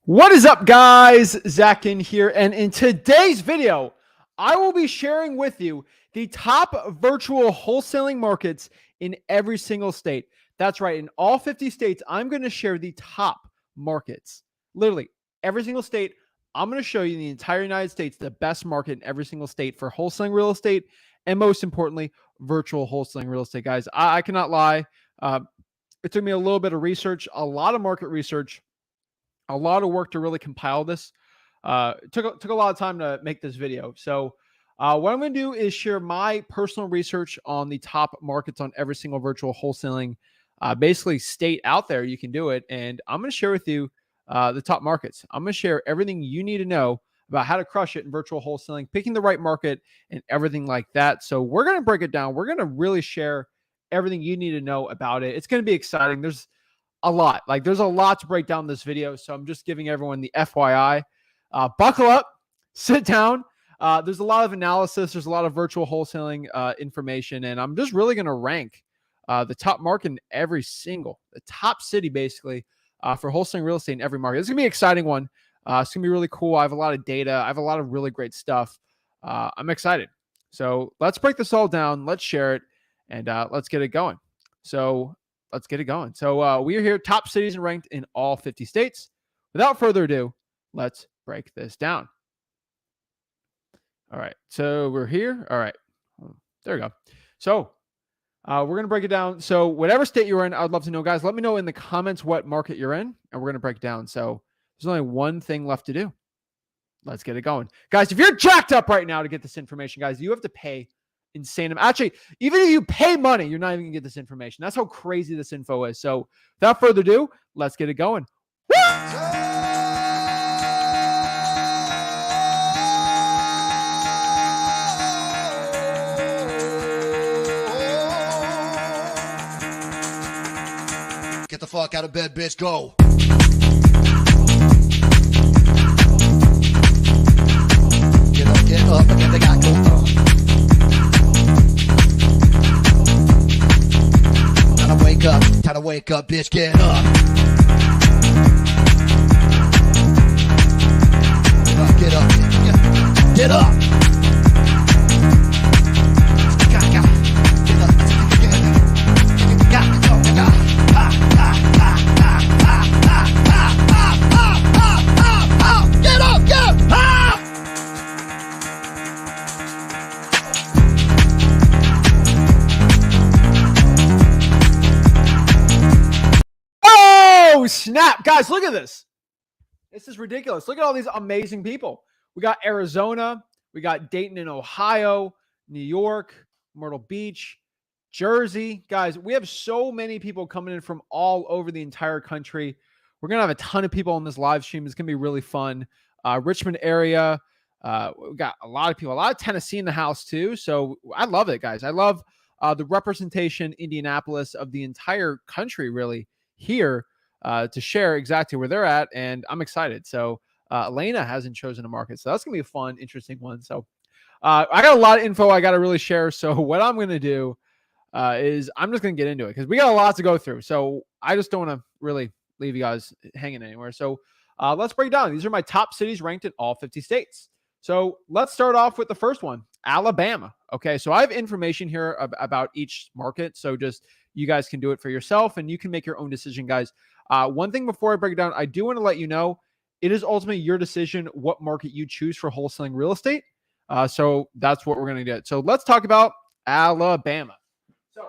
What is up, guys? Zach in here, and in today's video, I will be sharing with you the top virtual wholesaling markets in every single state. That's right, in all 50 states, I'm going to share the top markets. Literally, every single state, I'm going to show you in the entire United States the best market in every single state for wholesaling real estate, and most importantly, virtual wholesaling real estate, guys. I cannot lie. It took me a little bit of research, a lot of market research, a lot of work to really compile this. Took a lot of time to make this video. So what I'm going to do is share my personal research on the top markets on every single virtual wholesaling, basically state out there. You can do it. And I'm going to share with you the top markets. I'm going to share everything you need to know about how to crush it in virtual wholesaling, picking the right market and everything like that. So we're going to break it down. We're going to really share everything you need to know about it. It's going to be exciting. There's a lot to break down this video. So I'm just giving everyone the FYI. Buckle up, sit down. There's a lot of analysis. There's a lot of virtual wholesaling information. And I'm just really going to rank the top market in the top city, basically, for wholesaling real estate in every market. It's going to be an exciting one. It's going to be really cool. I have a lot of data. I have a lot of really great stuff. I'm excited. So let's break this all down. Let's share it. And let's get it going. So let's get it going. So we are here, top cities and ranked in all 50 states. Without further ado, let's break this down. All right. So we're here. All right. There we go. So we're going to break it down. So whatever state you're in, I'd love to know, guys. Let me know in the comments what market you're in, and we're going to break it down. So there's only one thing left to do. Let's get it going. Guys, if you're jacked up right now to get this information, guys, you have to pay insane. Actually, even if you pay money, you're not even gonna get this information. That's how crazy this info is. So without further ado, let's get it going. Get the fuck out of bed, bitch. Go. Get up, and get the guy go. Time to wake up, bitch, get up. Get up, get up. Snap, guys, look at this. This is ridiculous. Look at all these amazing people. We got Arizona, we got Dayton in Ohio, New York, Myrtle Beach, Jersey. Guys, we have so many people coming in from all over the entire country. We're gonna have a ton of people on this live stream. It's gonna be really fun. Richmond area, we got a lot of people, a lot of Tennessee in the house too. So I love it, guys. I love the representation, Indianapolis, of the entire country really here. To share exactly where they're at, and I'm excited. So Elena hasn't chosen a market, so that's gonna be a fun, interesting one. So I got a lot of info I got to really share. So what I'm gonna do is I'm just gonna get into it because we got a lot to go through. So I just don't want to really leave you guys hanging anywhere. So let's break down. These are my top cities ranked in all 50 states. So let's start off with the first one, Alabama. Okay, so I have information here about each market. So just you guys can do it for yourself, and you can make your own decision, guys. One thing before I break it down, I do want to let you know, it is ultimately your decision what market you choose for wholesaling real estate. So that's what we're going to get. So let's talk about Alabama. So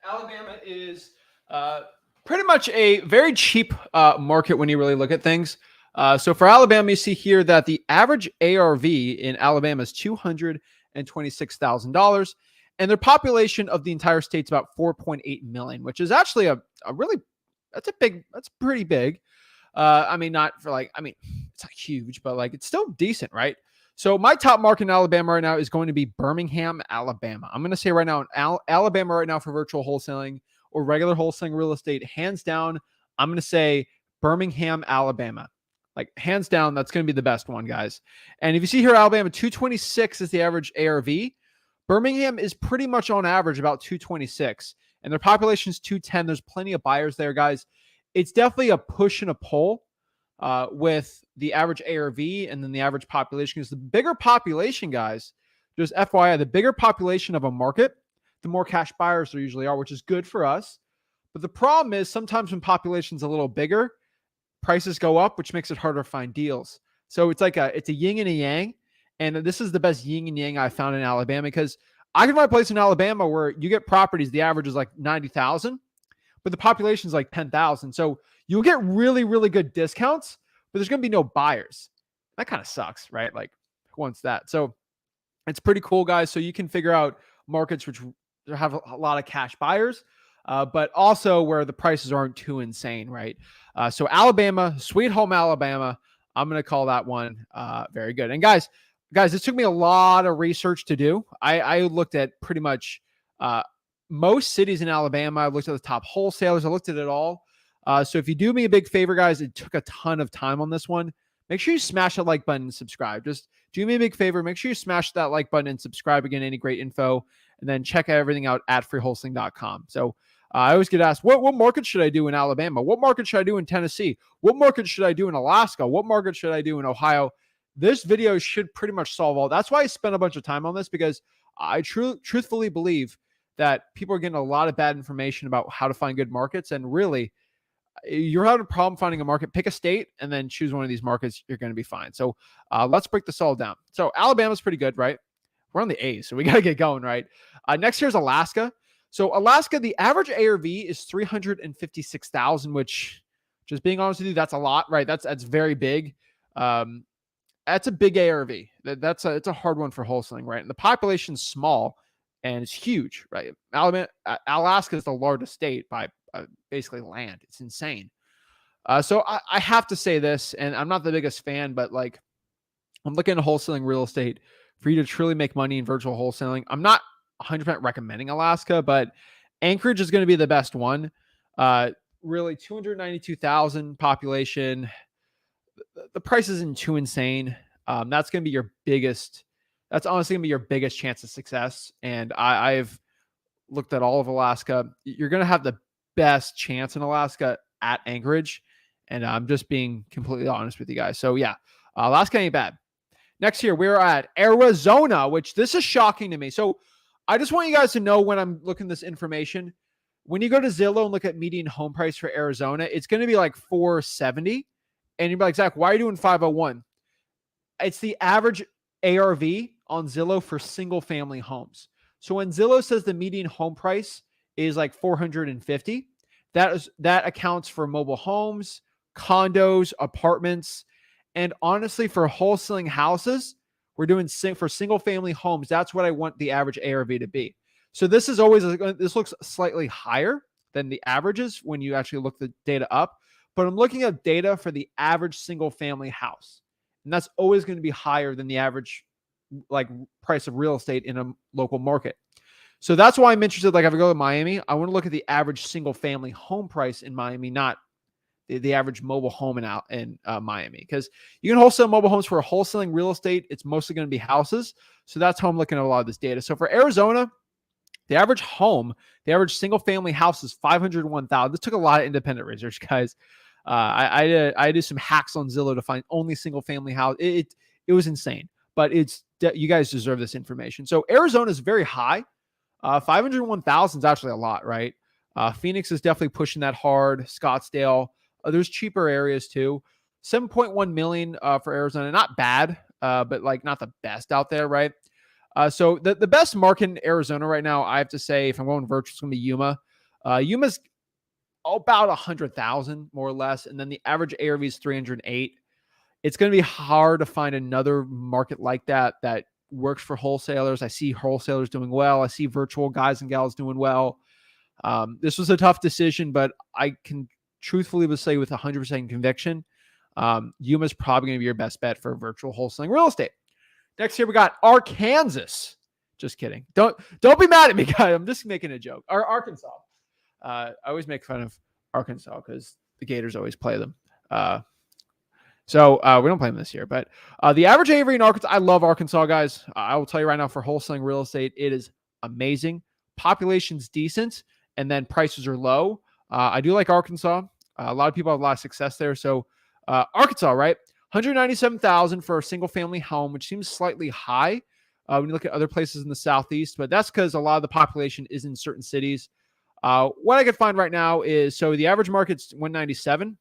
Alabama is pretty much a very cheap market when you really look at things. So for Alabama, you see here that the average ARV in Alabama is $226,000, and their population of the entire state's about 4.8 million, which is actually that's pretty big. It's not huge, but like it's still decent, right? So my top market in Alabama right now is going to be Birmingham, Alabama. I'm going to say right now, Alabama right now for virtual wholesaling or regular wholesaling real estate, hands down, I'm going to say Birmingham, Alabama. Like hands down, that's going to be the best one, guys. And if you see here, Alabama, 226 is the average ARV. Birmingham is pretty much on average about 226, and their population is 210. There's plenty of buyers there, guys. It's definitely a push and a pull with the average ARV and then the average population. Because the bigger population, guys, just FYI, the bigger population of a market, the more cash buyers there usually are, which is good for us. But the problem is sometimes when population's a little bigger, prices go up, which makes it harder to find deals. So it's like it's a yin and a yang. And this is the best yin and yang I found in Alabama, because I can find a place in Alabama where you get properties, the average is like 90,000, but the population is like 10,000. So you'll get really, really good discounts, but there's going to be no buyers. That kind of sucks, right? Like, who wants that? So it's pretty cool, guys. So you can figure out markets which have a lot of cash buyers, but also where the prices aren't too insane, right? So Alabama, sweet home Alabama, I'm going to call that one very good. And guys, this took me a lot of research to do. I looked at pretty much most cities in Alabama. I looked at the top wholesalers. I looked at it all. So if you do me a big favor, guys, it took a ton of time on this one. Make sure you smash that like button and subscribe. Just do me a big favor. Make sure you smash that like button and subscribe. Again, any great info. And then check everything out at freewholesaling.com. So I always get asked, what market should I do in Alabama? What market should I do in Tennessee? What market should I do in Alaska? What market should I do in Ohio? This video should pretty much solve all. That's why I spent a bunch of time on this, because I truthfully believe that people are getting a lot of bad information about how to find good markets. And really, you're having a problem finding a market, pick a state and then choose one of these markets. You're going to be fine. So let's break this all down. So Alabama's pretty good, right? We're on the A's, so we got to get going, right? Next year's Alaska. So Alaska, the average ARV is 356,000, which, just being honest with you, that's a lot, right? That's very big. That's a big ARV. It's a hard one for wholesaling, right? And the population's small and it's huge, right? Alaska is the largest state by basically land. It's insane. So I have to say this, and I'm not the biggest fan, but like, I'm looking at wholesaling real estate for you to truly make money in virtual wholesaling. I'm not 100% recommending Alaska, but Anchorage is going to be the best one. Really, 292,000 population. The price isn't too insane. That's going to be your biggest. That's honestly going to be your biggest chance of success. And I've looked at all of Alaska. You're going to have the best chance in Alaska at Anchorage. And I'm just being completely honest with you guys. So yeah, Alaska ain't bad. Next year, we're at Arizona, which this is shocking to me. So I just want you guys to know, when I'm looking at this information, when you go to Zillow and look at median home price for Arizona, it's going to be like 470. And you're like, Zach, why are you doing 501? It's the average ARV on Zillow for single family homes. So when Zillow says the median home price is like 450, that accounts for mobile homes, condos, apartments, and honestly, for wholesaling houses, we're doing for single family homes. That's what I want the average ARV to be. So this looks slightly higher than the averages when you actually look the data up, but I'm looking at data for the average single family house. And that's always going to be higher than the average like price of real estate in a local market. So that's why I'm interested. Like if I go to Miami, I want to look at the average single family home price in Miami, not the average mobile home in Miami, because you can wholesale mobile homes. For wholesaling real estate, it's mostly going to be houses. So that's how I'm looking at a lot of this data. So for Arizona, the average single family house is 501,000. This took a lot of independent research, guys. I did some hacks on Zillow to find only single family house. It was insane, but you guys deserve this information. So Arizona is very high. 501,000 is actually a lot, right? Phoenix is definitely pushing that hard. Scottsdale. There's cheaper areas too. 7.1 million for Arizona. Not bad, but like not the best out there, right? So the best market in Arizona right now, I have to say, if I'm going virtual, it's going to be Yuma. Yuma's about 100,000 more or less. And then the average ARV is 308. It's going to be hard to find another market like that works for wholesalers. I see wholesalers doing well. I see virtual guys and gals doing well. This was a tough decision, but I can truthfully say with 100% conviction, Yuma's probably going to be your best bet for virtual wholesaling real estate. Next here, we got Arkansas. Just kidding. Don't be mad at me, guys. I'm just making a joke. Arkansas. I always make fun of Arkansas because the Gators always play them. So we don't play them this year, but the average ARV in Arkansas, I love Arkansas, guys. I will tell you right now, for wholesaling real estate, it is amazing. Population's decent, and then prices are low. I do like Arkansas. A lot of people have a lot of success there. So Arkansas, right? 197,000 for a single family home, which seems slightly high when you look at other places in the Southeast, but that's because a lot of the population is in certain cities. What I could find right now is, so the average market's 197.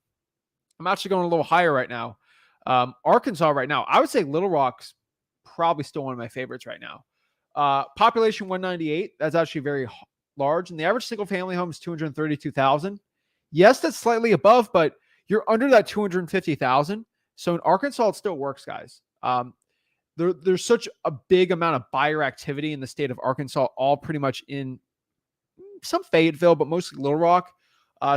I'm actually going a little higher right now. Arkansas right now, I would say Little Rock's probably still one of my favorites right now. Population 198. That's actually very large. And the average single family home is 232,000. Yes, that's slightly above, but you're under that 250,000. So in Arkansas, it still works, guys. There's such a big amount of buyer activity in the state of Arkansas, all pretty much in some Fayetteville, but mostly Little Rock.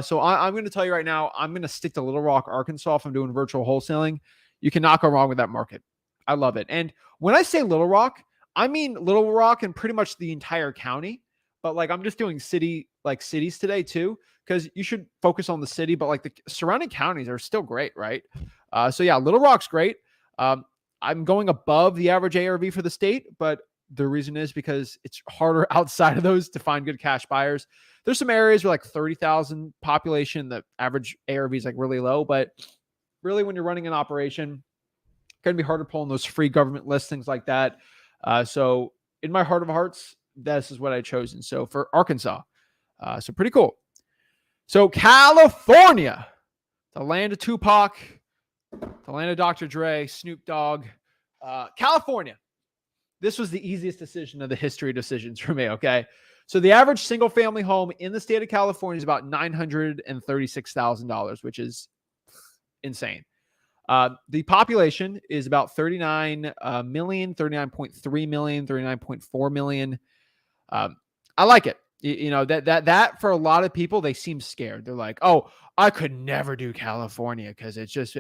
So I'm going to tell you right now, I'm going to stick to Little Rock, Arkansas if I'm doing virtual wholesaling. You cannot go wrong with that market. I love it. And when I say Little Rock, I mean Little Rock and pretty much the entire county. But like, I'm just doing cities today too, because you should focus on the city, but like the surrounding counties are still great, right? So yeah, Little Rock's great. I'm going above the average ARV for the state, but the reason is because it's harder outside of those to find good cash buyers. There's some areas where like 30,000 population, the average ARV is like really low, but really when you're running an operation, it's going to be harder pulling those free government lists, things like that. So in my heart of hearts, this is what I chosen. So for Arkansas, so pretty cool. So California, the land of Tupac, the land of Dr. Dre, Snoop Dogg, California. This was the easiest decision of the history of decisions for me, okay? So the average single-family home in the state of California is about $936,000, which is insane. The population is about 39 million, 39.3 million, 39.4 million. I like it. You know, that for a lot of people, they seem scared. They're like, oh, I could never do California because it's just,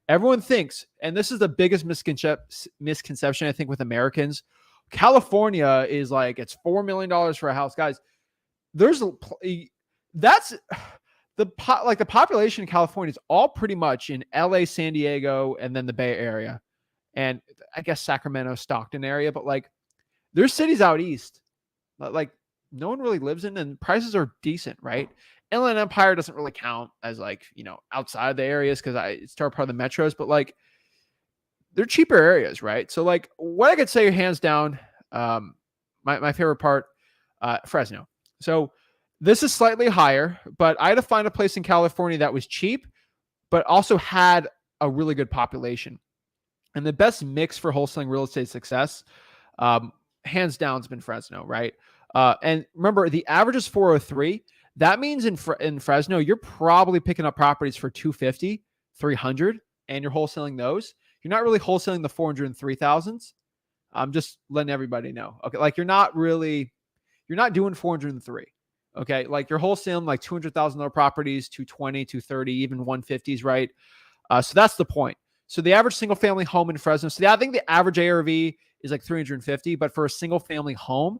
everyone thinks, and this is the biggest misconception, I think, with Americans. California is like, it's $4 million for a house. Guys, that's the population in California is all pretty much in LA, San Diego, and then the Bay Area. And I guess Sacramento, Stockton area, but like there's cities out east, like no one really lives in, and prices are decent, right? Inland Empire doesn't really count as like, you know, outside the areas because it's still part of the metros, but like they're cheaper areas, right? So like what I could say hands down, my favorite part, Fresno. So this is slightly higher, but I had to find a place in California that was cheap, but also had a really good population. And the best mix for wholesaling real estate success, hands down, has been Fresno, right? And remember, the average is 403. That means in Fresno, you're probably picking up properties for 250, 300, and you're wholesaling those. You're not really wholesaling the 403,000s. I'm just letting everybody know. Okay, like you're not doing 403. Okay, like you're wholesaling like $200,000 properties, 220, 230, even 150s, right? So that's the point. So the average single family home in Fresno. So I think the average ARV is like 350, but for a single family home,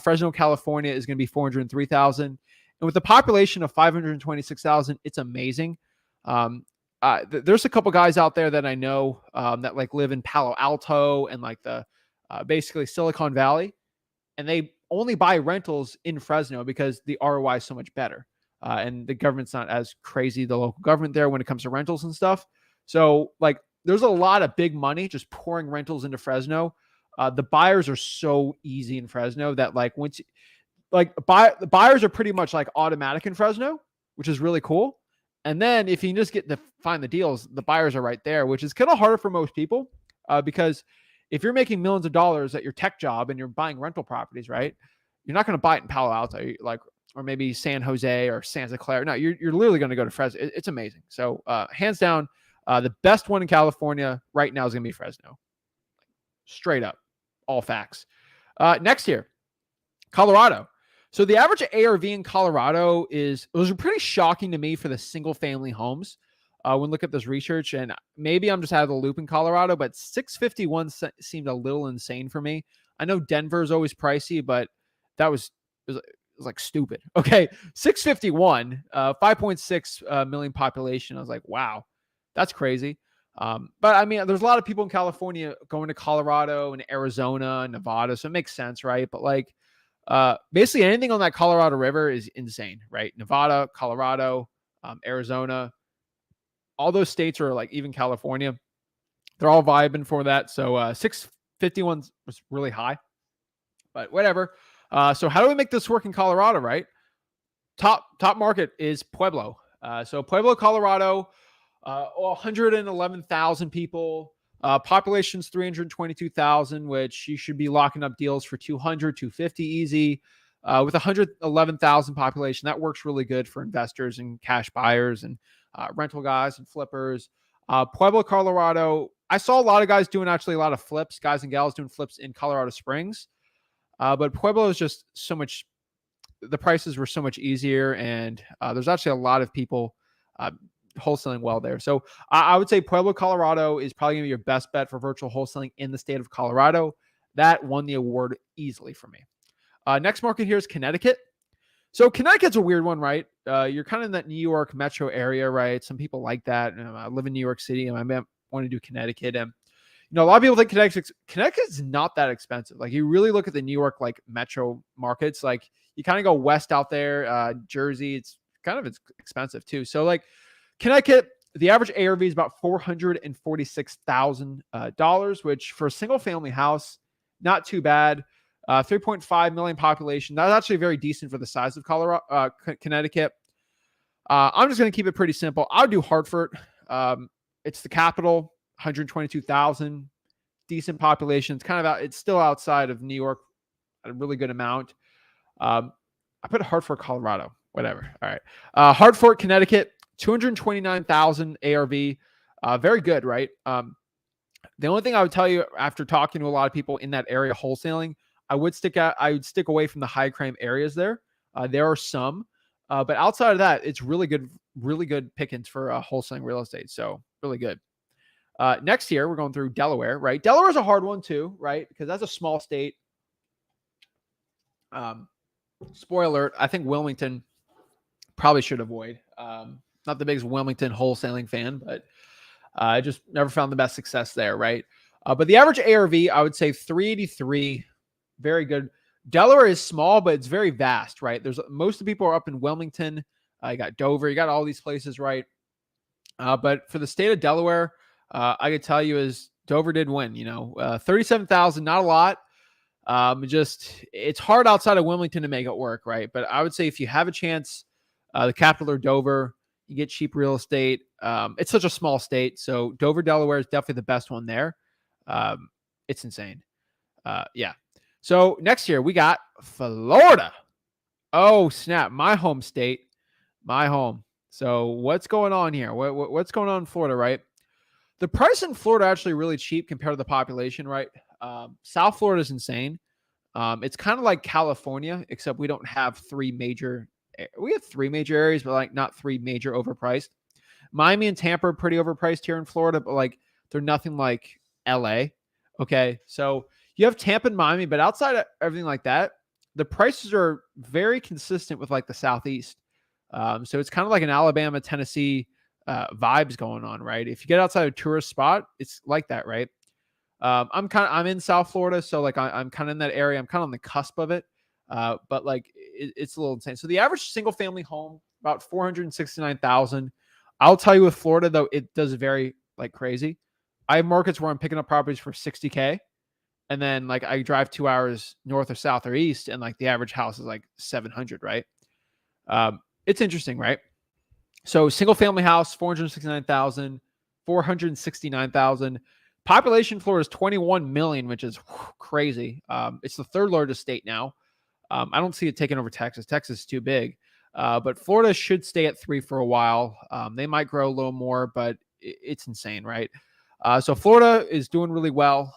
Fresno, California is going to be 403,000. And with a population of 526,000, it's amazing. There's a couple guys out there that I know that like live in Palo Alto and like the basically Silicon Valley, and they only buy rentals in Fresno because the ROI is so much better. And the government's not as crazy, the local government there, when it comes to rentals and stuff. So like there's a lot of big money just pouring rentals into Fresno. The buyers are so easy in Fresno that like once the buyers are pretty much like automatic in Fresno, which is really cool. And then if you just get to find the deals, the buyers are right there, which is kind of harder for most people because if you're making millions of dollars at your tech job and you're buying rental properties, right? You're not going to buy it in Palo Alto, or maybe San Jose or Santa Clara. No, you're literally going to go to Fresno. It's amazing. So hands down, the best one in California right now is going to be Fresno. Straight up, all facts. Next here, Colorado. So the average ARV in Colorado those are pretty shocking to me for the single family homes. When look at this research, and maybe I'm just out of the loop in Colorado, but 651 seemed a little insane for me. I know Denver is always pricey, but it was like stupid. Okay, 651, 5.6 million population. I was like, wow, that's crazy. But I mean, there's a lot of people in California going to Colorado and Arizona and Nevada, so it makes sense, right? But like, basically anything on that Colorado River is insane, right? Nevada, Colorado, Arizona, all those states are like, even California, they're all vibing for that. So 651 was really high, but whatever. So how do we make this work in Colorado, right? Top market is Pueblo. So Pueblo, Colorado, 111,000 people. Population's 322,000, which you should be locking up deals for 200, 250 easy. With 111,000 population, that works really good for investors and cash buyers and rental guys and flippers. Pueblo, Colorado, I saw a lot of guys doing actually a lot of flips, guys and gals doing flips in Colorado Springs. But Pueblo is just so much, the prices were so much easier, and there's actually a lot of people wholesaling well there. So I would say Pueblo, Colorado is probably going to be your best bet for virtual wholesaling in the state of Colorado. That won the award easily for me. Next market here is Connecticut. So Connecticut's a weird one, right? You're kind of in that New York metro area, right? Some people like that. I live in New York City, and I want to do Connecticut. And a lot of people think Connecticut's not that expensive. Like, you really look at the New York like metro markets, like you kind of go west out there, Jersey, it's kind of expensive too. So like Connecticut, the average ARV is about $446,000, which for a single family house, not too bad. 3.5 million population. That's actually very decent for the size of Colorado, Connecticut. I'm just going to keep it pretty simple. I would do Hartford. It's the capital, 122,000, decent population. It's kind of it's still outside of New York, a really good amount. I put Hartford, Colorado, whatever. All right. Hartford, Connecticut, 229,000 ARV. Very good, right? The only thing I would tell you after talking to a lot of people in that area wholesaling, I would stick away from the high crime areas there. There are some, but outside of that, it's really good pickings for wholesaling real estate. So really good. Next here, we're going through Delaware, right? Delaware is a hard one too, right? Because that's a small state. Spoiler alert, I think Wilmington probably should avoid. Not the biggest Wilmington wholesaling fan, but I just never found the best success there, right? But the average ARV, I would say 383, very good. Delaware is small, but it's very vast, right? Most of the people are up in Wilmington. You got Dover, you got all these places, right? But for the state of Delaware, I could tell you is Dover did win, 37,000, not a lot. It's hard outside of Wilmington to make it work, right? But I would say if you have a chance, the capital or Dover, you get cheap real estate. It's such a small state, so Dover, Delaware is definitely the best one there. It's insane. Yeah. So next year we got Florida. Oh snap! My home state, my home. So what's going on here? What's going on in Florida, right? The price in Florida actually really cheap compared to the population, right? South Florida is insane. It's kind of like California, except we don't have three major. We have three major areas, but like not three major overpriced. Miami and Tampa are pretty overpriced here in Florida, but like they're nothing like LA. Okay, so you have Tampa and Miami, but outside of everything like that, the prices are very consistent with like the Southeast. So it's kind of like an Alabama, Tennessee vibes going on, right? If you get outside a tourist spot, it's like that, right? I'm in South Florida, so like I'm kind of in that area. I'm kind of on the cusp of it, but like it's a little insane. So the average single family home about 469,000. I'll tell you with Florida though, it does vary like crazy. I have markets where I'm picking up properties for 60K, and then like I drive 2 hours north or south or east, and like the average house is like 700, right? It's interesting, right? So single family house, 469,000, 469,000. Population Florida is 21 million, which is crazy. It's the third largest state now. I don't see it taking over Texas. Texas is too big. But Florida should stay at 3 for a while. They might grow a little more, but it's insane, right? So Florida is doing really well,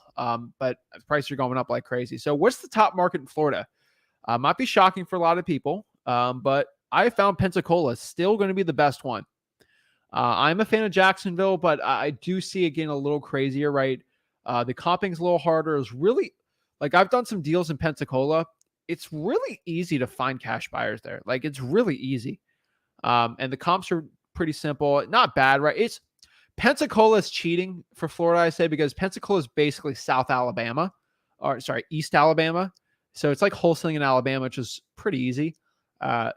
but prices are going up like crazy. So what's the top market in Florida? Might be shocking for a lot of people, but I found Pensacola still going to be the best one. I'm a fan of Jacksonville, but I do see it getting a little crazier, right? The comping's a little harder. It's really, like, I've done some deals in Pensacola. It's really easy to find cash buyers there. Like, it's really easy. And the comps are pretty simple. Not bad, right? Pensacola is cheating for Florida, I say, because Pensacola is basically South Alabama, or sorry, East Alabama. So it's like wholesaling in Alabama, which is pretty easy.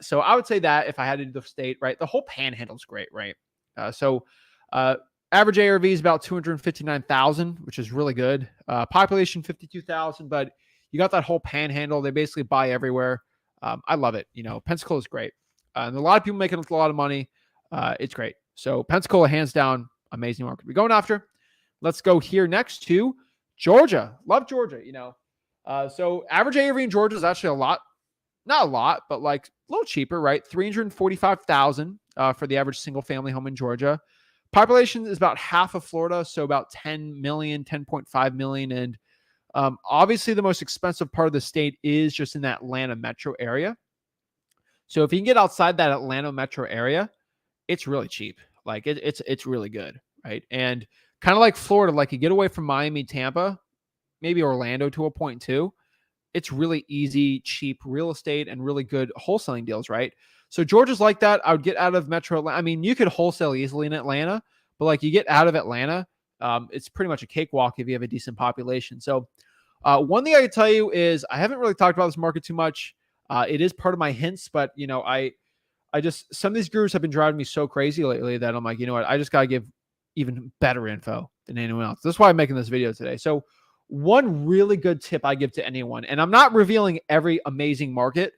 So I would say that if I had to do the state, right, the whole panhandle is great, right? So average ARV is about 259,000, which is really good. Population 52,000, but you got that whole panhandle. They basically buy everywhere. I love it. Pensacola is great. And a lot of people making a lot of money. It's great. So Pensacola, hands down, amazing market we're going after. Let's go here next to Georgia. Love Georgia. So average ARV in Georgia is actually a lot, not a lot, but like a little cheaper, right? 345,000 for the average single family home in Georgia. Population is about half of Florida, so about 10 million, 10.5 million. And obviously the most expensive part of the state is just in that Atlanta metro area. So if you can get outside that Atlanta metro area, it's really cheap. Like it's really good, right? And kind of like Florida, like you get away from Miami, Tampa, maybe Orlando to a point too. It's really easy, cheap real estate and really good wholesaling deals, right? So Georgia's like that. I would get out of Metro Atlanta. I mean, you could wholesale easily in Atlanta, but like you get out of Atlanta, it's pretty much a cakewalk if you have a decent population. So one thing I can tell you is I haven't really talked about this market too much. It is part of my hints, but I just, some of these gurus have been driving me so crazy lately that I'm like, you know what? I just got to give even better info than anyone else. That's why I'm making this video today. So one really good tip I give to anyone, and I'm not revealing every amazing market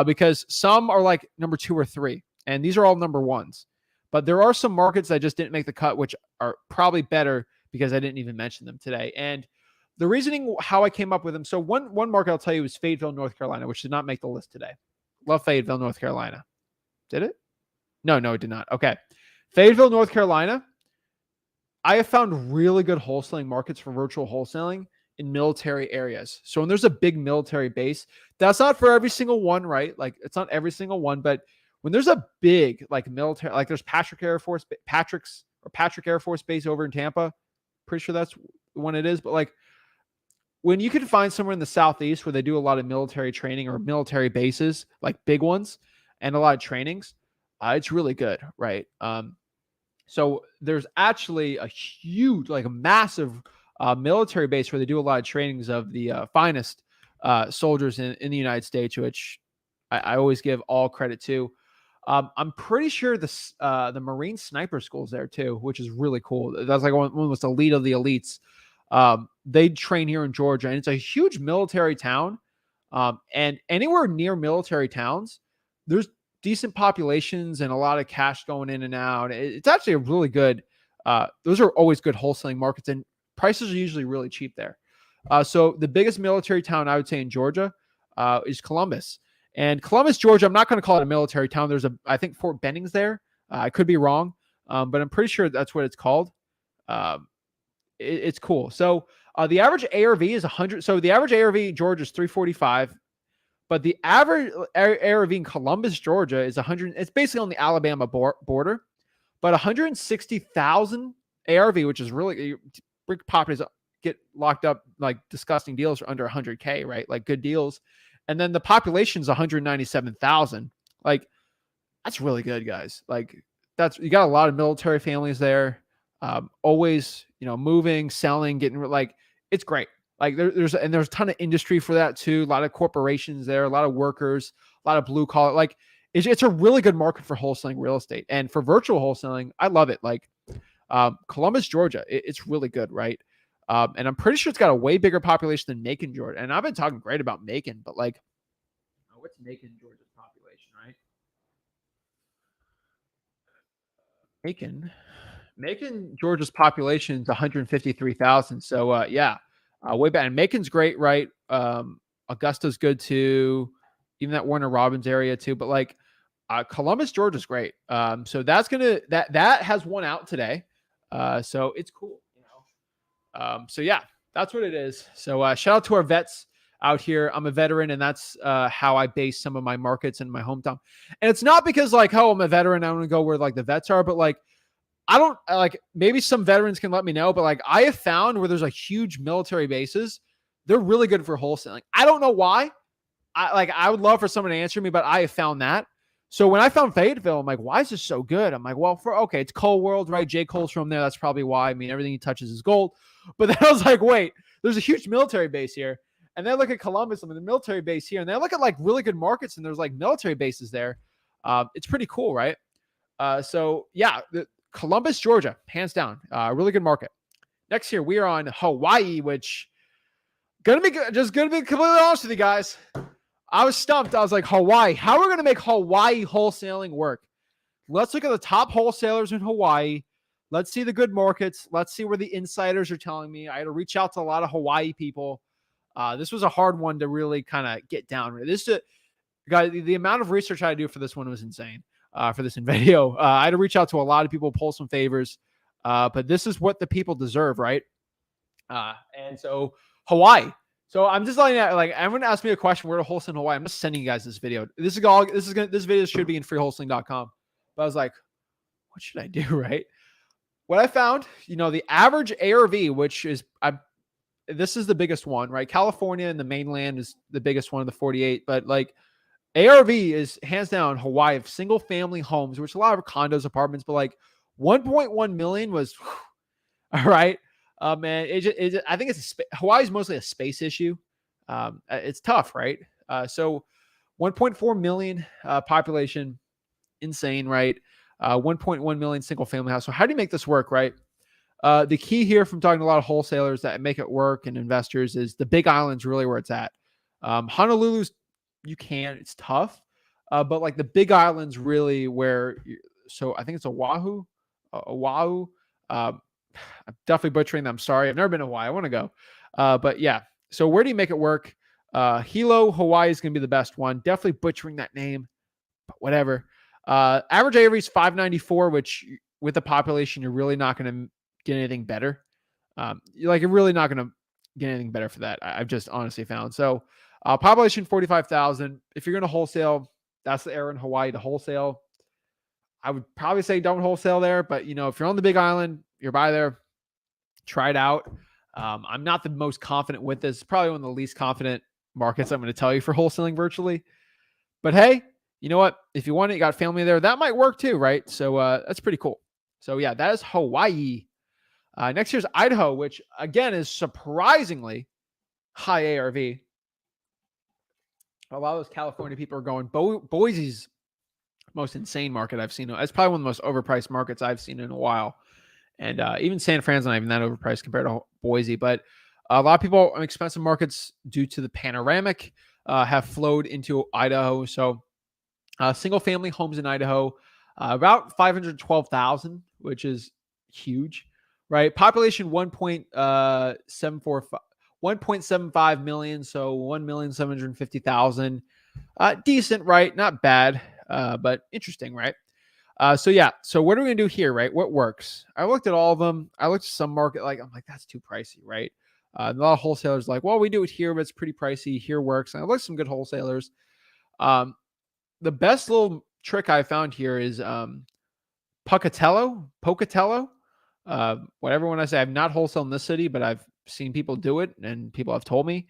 because some are like number 2 or 3, and these are all number 1s. But there are some markets that just didn't make the cut, which are probably better because I didn't even mention them today. And the reasoning how I came up with them. So one market I'll tell you is Fayetteville, North Carolina, which did not make the list today. Love Fayetteville, North Carolina. Did it? No, it did not. Okay. Fayetteville, North Carolina. I have found really good wholesaling markets for virtual wholesaling in military areas. So when there's a big military base, that's not for every single one, right? Like it's not every single one, but when there's a big like military, like there's Patrick Air Force Base over in Tampa, pretty sure that's the one it is. But like when you can find somewhere in the Southeast where they do a lot of military training or military bases, like big ones, and a lot of trainings, it's really good, right? So there's actually a huge, like a massive military base where they do a lot of trainings of the finest soldiers in the United States, which I always give all credit to. I'm pretty sure the Marine Sniper School's there too, which is really cool. That's like one was the elite of the elites. They train here in Georgia, and it's a huge military town. And anywhere near military towns, there's decent populations and a lot of cash going in and out. It's actually a really good, those are always good wholesaling markets, and prices are usually really cheap there. So the biggest military town I would say in Georgia is Columbus. And Columbus, Georgia, I'm not going to call it a military town. There's I think Fort Benning's there. I could be wrong, but I'm pretty sure that's what it's called. It's cool. So the average ARV is 100. So the average ARV in Georgia is 345. But the average ARV in Columbus, Georgia is 100. It's basically on the Alabama border, but 160,000 ARV, which is really big properties get locked up like disgusting deals for under 100K, right? Like good deals. And then the population is 197,000. Like that's really good, guys. Like you got a lot of military families there. Always, moving, selling, getting like it's great. Like there's a ton of industry for that too. A lot of corporations there, a lot of workers, a lot of blue collar. Like it's a really good market for wholesaling real estate, and for virtual wholesaling, I love it. Like Columbus, Georgia, it's really good, right? And I'm pretty sure it's got a way bigger population than Macon, Georgia. And I've been talking great about Macon, but like, what's Macon, Georgia's population, right? Macon, Georgia's population is 153,000. So yeah. Way back. And Macon's great, right? Augusta's good too. Even that Warner Robins area too. But like Columbus, Georgia's great. So that's that has one out today. So it's cool, so yeah, that's what it is. So shout out to our vets out here. I'm a veteran, and that's how I base some of my markets in my hometown. And it's not because like, oh, I'm a veteran, I want to go where like the vets are, but like I don't like, maybe some veterans can let me know, but like I have found where there's like huge military bases, they're really good for wholesaling. I don't know why. I would love for someone to answer me, but I have found that. So when I found Fayetteville, I'm like, why is this so good? I'm like, well, okay, it's Cole World, right? J. Cole's from there. That's probably why. I mean, everything he touches is gold. But then I was like, wait, there's a huge military base here. And then I look at Columbus, I'm in the military base here. And then I look at like really good markets and there's like military bases there. It's pretty cool, right? So yeah, Columbus, Georgia, hands down, really good market. Next here, we are on Hawaii, which gonna be completely honest with you guys. I was stumped. I was like, Hawaii, how are we gonna make Hawaii wholesaling work? Let's look at the top wholesalers in Hawaii. Let's see the good markets. Let's see where the insiders are telling me. I had to reach out to a lot of Hawaii people. This was a hard one to really kind of get down. Guys, the amount of research I had to do for this one was insane. For this video, I had to reach out to a lot of people, pull some favors. But this is what the people deserve, right? And so Hawaii. So I'm just letting that, like, everyone asked me a question where to wholesale in Hawaii. I'm just sending you guys this video. This video should be in freewholesaling.com. But I was like, what should I do, right? What I found, the average ARV, which is this is the biggest one, right? California and the mainland is the biggest one of the 48, but like ARV is hands down Hawaii of single family homes, which a lot of condos, apartments, but like 1.1 million was all right. Man, I think Hawaii's mostly a space issue. It's tough, right? So 1.4 million population, insane, right? 1.1 million single family house. So how do you make this work, right? The key here from talking to a lot of wholesalers that make it work and investors is the Big Island's really where it's at. Honolulu's, it's tough. But like the Big Island's really where, so I think it's Oahu. I'm definitely butchering them. I'm sorry. I've never been to Hawaii. I want to go. But yeah. So where do you make it work? Hilo, Hawaii is going to be the best one. Definitely butchering that name, but whatever. Average ARV is 594, which with the population, you're really not going to get anything better. You're really not going to get anything better for that. I've just honestly found. So population 45,000. If you're going to wholesale, that's the area in Hawaii to wholesale. I would probably say don't wholesale there, but if you're on the Big Island, you're by there, try it out. I'm not the most confident with this. It's probably one of the least confident markets I'm going to tell you for wholesaling virtually. But hey, you know what? If you want it, you got family there, that might work too, right? So that's pretty cool. So yeah, that is Hawaii. Next year's Idaho, which again is surprisingly high ARV. A lot of those California people are going. Boise's most insane market I've seen. It's probably one of the most overpriced markets I've seen in a while. And even San Fran's not even that overpriced compared to Boise. But a lot of people in expensive markets due to the panoramic have flowed into Idaho. So single family homes in Idaho, about 512,000, which is huge, right? Population 1.75 million. So 1,750,000. Decent, right? Not bad, but interesting, right? So yeah. So what are we gonna do here, right? What works? I looked at all of them. I looked at some market, I'm like, that's too pricey, right? A lot of wholesalers like, well, we do it here, but it's pretty pricey. Here works. And I looked at some good wholesalers. The best little trick I found here is Pocatello. Whatever when I say I've not wholesaled in this city, but I've seen people do it and people have told me.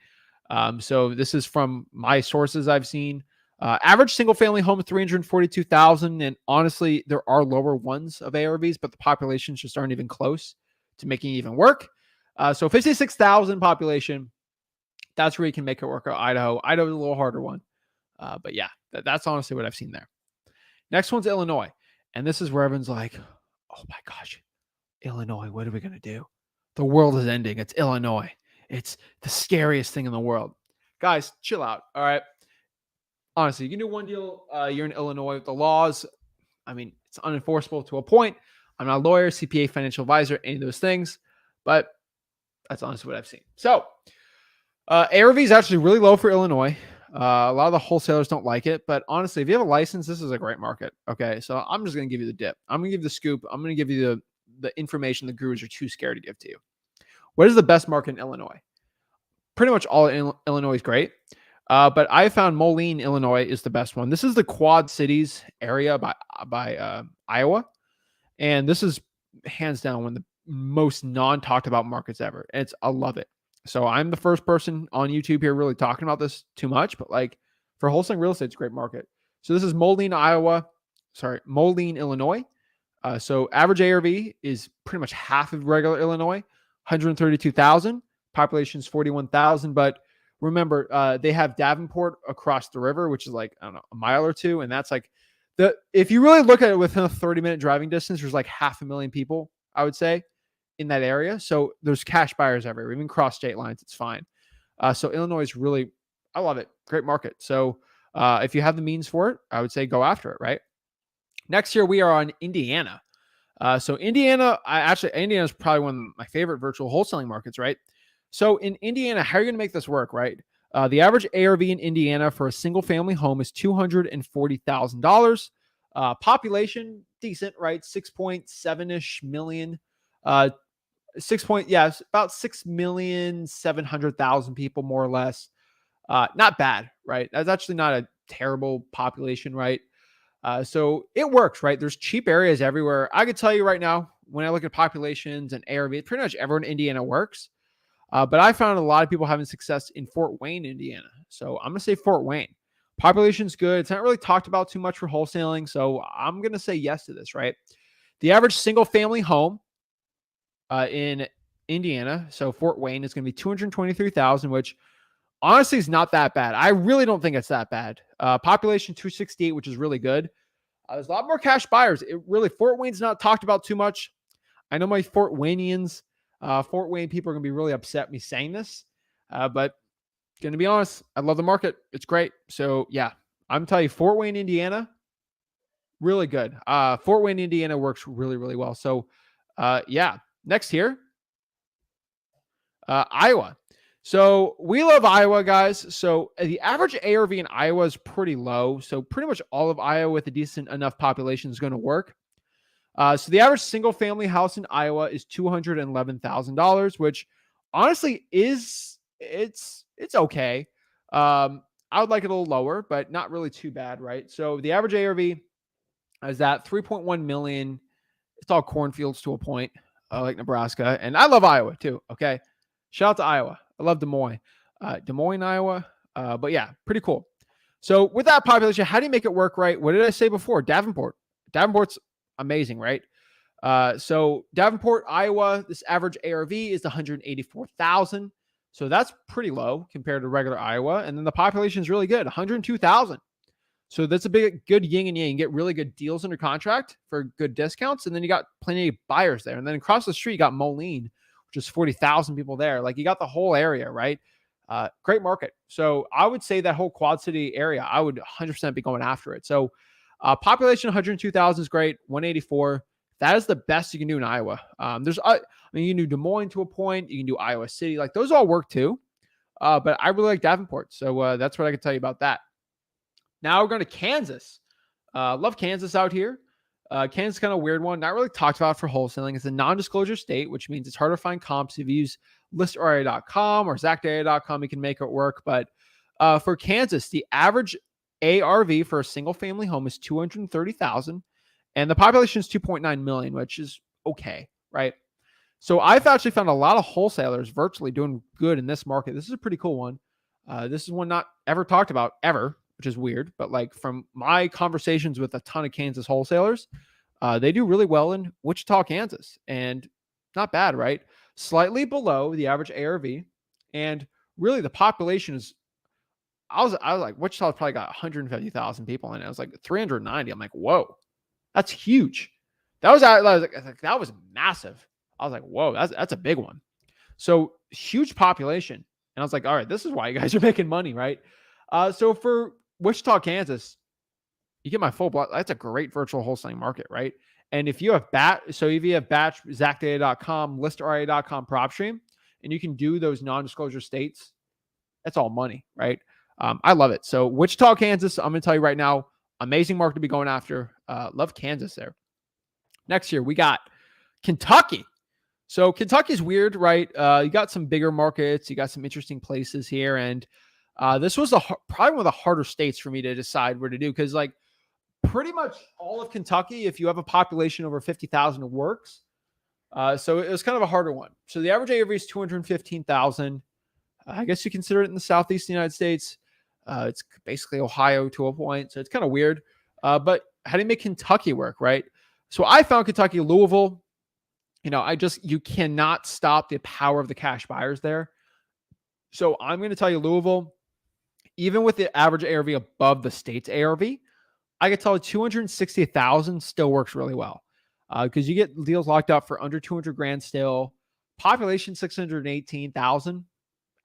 So this is from my sources I've seen. Average single family home 342,000, and honestly, there are lower ones of ARVs, but the populations just aren't even close to making it even work. So 56,000 population, that's where you can make it work. Idaho is a little harder one, but yeah, that's honestly what I've seen there. Next one's Illinois, and this is where everyone's like, "Oh my gosh, Illinois, what are we gonna do? The world is ending. It's Illinois. It's the scariest thing in the world." Guys, chill out. All right. Honestly, you can do one deal. You're in Illinois. The laws, it's unenforceable to a point. I'm not a lawyer, CPA, financial advisor, any of those things, but that's honestly what I've seen. So ARV is actually really low for Illinois. A lot of the wholesalers don't like it, but honestly, if you have a license, this is a great market. Okay, so I'm just going to give you the dip. I'm going to give you the scoop. I'm going to give you the information the gurus are too scared to give to you. What is the best market in Illinois? Pretty much all in Illinois is great. But I found Moline, Illinois is the best one. This is the Quad Cities area by Iowa. And this is hands down one of the most non-talked about markets ever. I love it. So I'm the first person on YouTube here really talking about this too much, but for wholesaling real estate, it's a great market. So this is Moline, Moline, Illinois. So average ARV is pretty much half of regular Illinois, 132,000. Population is 41,000. But remember, they have Davenport across the river, which is like, I don't know, a mile or two. And that's like if you really look at it within a 30-minute driving distance, there's like 500,000 people, I would say, in that area. So there's cash buyers everywhere, even cross state lines. It's fine. So Illinois is really, I love it. Great market. So if you have the means for it, I would say go after it, right? Next year, we are on Indiana. So Indiana is probably one of my favorite virtual wholesaling markets, right? So in Indiana, how are you going to make this work, right? The average ARV in Indiana for a single family home is $240,000. Population, decent, right? 6.7-ish million. About 6,700,000 people, more or less. Not bad, right? That's actually not a terrible population, right? So it works, right? There's cheap areas everywhere. I could tell you right now, when I look at populations and ARV, pretty much everyone in Indiana works. But I found a lot of people having success in Fort Wayne, Indiana. So I'm going to say Fort Wayne. Population's good. It's not really talked about too much for wholesaling. So I'm going to say yes to this, right? The average single family home in Indiana, so Fort Wayne, is going to be $223,000, which honestly is not that bad. I really don't think it's that bad. Population 268, which is really good. There's a lot more cash buyers. Fort Wayne's not talked about too much. I know my Fort Waynians, Fort Wayne people are going to be really upset me saying this, but going to be honest, I love the market. It's great. So yeah, I'm telling you, Fort Wayne, Indiana, really good. Fort Wayne, Indiana works really, really well. So yeah, next here, Iowa. So we love Iowa, guys. So the average ARV in Iowa is pretty low. So pretty much all of Iowa with a decent enough population is going to work. So the average single family house in Iowa is $211,000, which honestly it's okay. I would like it a little lower, but not really too bad, right? So the average ARV is at 3.1 million. It's all cornfields to a point, like Nebraska, and I love Iowa too. Okay, shout out to Iowa. I love Des Moines, Iowa. But yeah, pretty cool. So with that population, how do you make it work, right? What did I say before? Davenport's amazing, right? So Davenport, Iowa, this average ARV is 184,000. So that's pretty low compared to regular Iowa. And then the population is really good, 102,000. So that's a good yin and yang. You get really good deals under contract for good discounts. And then you got plenty of buyers there. And then across the street, you got Moline, which is 40,000 people there. Like you got the whole area, right? Great market. So I would say that whole Quad City area, I would 100% be going after it. So population 102,000 is great. 184. That is the best you can do in Iowa. You can do Des Moines to a point. You can do Iowa City. Like those all work too. But I really like Davenport. So that's what I can tell you about that. Now we're going to Kansas. Love Kansas out here. Kansas is kind of a weird one. Not really talked about for wholesaling. It's a non-disclosure state, which means it's hard to find comps. If you use listarea.com or zactarea.com, you can make it work. But for Kansas, the average ARV for a single family home is 230,000. And the population is 2.9 million, which is okay, right? So I've actually found a lot of wholesalers virtually doing good in this market. This is a pretty cool one. This is one not ever talked about ever, which is weird. But like from my conversations with a ton of Kansas wholesalers, they do really well in Wichita, Kansas. And not bad, right? Slightly below the average ARV. And really the population is, I was like, Wichita's probably got 150,000 people in it. I was like 390. I'm like, whoa. That's huge. That was massive. I was like, whoa, that's a big one. So huge population. And I was like, all right, this is why you guys are making money, right? So for Wichita, Kansas, you get my full block. That's a great virtual wholesaling market, right? And if you have batch, zactarea.com, listarea.com, PropStream, and you can do those non-disclosure states, that's all money, right? I love it. So Wichita, Kansas, I'm going to tell you right now, amazing market to be going after. Love Kansas there. Next year, we got Kentucky. So Kentucky's weird, right? You got some bigger markets. You got some interesting places here. And this was probably one of the harder states for me to decide where to do. Because like pretty much all of Kentucky, if you have a population over 50,000, it works. So it was kind of a harder one. So the average ARV is 215,000. I guess you consider it in the Southeast United States. It's basically Ohio to a point, so it's kind of weird. But how do you make Kentucky work, right? So I found Kentucky, Louisville. You cannot stop the power of the cash buyers there. So I'm going to tell you, Louisville, even with the average ARV above the state's ARV, I could tell you 260,000 still works really well because you get deals locked up for under 200 grand still. Population 618,000.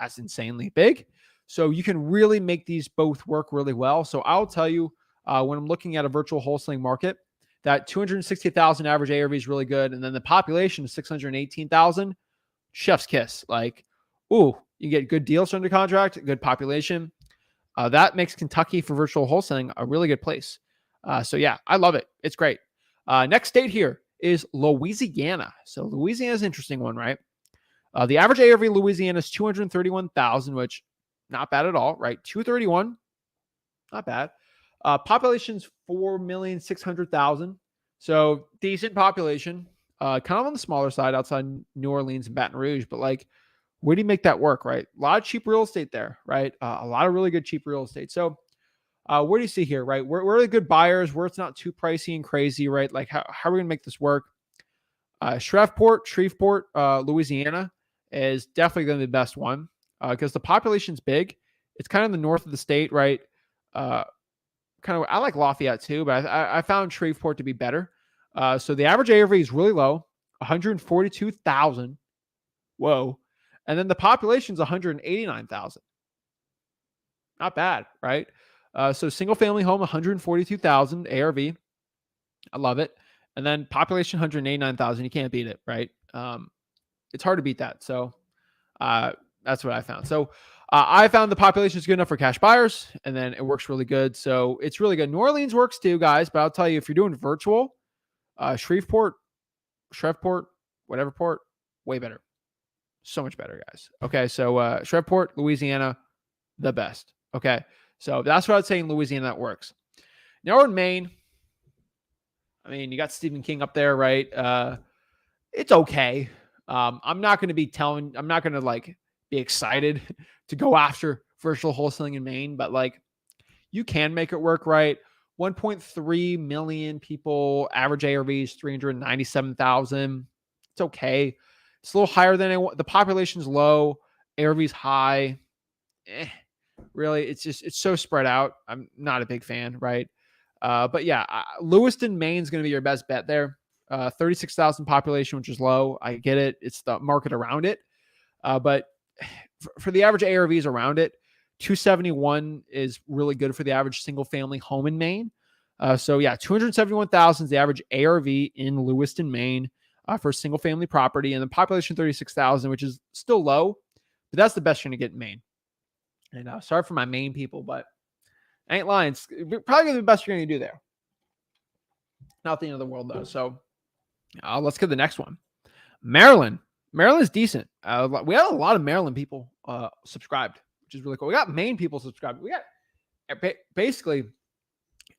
That's insanely big. So you can really make these both work really well. So I'll tell you when I'm looking at a virtual wholesaling market, that 260,000 average ARV is really good. And then the population is 618,000. Chef's kiss. Like, ooh, you get good deals under contract, good population. That makes Kentucky for virtual wholesaling a really good place. So yeah, I love it. It's great. Next state here is Louisiana. So Louisiana is an interesting one, right? The average ARV in Louisiana is 231,000, which not bad at all, right? 231, not bad. Population's 4,600,000. So decent population. Kind of on the smaller side outside New Orleans and Baton Rouge, but like, where do you make that work, right? A lot of cheap real estate there, right? A lot of really good cheap real estate. So where do you see here, right? Where are the good buyers, where it's not too pricey and crazy, right? Like how are we going to make this work? Shreveport, Louisiana is definitely going to be the best one because the population's big. It's kind of in the north of the state, right? I like Lafayette too, but I found Shreveport to be better. So the average ARV is really low, 142,000. Whoa. And then the population is 189,000. Not bad, right? So single family home, 142,000 ARV. I love it. And then population 189,000. You can't beat it, right? It's hard to beat that. So that's what I found. So I found the population is good enough for cash buyers, and then it works really good. So it's really good. New Orleans works too, guys. But I'll tell you, if you're doing virtual, Shreveport, whatever port, way better. So much better, guys. Okay, so Shreveport, Louisiana, the best. Okay, so that's what I'd say in Louisiana that works. Now we're in Maine. I mean, you got Stephen King up there, right? It's okay. I'm not going to like be excited to go after virtual wholesaling in Maine, but like you can make it work, right? 1.3 million people, average ARVs 397,000. It's okay. It's a little higher than the population's low, ARV's high. Really, it's so spread out. I'm not a big fan, right? But yeah, Lewiston, Maine's going to be your best bet there. 36,000 population, which is low. I get it. It's the market around it. But for the average ARVs around it, 271 is really good for the average single family home in Maine. So yeah, 271,000 is the average ARV in Lewiston, Maine for single family property, and the population 36,000, which is still low, but that's the best you're going to get in Maine. And sorry for my Maine people, but I ain't lying. It's probably going to be the best you're going to do there. Not the end of the world though. So let's get the next one. Maryland. Maryland's decent. We had a lot of Maryland people subscribed, which is really cool. We got Maine people subscribed. We got basically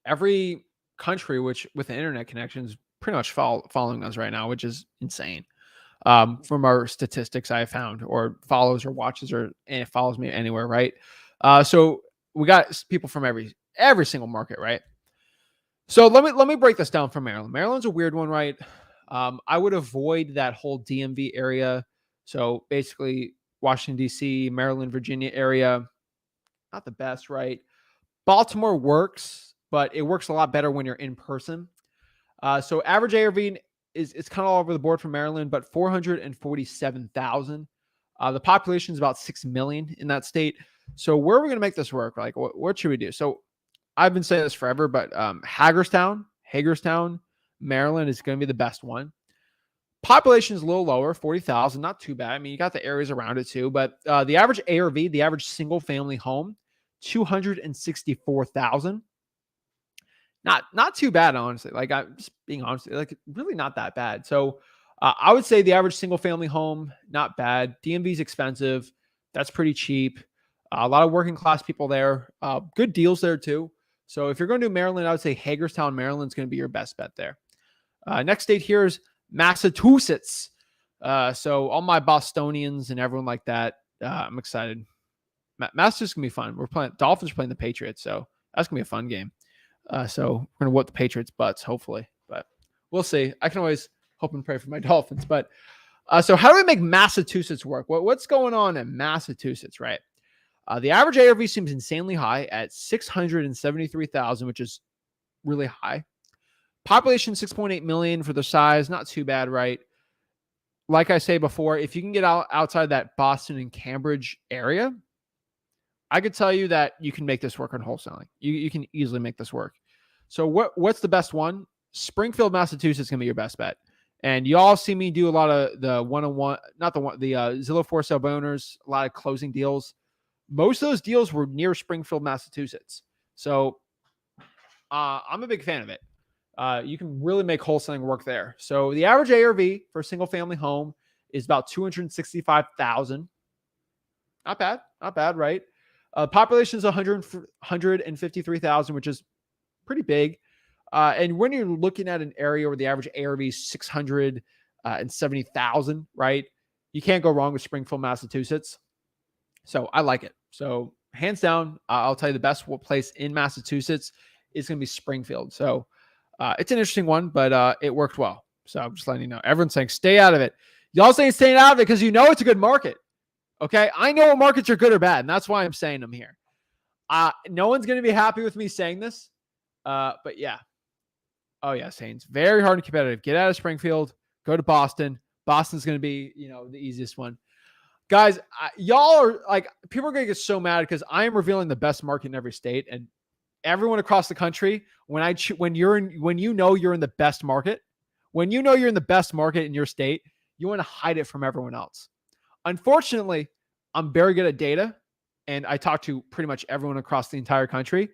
every country which with an internet connection is pretty much following us right now, which is insane. From our statistics I found, or follows or watches, or and it follows me anywhere, right? So we got people from every single market, right? So let me break this down for Maryland. Maryland's a weird one, right? I would avoid that whole DMV area. So basically Washington, D.C., Maryland, Virginia area, not the best, right? Baltimore works, but it works a lot better when you're in person. So average ARV is kind of all over the board for Maryland, but 447,000. The population is about 6 million in that state. So where are we going to make this work? Like, what should we do? So I've been saying this forever, but Hagerstown, Maryland is going to be the best one. Population is a little lower, 40,000, not too bad. I mean, you got the areas around it too, but the average ARV, the average single family home, 264,000. Not too bad, honestly. Like, I'm just being honest, like really not that bad. So I would say the average single family home, not bad. DMV is expensive. That's pretty cheap. A lot of working class people there. Good deals there too. So if you're going to do Maryland, I would say Hagerstown, Maryland is going to be your best bet there. Next state here is Massachusetts. So all my Bostonians and everyone like that, I'm excited. Massachusetts gonna be fun. We're playing Dolphins playing the Patriots, so that's gonna be a fun game. So we're gonna whoop the Patriots' butts, hopefully, but we'll see. I can always hope and pray for my Dolphins. But so how do we make Massachusetts work? What's going on in Massachusetts, right? The average ARV seems insanely high at 673,000, which is really high. Population 6.8 million for the size, not too bad, right? Like I say before, if you can get outside that Boston and Cambridge area, I could tell you that you can make this work on wholesaling. You can easily make this work. So what's the best one? Springfield, Massachusetts is going to be your best bet. And you all see me do a lot of the one-on-one, not the one, the Zillow for sale boners, a lot of closing deals. Most of those deals were near Springfield, Massachusetts. So I'm a big fan of it. You can really make wholesaling work there. So the average ARV for a single family home is about 265,000. Not bad, right? Population is 153,000, which is pretty big. And when you're looking at an area where the average ARV is 670,000, right? You can't go wrong with Springfield, Massachusetts. So I like it. So hands down, I'll tell you the best place in Massachusetts is going to be Springfield. So it's an interesting one, but it worked well. So I'm just letting you know. Everyone's saying stay out of it. Y'all saying stay out of it because you know it's a good market. Okay, I know what markets are good or bad, and that's why I'm saying them here. No one's going to be happy with me saying this, but yeah. Oh, yeah, Saints. Very hard and competitive. Get out of Springfield. Go to Boston. Boston's going to be, the easiest one. Guys, y'all are like, people are going to get so mad because I am revealing the best market in every state, and everyone across the country, when you know you're in the best market, when you know you're in the best market in your state, you want to hide it from everyone else. Unfortunately, I'm very good at data, and I talk to pretty much everyone across the entire country,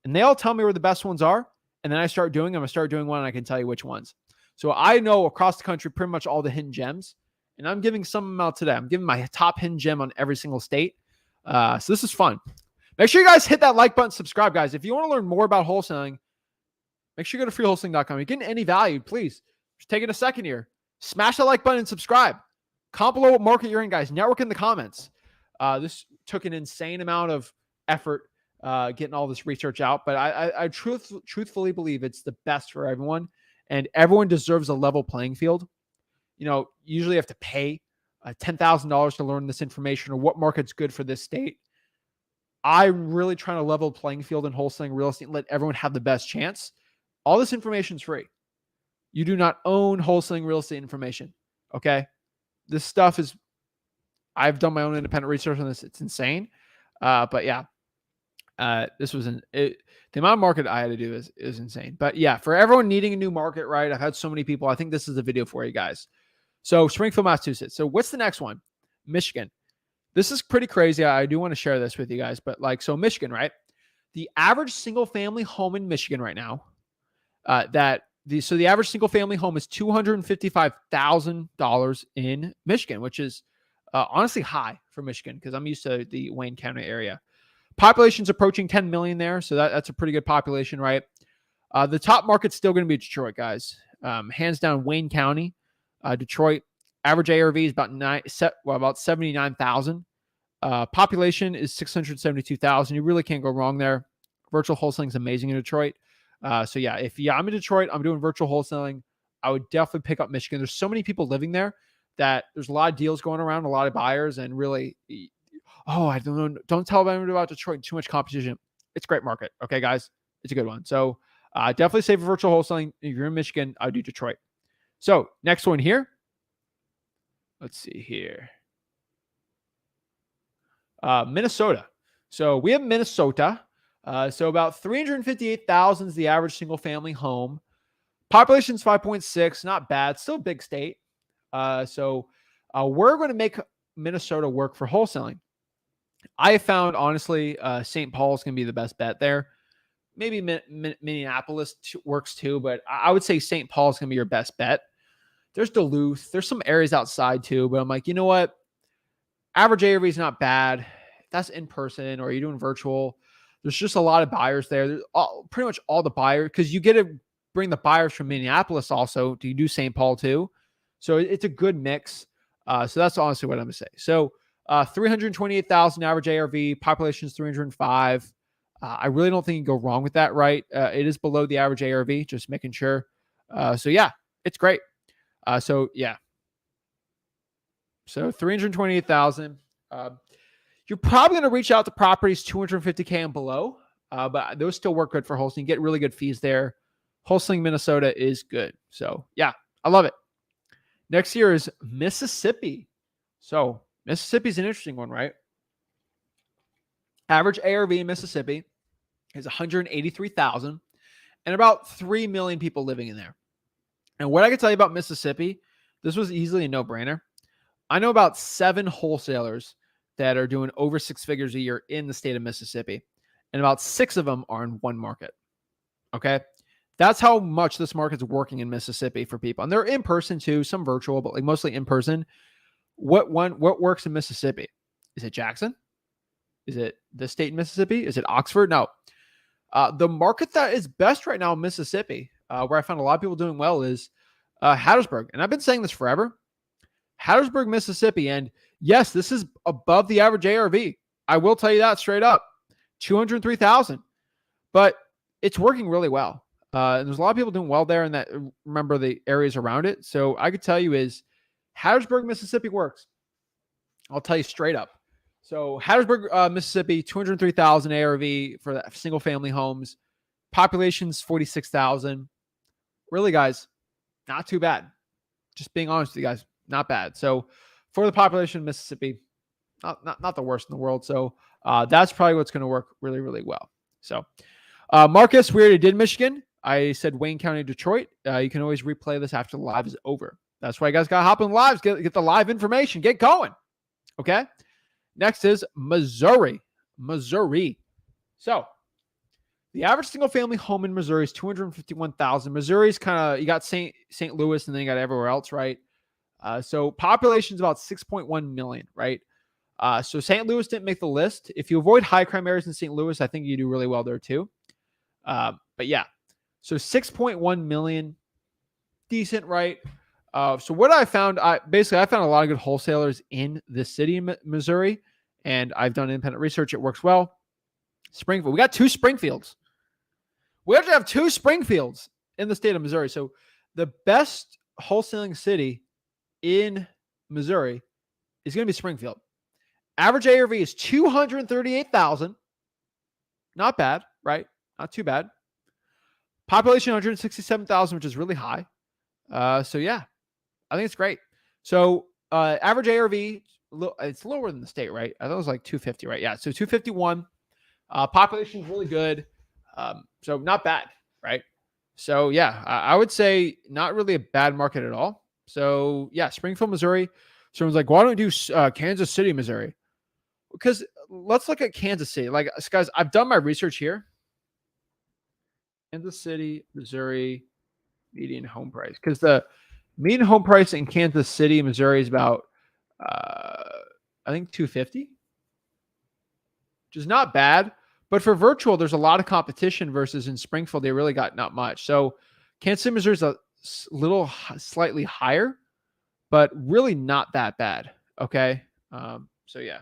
and they all tell me where the best ones are, and then I start doing them. I start doing one, and I can tell you which ones. So I know across the country pretty much all the hidden gems, and I'm giving some of them out today. I'm giving my top hidden gem on every single state. So this is fun. Make sure you guys hit that like button, subscribe, guys. If you want to learn more about wholesaling, make sure you go to freewholesaling.com. If you're getting any value, please just take it a second here. Smash that like button and subscribe. Comment below what market you're in, guys. Network in the comments. This took an insane amount of effort getting all this research out, but I truthfully believe it's the best for everyone, and everyone deserves a level playing field. Usually you have to pay $10,000 to learn this information or what market's good for this state. I'm really trying to level playing field in wholesaling real estate and let everyone have the best chance. All this information is free. You do not own wholesaling real estate information. Okay. This stuff is, I've done my own independent research on this. It's insane. But yeah, this was the amount of market I had to do is insane. But yeah, for everyone needing a new market, right? I've had so many people. I think this is a video for you guys. So Springfield, Massachusetts. So what's the next one? Michigan. This is pretty crazy. I do want to share this with you guys, but so Michigan, right? The average single family home in Michigan right now, the average single family home is $255,000 in Michigan, which is honestly high for Michigan because I'm used to the Wayne County area. Population's approaching 10 million there, so that's a pretty good population, right? The top market's still going to be Detroit, guys. Hands down, Wayne County, Detroit. Average ARV is about 79,000. Population is 672,000. You really can't go wrong there. Virtual wholesaling is amazing in Detroit. So yeah, I'm in Detroit, I'm doing virtual wholesaling, I would definitely pick up Michigan. There's so many people living there that there's a lot of deals going around, a lot of buyers, and really, I don't know. Don't tell anyone about Detroit. Too much competition. It's a great market. Okay, guys, it's a good one. So definitely save for virtual wholesaling. If you're in Michigan, I would do Detroit. So next one here. Let's see here. Minnesota. So we have Minnesota. So about 358,000 is the average single family home. Population's 5.6, not bad. Still a big state. So we're going to make Minnesota work for wholesaling. I found, honestly, St. Paul is going to be the best bet there. Maybe Minneapolis works too, but I would say St. Paul is going to be your best bet. There's Duluth. There's some areas outside too, but I'm like, you know what? Average ARV is not bad. If that's in person or you're doing virtual, there's just a lot of buyers there. Pretty much all the buyers, because you get to bring the buyers from Minneapolis also. Do you do St. Paul too? So it's a good mix. So that's honestly what I'm going to say. So $328,000 average ARV, population is 305. I really don't think you can go wrong with that, right? It is below the average ARV, just making sure. So yeah, it's great. So yeah. So 328,000. You're probably going to reach out to properties 250K and below, but those still work good for wholesaling. You get really good fees there. Wholesaling Minnesota is good. So yeah, I love it. Next year is Mississippi. So Mississippi is an interesting one, right? Average ARV in Mississippi is 183,000 and about 3 million people living in there. And what I can tell you about Mississippi, this was easily a no-brainer. I know about 7 wholesalers that are doing over 6 figures a year in the state of Mississippi, and about 6 of them are in one market. Okay. That's how much this market's working in Mississippi for people. And they're in person too, some virtual, but like mostly in person. What works in Mississippi? Is it Jackson? Is it the state in Mississippi? Is it Oxford? No. The market that is best right now in Mississippi, where I found a lot of people doing well, is Hattiesburg. And I've been saying this forever. Hattiesburg, Mississippi. And yes, this is above the average ARV. I will tell you that straight up. 203,000. But it's working really well. And there's a lot of people doing well there, and that remember the areas around it. So I could tell you is Hattiesburg, Mississippi works. I'll tell you straight up. So Hattiesburg, Mississippi, 203,000 ARV for that single family homes. Population's 46,000. Really, guys, not too bad. Just being honest with you guys, not bad. So for the population of Mississippi, not the worst in the world. So that's probably what's going to work really, really well. So Marcus, we already did Michigan. I said Wayne County, Detroit. You can always replay this after the live is over. That's why you guys got to hop in lives, get the live information, get going. Okay. Next is Missouri. So the average single family home in Missouri is 251,000. Missouri's kind of, you got St. Louis and then you got everywhere else, right? So population is about 6.1 million, right? So St. Louis didn't make the list. If you avoid high crime areas in St. Louis, I think you do really well there too. But yeah, so 6.1 million, decent, right? So what I found, I found a lot of good wholesalers in the city of Missouri, and I've done independent research. It works well. Springfield, we got 2 Springfields. We have to have 2 Springfields in the state of Missouri. So the best wholesaling city in Missouri is going to be Springfield. Average ARV is 238,000. Not bad, right? Not too bad. Population 167,000, which is really high. So yeah, I think it's great. So average ARV, it's lower than the state, right? I thought it was like 250, right? Yeah, so 251. Population is really good. So not bad, right? So yeah, I would say not really a bad market at all. So yeah, Springfield, Missouri. Someone's like, why don't we do Kansas City, Missouri? Because let's look at Kansas City. Like, guys, I've done my research here. Kansas City, Missouri, median home price. Because the median home price in Kansas City, Missouri is about, I think 250, which is not bad. But for virtual, there's a lot of competition versus in Springfield, they really got not much. So Kansas City, Missouri is a little slightly higher, but really not that bad. Okay. So yeah.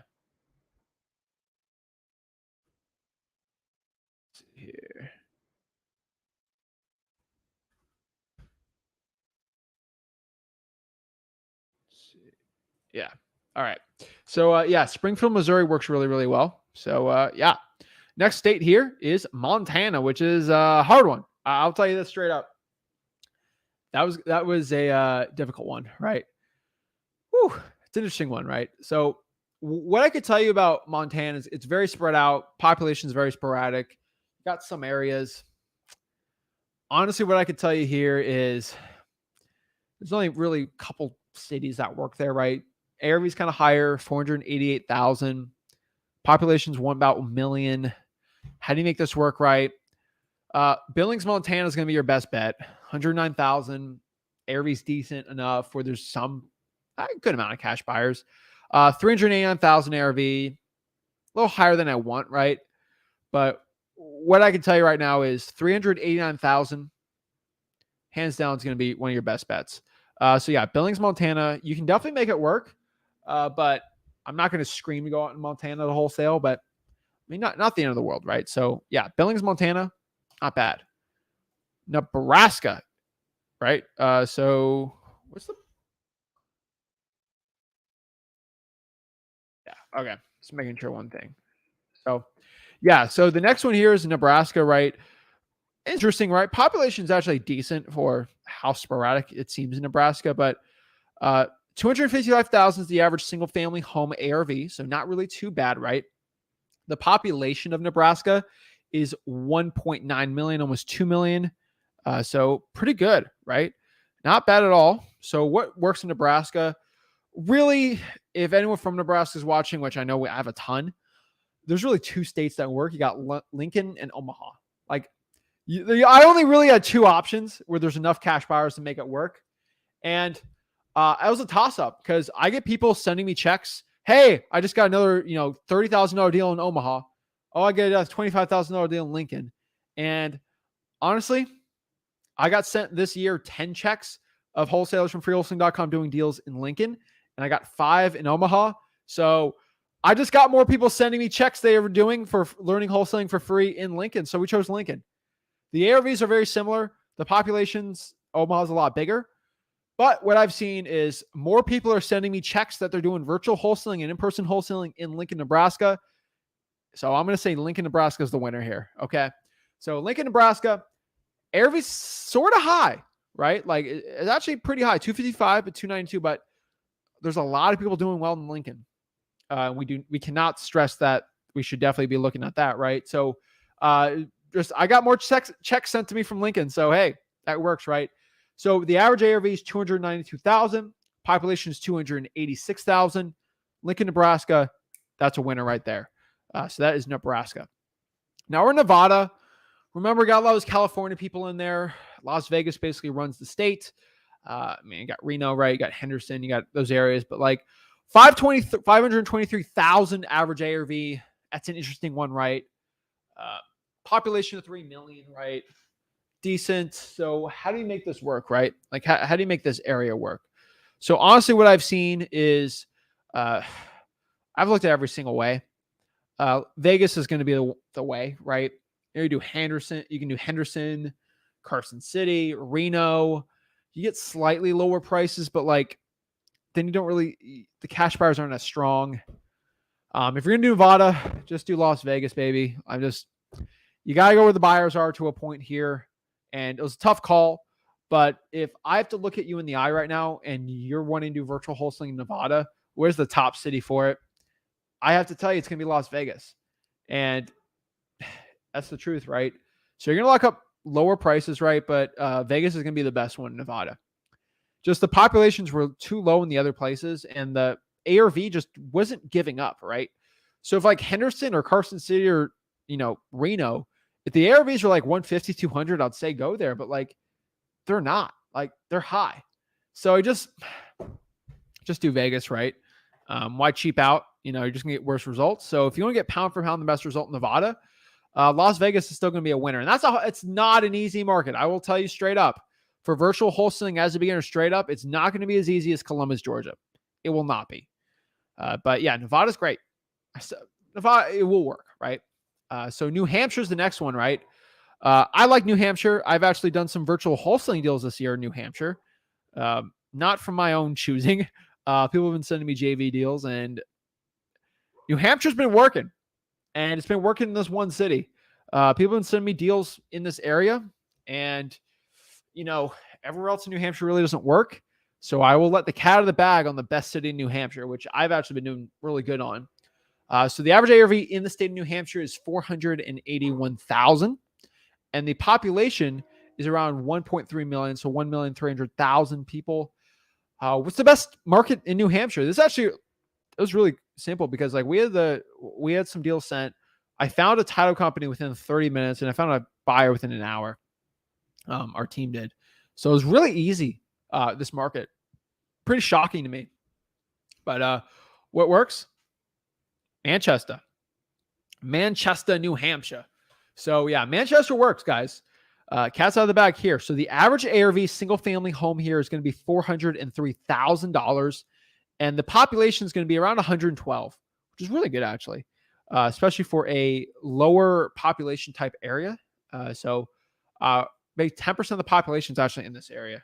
Let's see here. Yeah. All right. So yeah, Springfield, Missouri works really, really well. So yeah. Next state here is Montana, which is a hard one. I'll tell you this straight up. That was a difficult one, right? Whew, it's an interesting one, right? So what I could tell you about Montana is it's very spread out. Population is very sporadic. Got some areas. Honestly, what I could tell you here is there's only really a couple cities that work there, right? ARV is kind of higher, 488,000. Population's about 1 million. How do you make this work right? Billings, Montana is going to be your best bet. 109,000. ARV is decent enough where there's some good amount of cash buyers. 389,000 ARV. A little higher than I want, right? But what I can tell you right now is 389,000. Hands down, is going to be one of your best bets. So yeah, Billings, Montana. You can definitely make it work. But I'm not going to scream to go out in Montana to wholesale, but I mean, not the end of the world, right? So yeah, Billings, Montana, not bad. Nebraska, right? So what's the? Yeah, okay. Just making sure one thing. So yeah, so the next one here is Nebraska, right? Interesting, right? Population is actually decent for how sporadic it seems in Nebraska, but 255,000 is the average single family home ARV, so not really too bad, right? The population of Nebraska is 1.9 million, almost 2 million. So pretty good, right? Not bad at all. So what works in Nebraska? Really, if anyone from Nebraska is watching, which I know we have a ton, there's really two states that work. You got Lincoln and Omaha. Like, I only really had two options where there's enough cash buyers to make it work. And it was a toss up because I get people sending me checks. Hey, I just got another, $30,000 deal in Omaha. Oh, I get a $25,000 deal in Lincoln. And honestly, I got sent this year 10 checks of wholesalers from freewholesaling.com doing deals in Lincoln, and I got 5 in Omaha. So I just got more people sending me checks they were doing for learning wholesaling for free in Lincoln. So we chose Lincoln. The ARVs are very similar. The population's Omaha's a lot bigger. But what I've seen is more people are sending me checks that they're doing virtual wholesaling and in-person wholesaling in Lincoln, Nebraska. So I'm going to say Lincoln, Nebraska is the winner here. Okay. So Lincoln, Nebraska, ARV's sort of high, right? Like it's actually pretty high, 255 but 292, but there's a lot of people doing well in Lincoln. We cannot stress that. We should definitely be looking at that, right? So I got more checks sent to me from Lincoln. So hey, that works, right? So the average ARV is 292,000. Population is 286,000. Lincoln, Nebraska, that's a winner right there. So that is Nebraska. Now we're in Nevada. Remember, we got a lot of those California people in there. Las Vegas basically runs the state. You got Reno, right? You got Henderson. You got those areas. But like 523,000 average ARV. That's an interesting one, right? Population of 3 million, right? Decent. So how do you make this work, right? Like how do you make this area work? So honestly, what I've seen is I've looked at every single way. Vegas is going to be the way, right? You can do Henderson, Carson City, Reno. You get slightly lower prices, but like then you don't really, the cash buyers aren't as strong. If you're going to do Nevada, just do Las Vegas, baby. You got to go where the buyers are to a point here. And it was a tough call, but if I have to look at you in the eye right now and you're wanting to do virtual wholesaling in Nevada, where's the top city for it? I have to tell you, it's going to be Las Vegas. And that's the truth, right? So you're going to lock up lower prices, right? But Vegas is going to be the best one in Nevada. Just the populations were too low in the other places, and the ARV just wasn't giving up, right? So if like Henderson or Carson City or, Reno, if the ARVs are like 150, 200, I'd say go there, but like they're not. Like they're high. So just do Vegas, right? Why cheap out? You're just gonna get worse results. So if you want to get pound for pound the best result in Nevada, Las Vegas is still going to be a winner. And it's not an easy market. I will tell you straight up, for virtual wholesaling as a beginner, straight up, it's not going to be as easy as Columbus, Georgia. It will not be. But yeah, Nevada's great. Nevada, it will work, right? So New Hampshire's the next one, right? I like New Hampshire. I've actually done some virtual wholesaling deals this year in New Hampshire. Not from my own choosing. People have been sending me JV deals, and New Hampshire's been working. And it's been working in this one city. People have been sending me deals in this area. And, everywhere else in New Hampshire really doesn't work. So I will let the cat out of the bag on the best city in New Hampshire, which I've actually been doing really good on. So the average ARV in the state of New Hampshire is 481,000. And the population is around 1.3 million. So 1,300,000 people. What's the best market in New Hampshire? It was really simple because like we had some deals sent. I found a title company within 30 minutes and I found a buyer within an hour. Our team did. So it was really easy. This market, pretty shocking to me, but what works? Manchester, New Hampshire. So yeah, Manchester works, guys. Cat's out of the bag here. So the average ARV single family home here is going to be $403,000. And the population is going to be around 112, which is really good, actually, especially for a lower population type area. So maybe 10% of the population is actually in this area.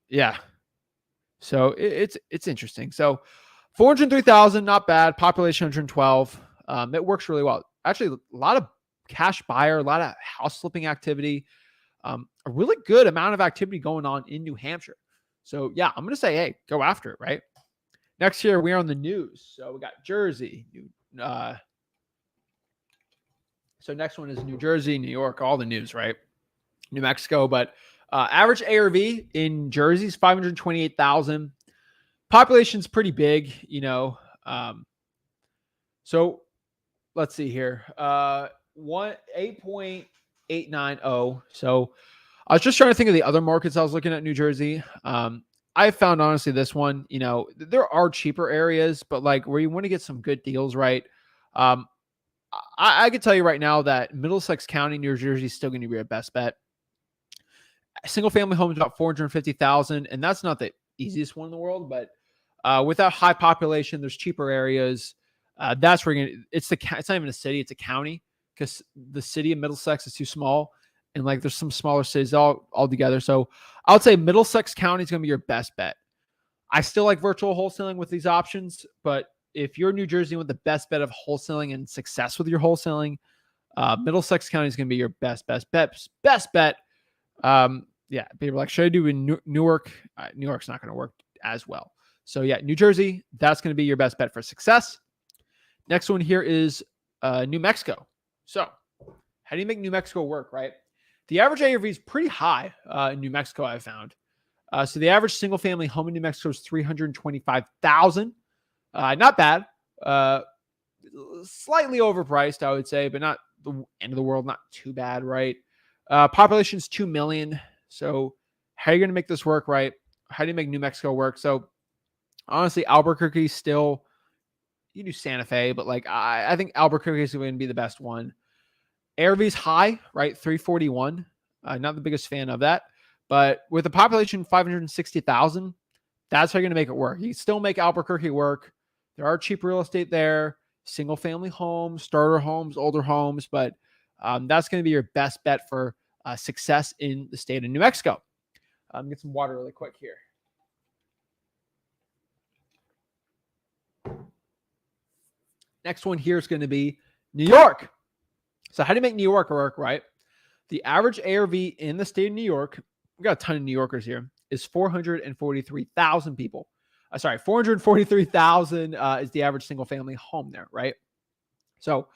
Yeah. So it's interesting. So 403,000, not bad. Population 112. It works really well. Actually, a lot of cash buyer, a lot of house flipping activity, a really good amount of activity going on in New Hampshire. So yeah, I'm going to say, hey, go after it, right? Next year, we're on the news. So we got Jersey. So next one is New Jersey, New York, all the news, right? New Mexico. But average ARV in Jersey is 528,000. Population's pretty big, so let's see here. 8.890. So I was just trying to think of the other markets I was looking at New Jersey. I found honestly this one, there are cheaper areas, but like where you want to get some good deals, right? I could tell you right now that Middlesex County, New Jersey is still going to be your best bet. Single family home is about 450,000, and that's not the easiest one in the world, but without high population, there's cheaper areas. That's where it's not even a city, it's a county, because the city of Middlesex is too small, and like there's some smaller cities all together. So I would say Middlesex County is going to be your best bet. I still like virtual wholesaling with these options, but if you're New Jersey with the best bet of wholesaling and success with your wholesaling, Middlesex County is going to be your best bet. Yeah, people are like, should I do in Newark? New York's not going to work as well. So yeah, New Jersey, that's going to be your best bet for success. Next one here is New Mexico. So how do you make New Mexico work, right? The average ARV is pretty high in New Mexico, I've found. So the average single family home in New Mexico is 325,000. Not bad. Slightly overpriced, I would say, but not the end of the world. Not too bad, right? Population is 2 million. So how are you going to make this work, right? How do you make New Mexico work? So honestly, Albuquerque still, you do Santa Fe, but like I think Albuquerque is going to be the best one. ARV is high, right? 341. Not the biggest fan of that, but with a population 560,000, that's how you're going to make it work. You can still make Albuquerque work. There are cheap real estate there, single family homes, starter homes, older homes, but that's going to be your best bet for success in the state of New Mexico. Get some water really quick here. Next one here is going to be New York. So how do you make New York work, right? The average ARV in the state of New York, we got a ton of New Yorkers here, is 443,000 people. 443,000 is the average single family home there, right? So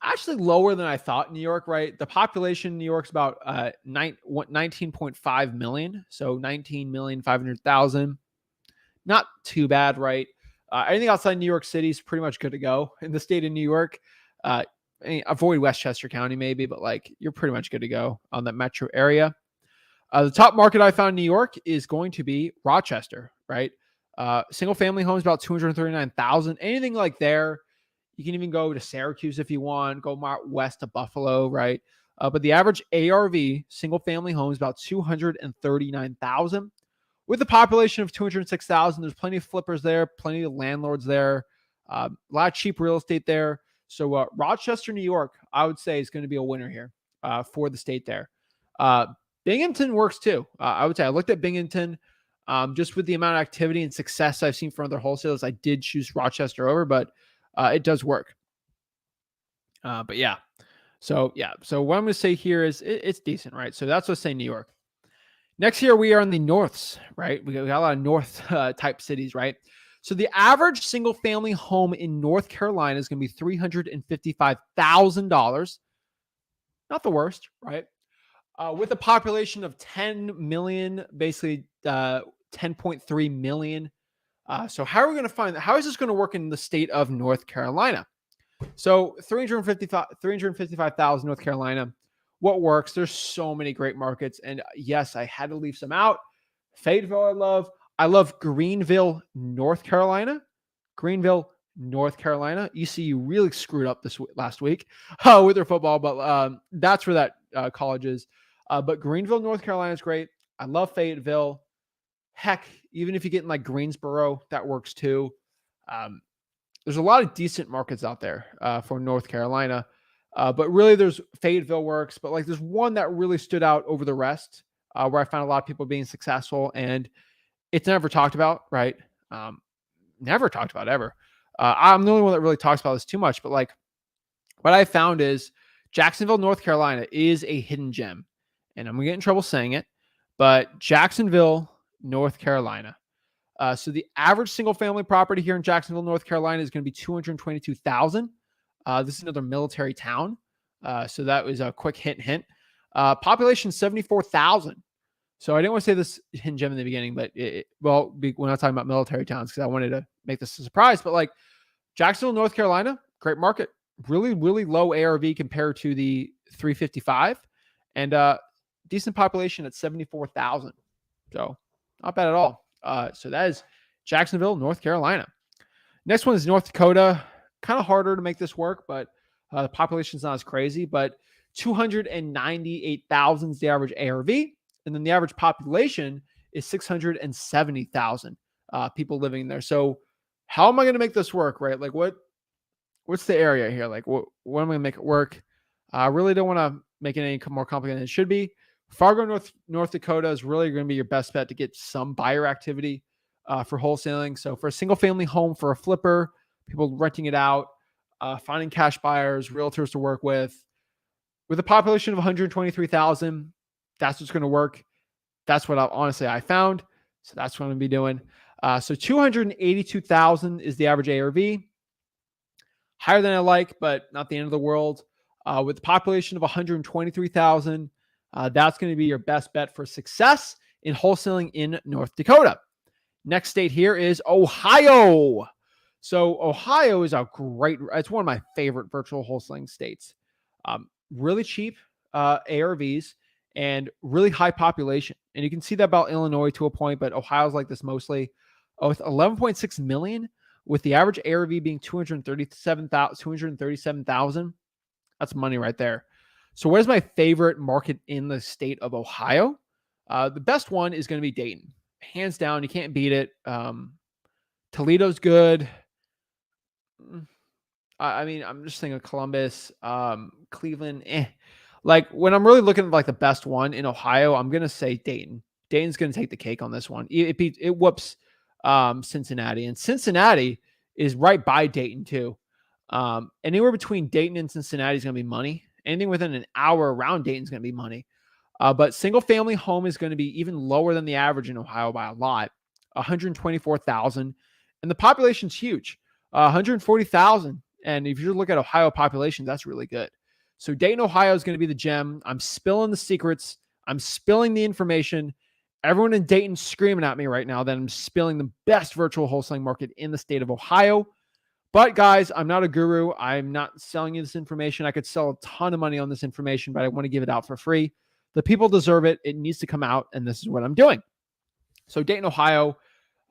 actually lower than I thought in New York, right? The population in New York is about 19.5 million. So 19,500,000. Not too bad, right? Anything outside New York City is pretty much good to go in the state of New York. Avoid Westchester County maybe, but like you're pretty much good to go on that metro area. The top market I found in New York is going to be Rochester, right? Single family homes about 239,000. Anything like there, you can even go to Syracuse if you want, go west to Buffalo, right? But the average ARV single family home is about 239,000. With a population of 206,000, there's plenty of flippers there, plenty of landlords there, a lot of cheap real estate there. So Rochester, New York, I would say is going to be a winner here for the state there. Binghamton works too. I would say I looked at Binghamton just with the amount of activity and success I've seen from other wholesalers. I did choose Rochester over, but it does work. But yeah. So what I'm going to say here is it's decent, right? So that's what I say New York. Next year, we are in the norths, right? We got a lot of north type cities, right? So the average single family home in North Carolina is going to be $355,000. Not the worst, right? With a population of 10 million, basically 10.3 million. So how are we going to find that? How is this going to work in the state of North Carolina? So 355,000 North Carolina. What works? There's so many great markets. And yes, I had to leave some out. Fayetteville, I love Greenville, North Carolina. ECU really screwed up this last week with their football, but that's where that college is. But Greenville, North Carolina is great. I love Fayetteville. Heck, even if you get in like Greensboro, that works too. Um, there's a lot of decent markets out there for North Carolina. But really, there's Fayetteville works, but like there's one that really stood out over the rest, where I found a lot of people being successful, and it's never talked about, right? Um, Never talked about ever. I'm the only one that really talks about this too much, but like what I found is Jacksonville, North Carolina is a hidden gem, and I'm gonna get in trouble saying it, but Jacksonville, North Carolina. So the average single family property here in Jacksonville, North Carolina is going to be 222,000. This is another military town. So that was a quick hint. Population 74,000. So I didn't want to say this hidden gem in the beginning, but we're not talking about military towns because I wanted to make this a surprise. But like Jacksonville, North Carolina, great market. Really, really low ARV compared to the 355, and decent population at 74,000. So not bad at all. So that is Jacksonville, North Carolina. Next one is North Dakota. Kind of harder to make this work, but the population's not as crazy. But 298,000 is the average ARV, and then the average population is 670,000 people living there. So how am I going to make this work, right? Like what's the area here? Like what am I going to make it work? I really don't want to make it any more complicated than it should be. Fargo, North Dakota is really going to be your best bet to get some buyer activity for wholesaling. So for a single family home, for a flipper, people renting it out, finding cash buyers, realtors to work with a population of 123,000, that's what's going to work. That's what I found. So that's what I'm going to be doing. So 282,000 is the average ARV. Higher than I like, but not the end of the world. With a population of 123,000, that's going to be your best bet for success in wholesaling in North Dakota. Next state here is Ohio. So Ohio is it's one of my favorite virtual wholesaling states. Really cheap ARVs and really high population. And you can see that about Illinois to a point, but Ohio's like this mostly. With 11.6 million, with the average ARV being 237,000. That's money right there. So what is my favorite market in the state of Ohio? The best one is going to be Dayton. Hands down, you can't beat it. Toledo's good. I mean, I'm just thinking of Columbus, Cleveland. Like when I'm really looking at like the best one in Ohio, I'm going to say Dayton. Dayton's going to take the cake on this one. It whoops Cincinnati, and Cincinnati is right by Dayton too. Anywhere between Dayton and Cincinnati is going to be money. Anything within an hour around Dayton is going to be money. But single family home is going to be even lower than the average in Ohio by a lot, 124,000. And the population's huge, 140,000. And if you look at Ohio population, that's really good. So Dayton, Ohio is going to be the gem. I'm spilling the secrets. I'm spilling the information. Everyone in Dayton screaming at me right now that I'm spilling the best virtual wholesaling market in the state of Ohio. But guys, I'm not a guru. I'm not selling you this information. I could sell a ton of money on this information, but I want to give it out for free. The people deserve it. It needs to come out, and this is what I'm doing. So Dayton, Ohio,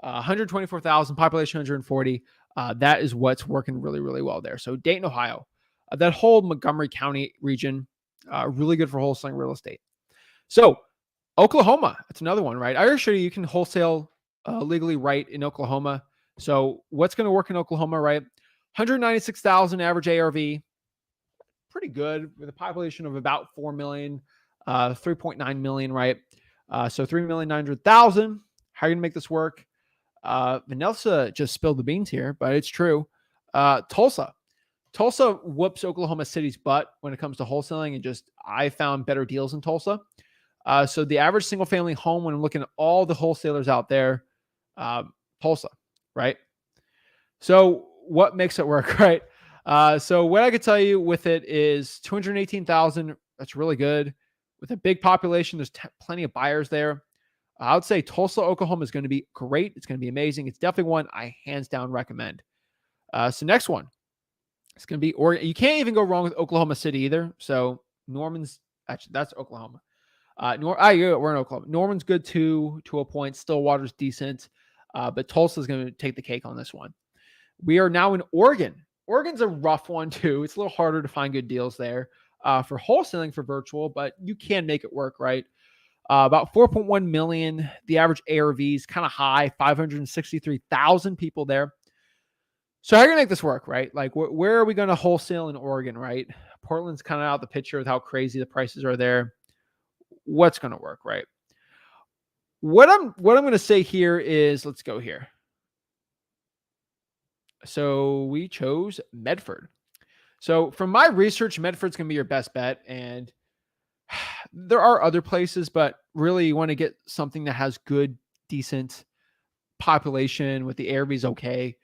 124,000, population 140. That is what's working really, really well there. So Dayton, Ohio, that whole Montgomery County region, really good for wholesaling real estate. So Oklahoma, that's another one, right? I already showed you can wholesale legally right in Oklahoma. So what's going to work in Oklahoma, right? 196,000 average ARV, pretty good with a population of about 4 million, 3.9 million, right? So 3,900,000. How are you going to make this work? Vanessa just spilled the beans here, but it's true. Tulsa whoops Oklahoma City's butt when it comes to wholesaling, and I found better deals in Tulsa. So the average single family home, when I'm looking at all the wholesalers out there, Tulsa, right? So what makes it work, right? So what I could tell you with it is 218,000. That's really good. With a big population, there's plenty of buyers there. I would say Tulsa, Oklahoma is going to be great. It's going to be amazing. It's definitely one I hands down recommend. So next one, it's going to be Oregon. You can't even go wrong with Oklahoma City either. So Norman's, actually, that's Oklahoma. We're in Oklahoma. Norman's good too, to a point. Stillwater's decent. But Tulsa is going to take the cake on this one. We are now in Oregon. Oregon's a rough one too. It's a little harder to find good deals there for wholesaling for virtual, but you can make it work, right? About 4.1 million. The average ARV is kind of high, 563,000 people there. So how are you gonna make this work, right? Like, where are we going to wholesale in Oregon, right? Portland's kind of out the picture with how crazy the prices are there. What's going to work, right? What I'm going to say here is, let's go here. So we chose Medford. So from my research, Medford's going to be your best bet, and there are other places, but really you want to get something that has good, decent population with the ARVs okay.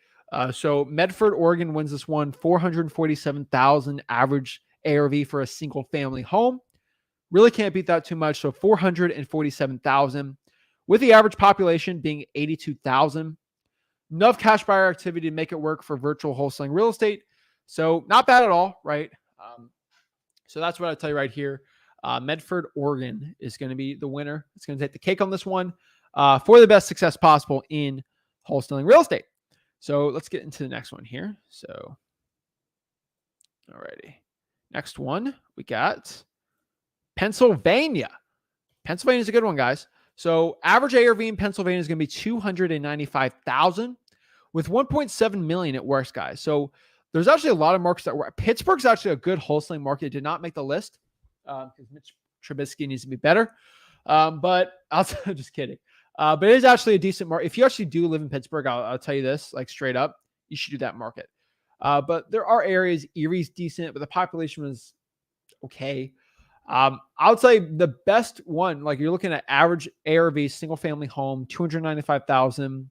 So Medford, Oregon wins this one, 447,000 average ARV for a single family home. Really can't beat that too much. So 447,000 with the average population being 82,000. Enough cash buyer activity to make it work for virtual wholesaling real estate. So not bad at all, right? So that's what I'll tell you right here. Medford, Oregon is going to be the winner. It's going to take the cake on this one for the best success possible in wholesaling real estate. So let's get into the next one here. So, alrighty. Next one, we got Pennsylvania. Pennsylvania is a good one, guys. So average ARV in Pennsylvania is going to be 295,000 with 1.7 million at worst, guys. So there's actually a lot of markets that work. Pittsburgh's actually a good wholesaling market. It did not make the list because Mitch Trubisky needs to be better. But I'll just kidding. But it is actually a decent market. If you actually do live in Pittsburgh, I'll tell you this, like straight up, you should do that market. But there are areas, Erie's decent, but the population was okay. I'll tell you the best one, like you're looking at average ARV, single family home, 295,000,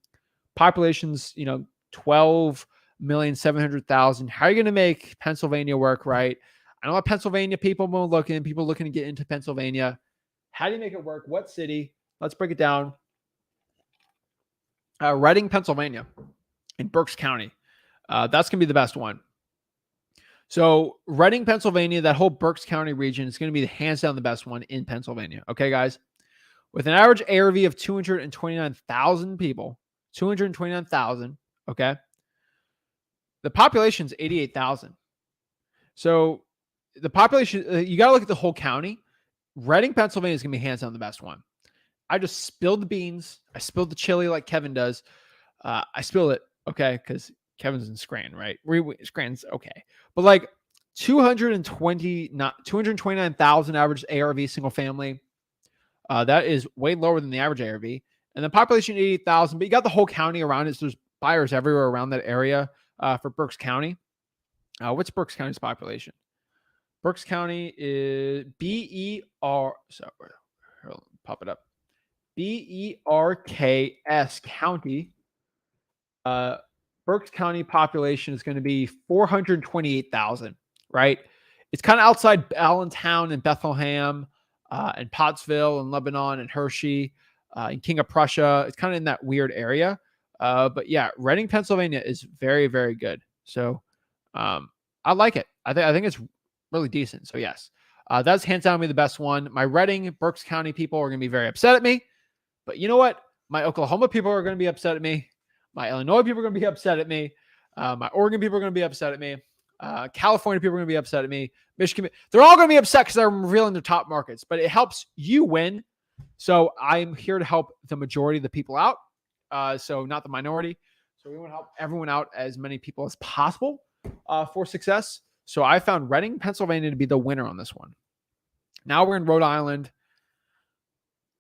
populations, 12,700,000. How are you going to make Pennsylvania work, right? I know what Pennsylvania people looking to get into Pennsylvania. How do you make it work? What city? Let's break it down. Reading, Pennsylvania, in Berks County. That's going to be the best one. So Reading, Pennsylvania, that whole Berks County region is going to be hands down the best one in Pennsylvania. Okay, guys? With an average ARV of 229,000 people, 229,000, okay? The population's 88,000. So the population, you got to look at the whole county. Reading, Pennsylvania is going to be hands down the best one. I just spilled the beans. I spilled the chili like Kevin does. I spilled it, okay, because Kevin's in Scranton, right? Scranton's okay. But like 229,000 average ARV single family. That is way lower than the average ARV. And the population 88,000, but you got the whole county around it. So there's buyers everywhere around that area for Berks County. What's Berks County's population? Berks County is BER. So pop it up. BERKS County. Berks County population is going to be 428,000, right? It's kind of outside Allentown and Bethlehem and Pottsville and Lebanon and Hershey and King of Prussia. It's kind of in that weird area. But yeah, Reading, Pennsylvania is very, very good. So I like it. I think it's really decent. So yes, that's hands down me the best one. My Reading, Berks County people are going to be very upset at me. But you know what? My Oklahoma people are going to be upset at me. My Illinois people are going to be upset at me. My Oregon people are going to be upset at me. California people are going to be upset at me. Michigan, they're all going to be upset because I'm revealing their top markets. But it helps you win. So I'm here to help the majority of the people out. So not the minority. So we want to help everyone out, as many people as possible for success. So I found Reading, Pennsylvania to be the winner on this one. Now we're in Rhode Island.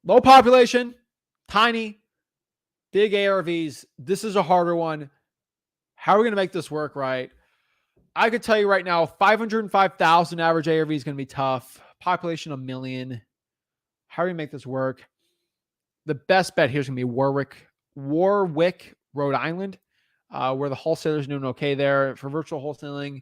Low population, tiny, big ARVs. This is a harder one. How are we going to make this work right? I could tell you right now, 505,000 average ARV is going to be tough. Population 1 million. How do we make this work? The best bet here is going to be Warwick, Rhode Island, where the wholesalers are doing okay there for virtual wholesaling.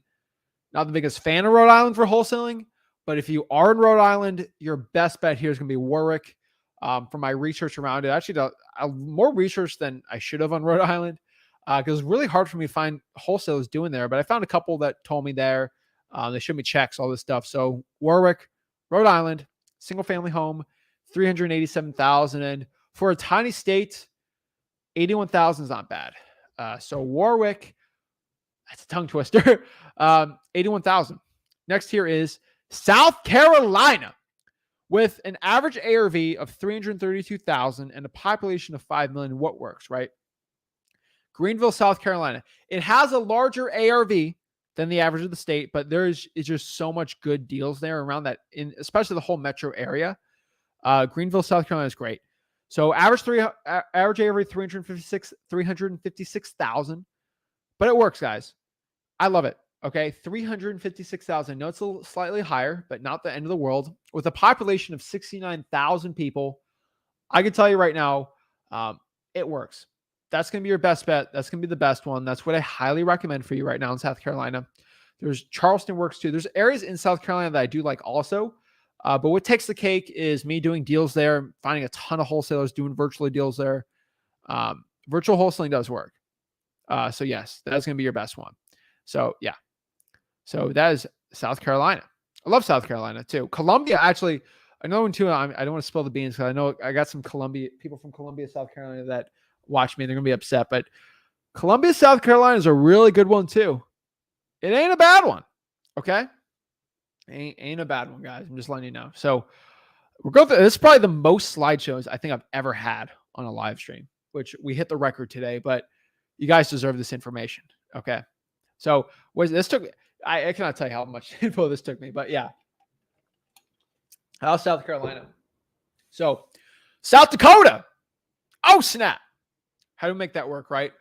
Not the biggest fan of Rhode Island for wholesaling, but if you are in Rhode Island, your best bet here is going to be Warwick. From my research around it, actually, more research than I should have on Rhode Island, because it's really hard for me to find wholesalers doing there. But I found a couple that told me there. They showed me checks, all this stuff. So Warwick, Rhode Island, single family home, 387,000, and for a tiny state, 81,000 is not bad. So Warwick, that's a tongue twister. 81,000. Next here is South Carolina. With an average ARV of 332,000 and a population of 5 million, what works, right? Greenville, South Carolina. It has a larger ARV than the average of the state, but is just so much good deals there around that, in especially the whole metro area. Greenville, South Carolina is great. So average ARV 356,000, but it works, guys. I love it. Okay, 356,000. No, it's a little slightly higher, but not the end of the world. With a population of 69,000 people, I can tell you right now, it works. That's going to be your best bet. That's going to be the best one. That's what I highly recommend for you right now in South Carolina. There's Charleston works too. There's areas in South Carolina that I do like also. But what takes the cake is me doing deals there, finding a ton of wholesalers doing virtually deals there. Virtual wholesaling does work. So yes, that's going to be your best one. So yeah. So that is South Carolina. I love South Carolina too. Columbia, actually, another one too. I don't want to spill the beans because I know I got some people from Columbia, South Carolina that watch me. They're going to be upset. But Columbia, South Carolina is a really good one too. It ain't a bad one. Okay. Ain't a bad one, guys. I'm just letting you know. So we're going through, this is probably the most slideshows I think I've ever had on a live stream, which we hit the record today, but you guys deserve this information. Okay. So this took, I cannot tell you how much info this took me, but yeah. How's South Carolina? So South Dakota. Oh, snap. How do we make that work, right?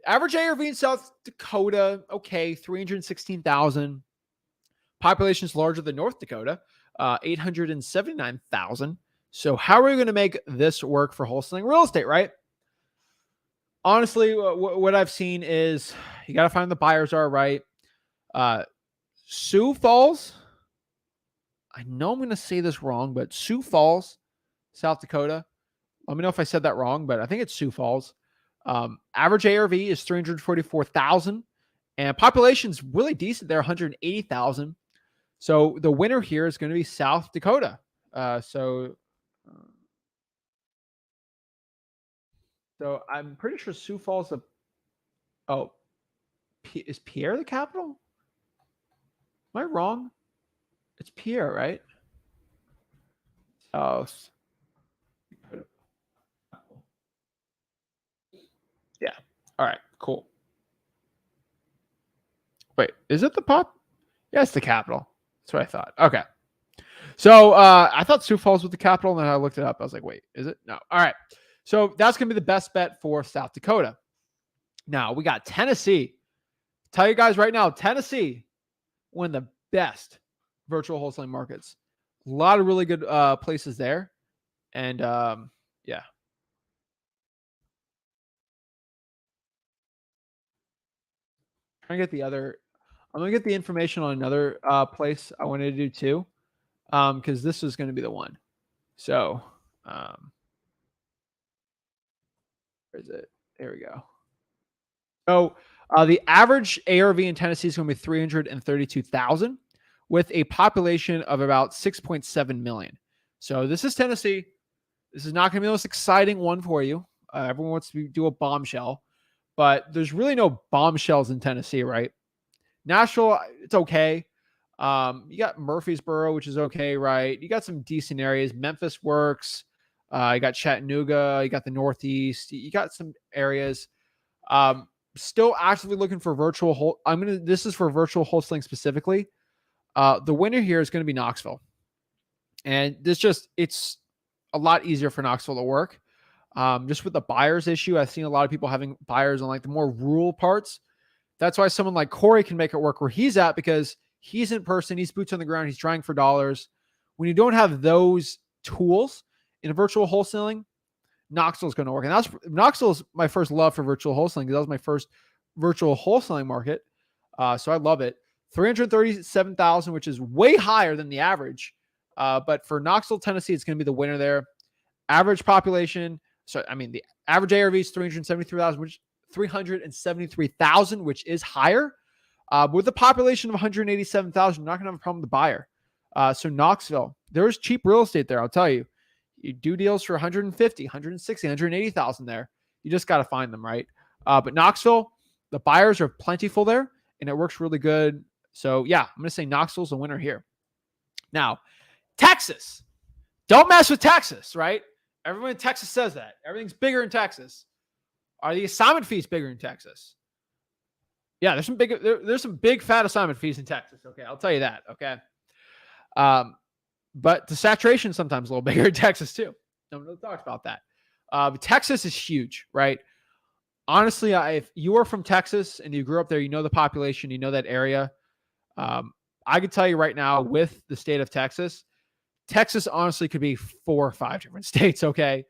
Average ARV in South Dakota, okay, 316,000. Population is larger than North Dakota, 879,000. So how are we going to make this work for wholesaling real estate, right? Honestly, what I've seen is you got to find the buyers are right. Sioux Falls, I know I'm going to say this wrong, but Sioux Falls, South Dakota. Let me know if I said that wrong, but I think it's Sioux Falls. Average ARV is 344,000, and population's really decent there, 180,000. So the winner here is going to be South Dakota. So I'm pretty sure Sioux Falls. Is Pierre the capital? Am I wrong? It's Pierre, right? South. Yeah. All right. Cool. Wait, is it the pop? Yeah, it's the capital. That's what I thought. Okay. So I thought Sioux Falls was the capital, and then I looked it up. I was like, wait, is it? No. All right. So that's going to be the best bet for South Dakota. Now, we got Tennessee. Tell you guys right now, Tennessee, one of the best virtual wholesaling markets. A lot of really good places there. And yeah. I'm going to get the information on another place I wanted to do too. Because this is going to be the one. So, where is it? There we go. So, the average ARV in Tennessee is going to be 332,000 with a population of about 6.7 million. So, this is Tennessee. This is not going to be the most exciting one for you. Everyone wants to do a bombshell, but there's really no bombshells in Tennessee, right? Nashville, it's okay. You got Murfreesboro, which is okay, right? You got some decent areas. Memphis works. You got Chattanooga. You got the Northeast. You got some areas. Still actively looking for virtual. This is for virtual wholesaling specifically. The winner here is going to be Knoxville, and it's a lot easier for Knoxville to work. Just with the buyers issue, I've seen a lot of people having buyers on like the more rural parts. That's why someone like Corey can make it work where he's at, because he's in person, he's boots on the ground, he's trying for dollars. When you don't have those tools in virtual wholesaling, Knoxville is going to work. And Knoxville is my first love for virtual wholesaling, because that was my first virtual wholesaling market. So I love it. 337,000, which is way higher than the average. But for Knoxville, Tennessee, it's going to be the winner there. Average population. The average ARV is 373,000, which is higher. With a population of 187,000, you're not going to have a problem with the buyer. So Knoxville, there's cheap real estate there. I'll tell you, you do deals for 150, 160, 180,000 there. You just got to find them, right? But Knoxville, the buyers are plentiful there, and it works really good. So yeah, I'm going to say Knoxville's the winner here. Now, Texas. Don't mess with Texas, right? Everyone in Texas says that. Everything's bigger in Texas. Are the assignment fees bigger in Texas? Yeah, there's some big fat assignment fees in Texas. Okay, I'll tell you that. Okay. But the saturation is sometimes a little bigger in Texas too. No one talks about that. But Texas is huge, right? Honestly, if you are from Texas and you grew up there, you know the population, you know that area. I could tell you right now, with the state of Texas, Texas honestly could be 4 or 5 different states. Okay,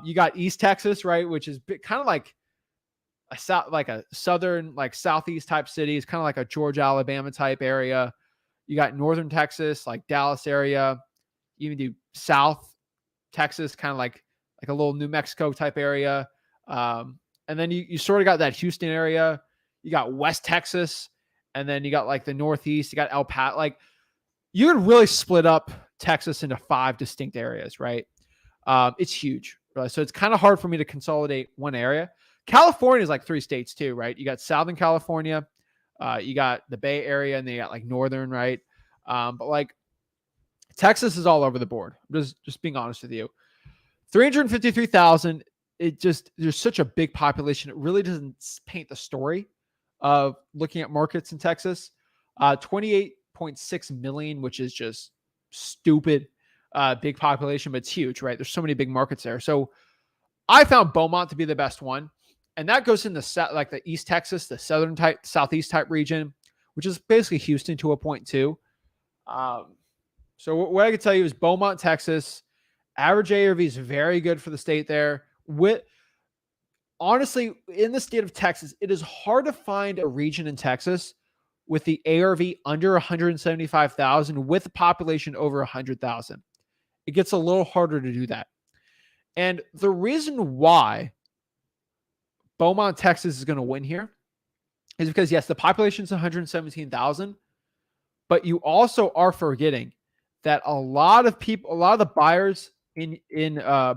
you got East Texas, right, which is kind of like a southern, like southeast type city. It's kind of like a Georgia, Alabama type area. You got northern Texas, like Dallas area. You even do South Texas, kind of like a little New Mexico type area. And then you sort of got that Houston area. You got West Texas, and then you got like the Northeast. You got El Paso. Like, you would really split up Texas into 5 distinct areas, right? It's huge, right? So it's kind of hard for me to consolidate one area. California is like 3 states too, right? You got Southern California, you got the Bay Area, and then you got like Northern, right? But like Texas is all over the board. Just being honest with you. 353,000. There's such a big population. It really doesn't paint the story of looking at markets in Texas. 28.6 million, which is just stupid big population, but it's huge, right? There's so many big markets there. So I found Beaumont to be the best one. And that goes in the East Texas, the southern type, southeast type region, which is basically Houston to a point too. So what I can tell you is Beaumont, Texas, average ARV is very good for the state there. Honestly, in the state of Texas, it is hard to find a region in Texas with the ARV under 175,000 with a population over 100,000. It gets a little harder to do that. And the reason why Beaumont, Texas is going to win here is because, yes, the population is 117,000, but you also are forgetting that a lot of the buyers in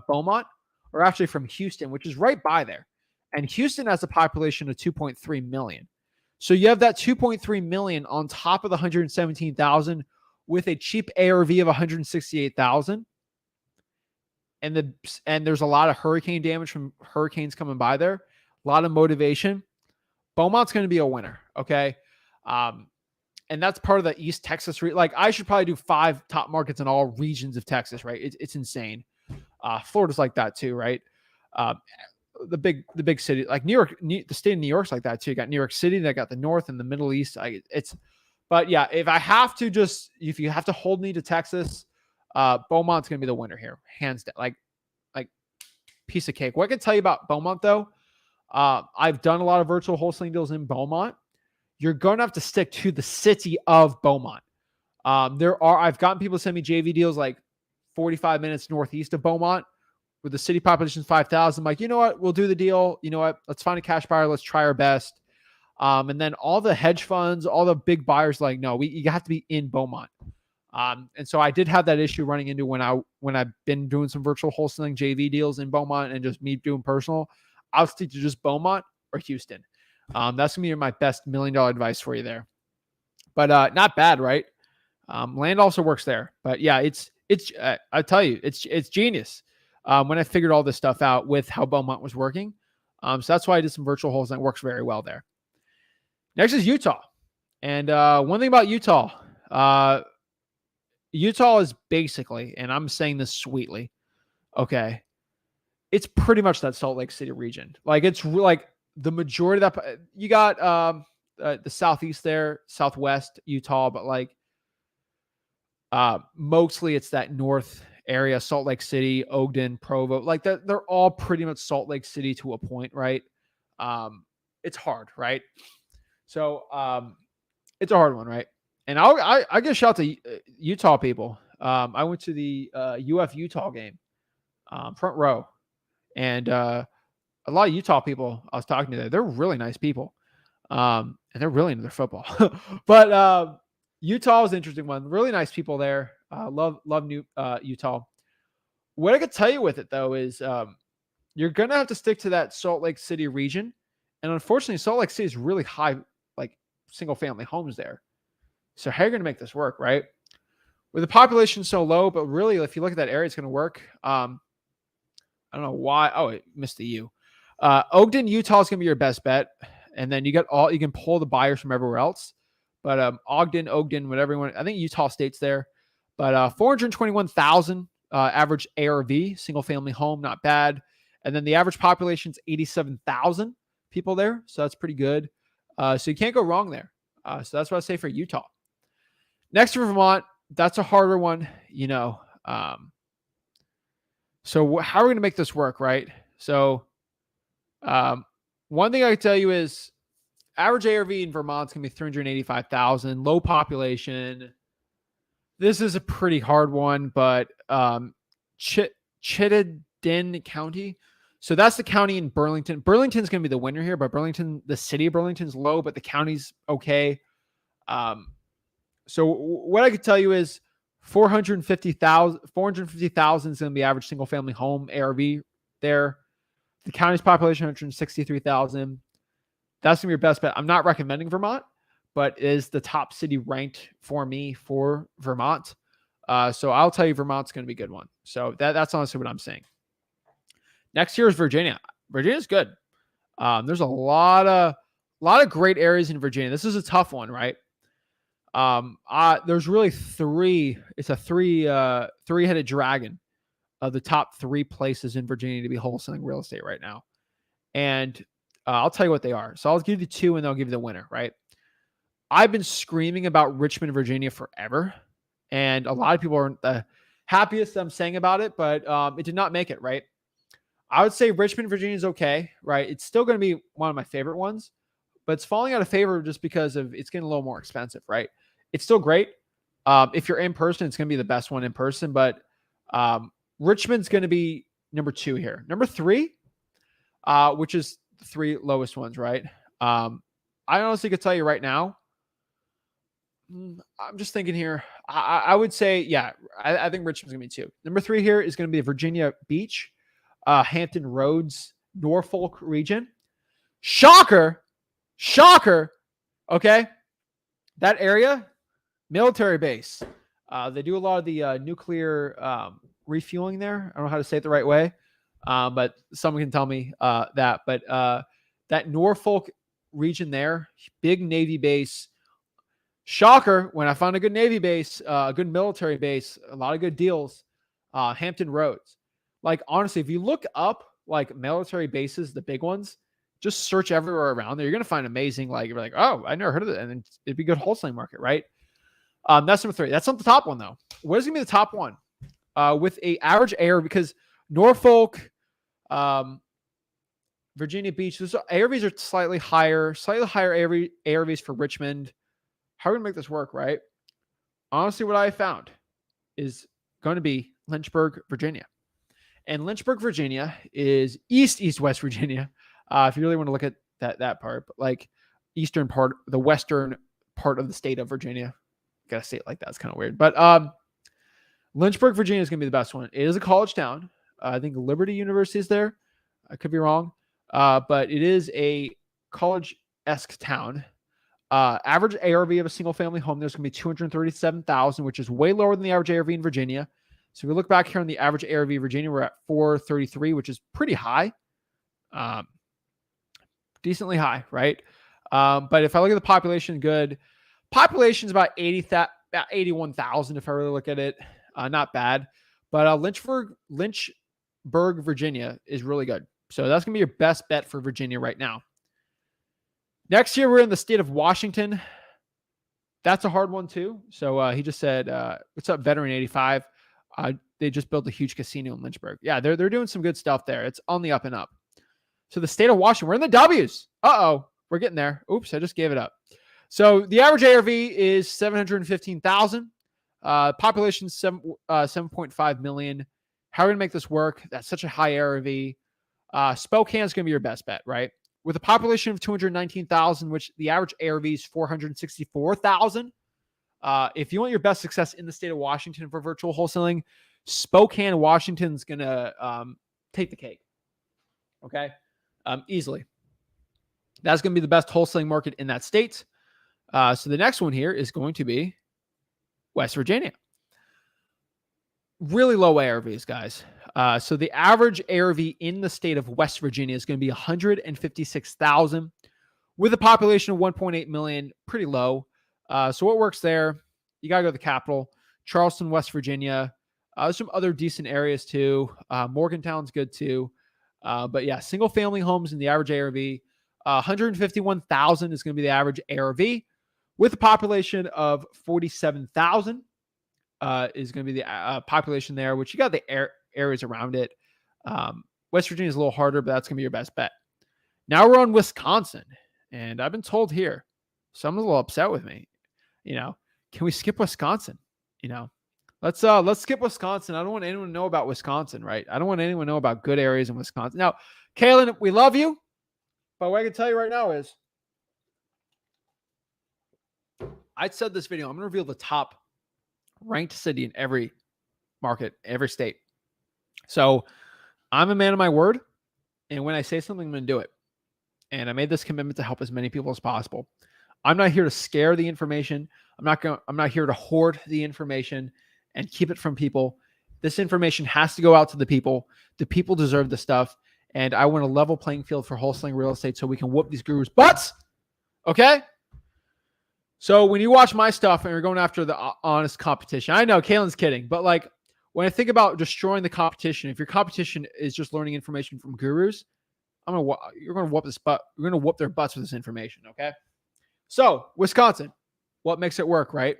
Beaumont are actually from Houston, which is right by there. And Houston has a population of 2.3 million. So you have that 2.3 million on top of the 117,000 with a cheap ARV of 168,000. And there's a lot of hurricane damage from hurricanes coming by there. A lot of motivation. Beaumont's going to be a winner, okay? And that's part of the East Texas. Like, I should probably do 5 top markets in all regions of Texas, right? It's insane. Florida's like that too, right? The big city, like New York, the state of New York's like that too. You got New York City, they got the North and the Middle East. But yeah, if you have to hold me to Texas, Beaumont's going to be the winner here, hands down. Like piece of cake. What I can tell you about Beaumont though, I've done a lot of virtual wholesaling deals in Beaumont. You're going to have to stick to the city of Beaumont. I've gotten people to send me JV deals like 45 minutes northeast of Beaumont with the city population 5,000. I'm like, you know what? We'll do the deal. You know what? Let's find a cash buyer. Let's try our best. And then all the hedge funds, all the big buyers, like, no, you have to be in Beaumont. And so I did have that issue running into when I've been doing some virtual wholesaling JV deals in Beaumont and just me doing personal. I'll stick to just Beaumont or Houston. That's gonna be my best $1 million advice for you there. But not bad, right? Land also works there. But yeah, I tell you, it's genius. When I figured all this stuff out with how Beaumont was working. So that's why I did some virtual wholesaling. It works very well there. Next is Utah. And one thing about Utah is basically, and I'm saying this sweetly, okay, it's pretty much that Salt Lake City region. Like, it's like the majority of that. You got the southeast there, southwest Utah, but like mostly it's that north area, Salt Lake City, Ogden, Provo, like that. They're all pretty much Salt Lake City to a point, right? It's hard, right? So it's a hard one, right? And I give a shout to Utah people. I went to the UF Utah game, front row, and a lot of Utah people I was talking to there, they're really nice people, and they're really into their football. But Utah was an interesting one. Really nice people there. Love Utah. What I could tell you with it though is you're gonna have to stick to that Salt Lake City region, and unfortunately, Salt Lake City is really high, like single family homes there. So how are you going to make this work, right? with the population so low, but really, if you look at that area, it's going to work. I don't know why. Oh, it missed the U. Ogden, Utah is going to be your best bet. And then you can pull the buyers from everywhere else. But Ogden, whatever you want. I think Utah State's there. But 421,000 average ARV, single family home, not bad. And then the average population's 87,000 people there. So that's pretty good. So you can't go wrong there. So that's what I say for Utah. Next to Vermont, that's a harder one, So how are we going to make this work, right? So one thing I can tell you is average ARV in Vermont's going to be 385,000, low population. This is a pretty hard one, but Chittenden County. So that's the county in Burlington. Burlington's going to be the winner here, but the city of Burlington's low, but the county's okay. So what I could tell you is 450,000 is going to be average single family home ARV there. The county's population 163,000. That's going to be your best bet. I'm not recommending Vermont, but is the top city ranked for me for Vermont. So I'll tell you Vermont's going to be a good one. So that's honestly what I'm saying. Next year is Virginia. Virginia's good. There's a lot of great areas in Virginia. This is a tough one, right? There's really three. It's a three-headed dragon of the top 3 places in Virginia to be wholesaling real estate right now. And I'll tell you what they are. So I'll give you 2 and I'll give you the winner, right? I've been screaming about Richmond, Virginia forever. And a lot of people aren't the happiest I'm saying about it, but it did not make it, right? I would say Richmond, Virginia is okay, right? It's still going to be one of my favorite ones, but it's falling out of favor just because it's getting a little more expensive, right? It's still great. If you're in person, it's going to be the best one in person, but Richmond's going to be number 2 here. Number 3, which is the 3 lowest ones, right? I honestly could tell you right now, I'm just thinking here. I would say, yeah, I think Richmond's going to be 2. Number 3 here is going to be Virginia Beach, Hampton Roads, Norfolk region. Shocker. Okay. That area, military base. They do a lot of the nuclear refueling there. I don't know how to say it the right way, but someone can tell me that. But that Norfolk region there, big Navy base. Shocker, when I found a good Navy base, a good military base, a lot of good deals, Hampton Roads. Like, honestly, if you look up like military bases, the big ones, just search everywhere around there. You're going to find amazing, like, you're like, oh, I never heard of it. And then it'd be a good wholesaling market, right? That's number 3. That's not the top one, though. What is going to be the top one? With a average ARV, because Norfolk, Virginia Beach, those ARVs are slightly higher ARVs for Richmond. How are we going to make this work, right? Honestly, what I found is going to be Lynchburg, Virginia. And Lynchburg, Virginia is West Virginia. If you really want to look at that part, but like eastern part, the western part of the state of Virginia. Gotta say it like that. It's kind of weird. But Lynchburg, Virginia is going to be the best one. It is a college town. I think Liberty University is there. I could be wrong. But it is a college-esque town. Average ARV of a single family home, there's going to be 237,000, which is way lower than the average ARV in Virginia. So if we look back here on the average ARV in Virginia, we're at 433, which is pretty high. Decently high, right? But if I look at the population, good. Population's about 81,000 if I really look at it. Not bad. But Lynchburg, Virginia is really good. So that's going to be your best bet for Virginia right now. Next year, we're in the state of Washington. That's a hard one too. So he just said, what's up, Veteran 85? They just built a huge casino in Lynchburg. Yeah, they're doing some good stuff there. It's on the up and up. So the state of Washington, we're in the W's. Uh-oh, we're getting there. Oops, I just gave it up. So the average ARV is 715,000. Population 7.5 million. How are we going to make this work? That's such a high ARV. Spokane's going to be your best bet, right? With a population of 219,000, which the average ARV is 464,000. If you want your best success in the state of Washington for virtual wholesaling, Spokane, Washington's going to take the cake. Okay? Easily. That's going to be the best wholesaling market in that state. So the next one here is going to be West Virginia. really low ARVs, guys. So the average ARV in the state of West Virginia is going to be 156,000 with a population of 1.8 million, pretty low. So what works there? You got to go to the capital, Charleston, West Virginia. There's some other decent areas too. Morgantown's good too. But yeah, single family homes in the average ARV, 151,000 is going to be the average ARV with a population of 47,000 is going to be the population there, which you got the areas around it. West Virginia is a little harder, but that's going to be your best bet. Now we're on Wisconsin, and I've been told here, someone's a little upset with me. Can we skip Wisconsin? Let's skip Wisconsin. I don't want anyone to know about Wisconsin, right? I don't want anyone to know about good areas in Wisconsin. Now, Kaylin, we love you, but what I can tell you right now is I said this video, I'm going to reveal the top ranked city in every market, every state. So I'm a man of my word. And when I say something, I'm going to do it. And I made this commitment to help as many people as possible. I'm not here to scare the information. I'm not here to hoard the information and keep it from people. This information has to go out to the people. The people deserve the stuff. And I want a level playing field for wholesaling real estate so we can whoop these gurus' butts. Okay? So when you watch my stuff and you're going after the honest competition, I know Kaylin's kidding, but like when I think about destroying the competition, if your competition is just learning information from gurus, you're going to whoop this butt. You're going to whoop their butts with this information. Okay. So Wisconsin, what makes it work, right?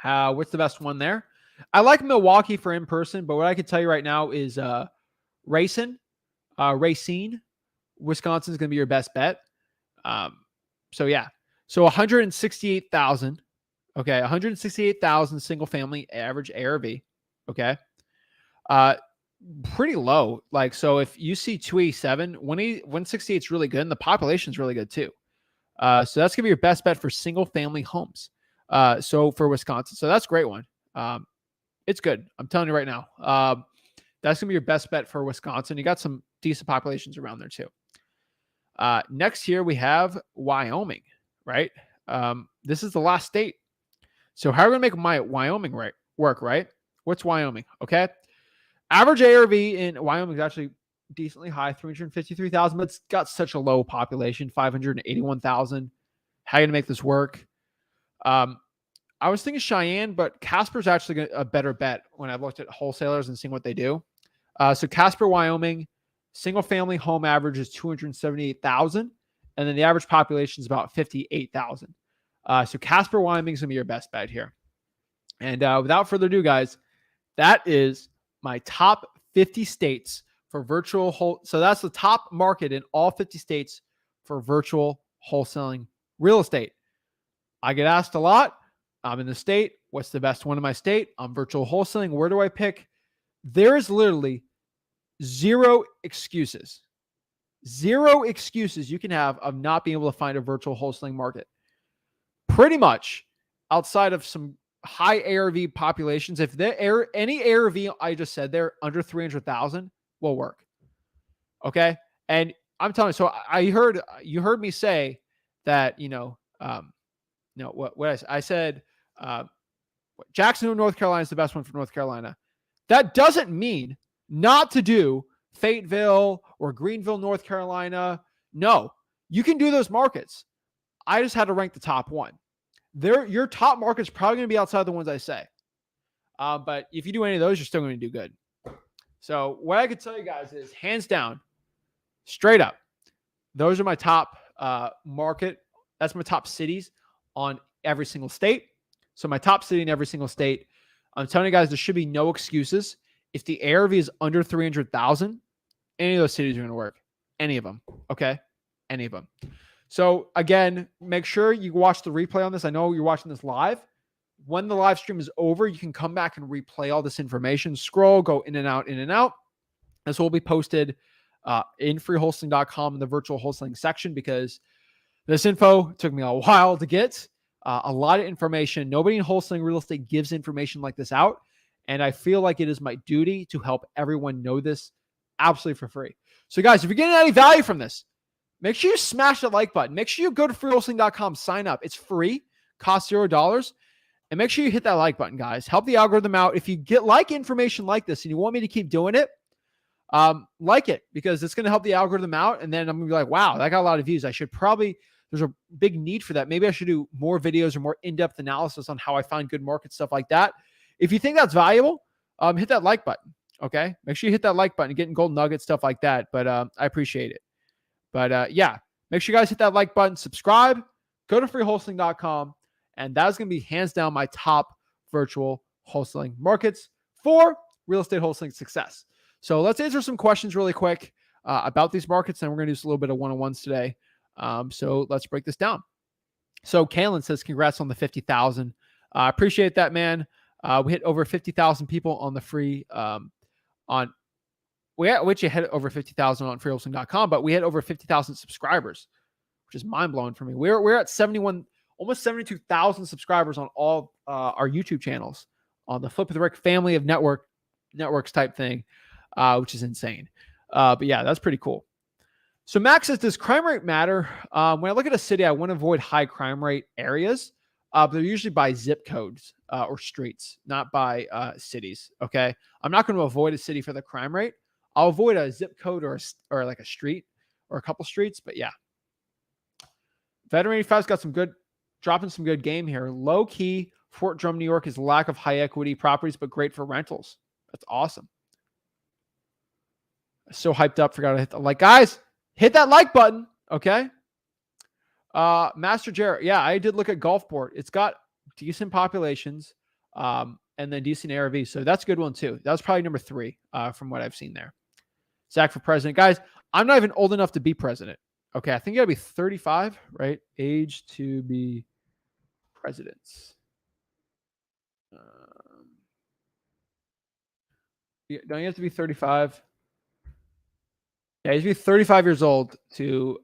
What's the best one there? I like Milwaukee for in person, but what I can tell you right now is Racine, Wisconsin is going to be your best bet. So yeah. So 168,000. Okay. 168,000 single family average ARV. Okay. Pretty low. Like, so if you see 287, 168 is really good. And the population is really good too. So that's going to be your best bet for single family homes. So for Wisconsin. So that's a great one. It's good. I'm telling you right now. That's going to be your best bet for Wisconsin. You got some decent populations around there too. Next here we have Wyoming. Right? This is the last state. So how are we going to make Wyoming work, right? What's Wyoming? Okay. Average ARV in Wyoming is actually decently high, 353,000, but it's got such a low population, 581,000. How are you going to make this work? I was thinking Cheyenne, but Casper's actually a better bet when I've looked at wholesalers and seeing what they do. So Casper, Wyoming, single family home average is 278,000. And then the average population is about 58,000. So Casper, Wyoming is going to be your best bet here. And without further ado, guys, that is my top 50 states for virtual So that's the top market in all 50 states for virtual wholesaling real estate. I get asked a lot. I'm in the state. What's the best one in my state? I'm virtual wholesaling. Where do I pick? There is literally zero excuses. Zero excuses you can have of not being able to find a virtual wholesaling market. Pretty much outside of some high ARV populations, if any ARV I just said they're under 300,000 will work. Okay. And I'm telling you, so you heard me say that, I said, Jacksonville, North Carolina is the best one for North Carolina. That doesn't mean not to do Fayetteville or Greenville, North Carolina. No, you can do those markets. I just had to rank the top one. Your top market is probably going to be outside the ones I say. But if you do any of those, you're still going to do good. So what I could tell you guys is hands down, straight up, those are my top market. That's my top cities on every single state. So my top city in every single state. I'm telling you guys, there should be no excuses. If the ARV is under 300,000, any of those cities are going to work. Any of them. Okay. Any of them. So again, make sure you watch the replay on this. I know you're watching this live. When the live stream is over, you can come back and replay all this information. Scroll, go in and out, in and out. This will be posted in freewholesaling.com in the virtual wholesaling section because this info took me a while to get. A lot of information. Nobody in wholesaling real estate gives information like this out. And I feel like it is my duty to help everyone know this absolutely for free. So guys, if you're getting any value from this, make sure you smash that like button. Make sure you go to freewholesaling.com, sign up. It's free, costs $0. And make sure you hit that like button, guys. Help the algorithm out. If you get information like this and you want me to keep doing it, like it, because it's going to help the algorithm out. And then I'm going to be like, wow, that got a lot of views. I should probably, there's a big need for that. Maybe I should do more videos or more in-depth analysis on how I find good markets, stuff like that. If you think that's valuable, hit that like button. Okay. Make sure you hit that like button, getting gold nuggets, stuff like that. But I appreciate it. But yeah, make sure you guys hit that like button, subscribe, go to freewholesaling.com. And that's going to be hands down my top virtual wholesaling markets for real estate wholesaling success. So let's answer some questions really quick about these markets. And we're going to do a little bit of one-on-ones today. So let's break this down. So Kalen says, congrats on the 50,000. I appreciate that, man. We hit over 50,000 people on the free we actually hit over 50,000 on freewholesaling.com, but we had over 50,000 subscribers, which is mind blowing for me. We're at 71, almost 72,000 subscribers on all our YouTube channels on the Flip of the Rick family of networks type thing, which is insane. But yeah, that's pretty cool. So Max says, does crime rate matter? When I look at a city, I want to avoid high crime rate areas. But they're usually by zip codes or streets, not by cities. Okay. I'm not going to avoid a city for the crime rate. I'll avoid a zip code or like a street or a couple streets. But yeah. Veteran 85's got dropping some good game here. Low key, Fort Drum, New York is lack of high equity properties, but great for rentals. That's awesome. So hyped up. Forgot to hit the like. Guys, hit that like button. Okay. Master Jarrett. Yeah, I did look at Gulfport. It's got decent populations and then decent ARV. So that's a good one too. That was probably number 3 from what I've seen there. Zach for president. Guys, I'm not even old enough to be president. Okay, I think you got to be 35, right? Age to be presidents. Don't you have to be 35? Yeah, you have to be 35 years old to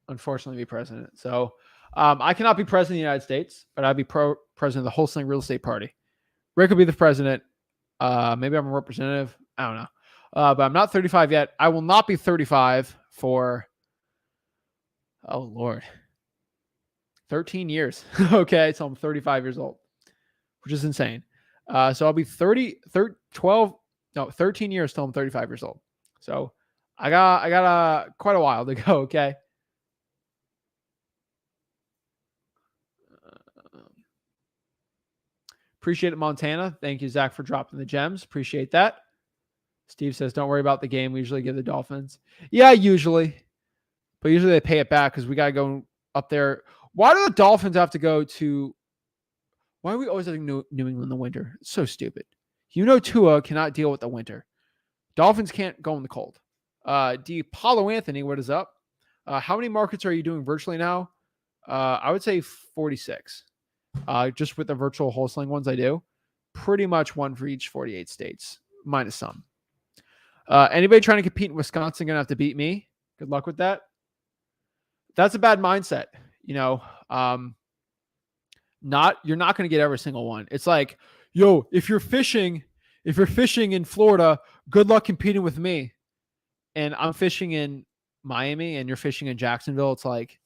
unfortunately be president. So I cannot be president of the United States, but I'd be president of the Wholesaling Real Estate Party. Rick will be the president. Maybe I'm a representative. I don't know. But I'm not 35 yet. I will not be 35 for, oh Lord, 13 years. Okay, so I'm 35 years old, which is insane. So I'll be 13 years till I'm 35 years old. So I got quite a while to go. Okay. Appreciate it, Montana. Thank you, Zach, for dropping the gems. Appreciate that. Steve says, don't worry about the game. We usually give the Dolphins. Yeah, usually. But usually they pay it back because we got to go up there. Why do the Dolphins have to go to... Why are we always having New England in the winter? It's so stupid. Tua cannot deal with the winter. Dolphins can't go in the cold. Paulo Anthony, what is up? How many markets are you doing virtually now? I would say 46. Just with the virtual wholesaling ones I do. Pretty much one for each 48 states, minus some. Anybody trying to compete in Wisconsin going to have to beat me. Good luck with that. That's a bad mindset. You're not going to get every single one. It's like, yo, if you're fishing in Florida, good luck competing with me. And I'm fishing in Miami and you're fishing in Jacksonville. It's like,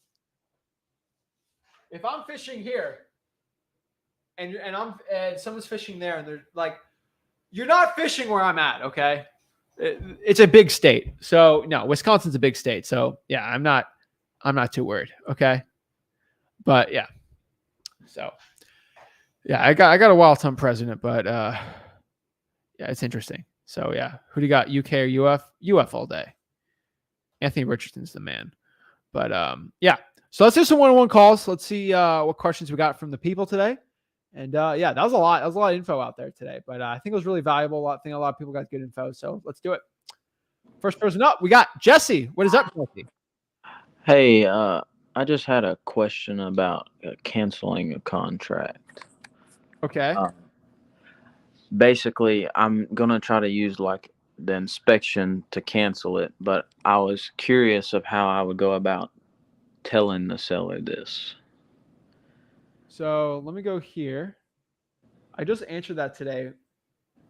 if I'm fishing here and someone's fishing there and they're like, you're not fishing where I'm at. Okay. It's a big state. So no, Wisconsin's a big state. So yeah, I'm not too worried. Okay. But yeah. So yeah, I got a wild time president, but yeah, it's interesting. So yeah, who do you got? UK or UF? UF all day. Anthony Richardson's the man. But yeah. So let's do some one-on-one calls. Let's see what questions we got from the people today. And yeah, that was a lot. That was a lot of info out there today. But I think it was really valuable. I think a lot of people got good info. So let's do it. First person up, we got Jesse. What is up, Jesse? Hey, I just had a question about canceling a contract. Okay. Basically, I'm going to try to use like the inspection to cancel it, but I was curious of how I would go about telling the seller this. So let me go here. I just answered that today.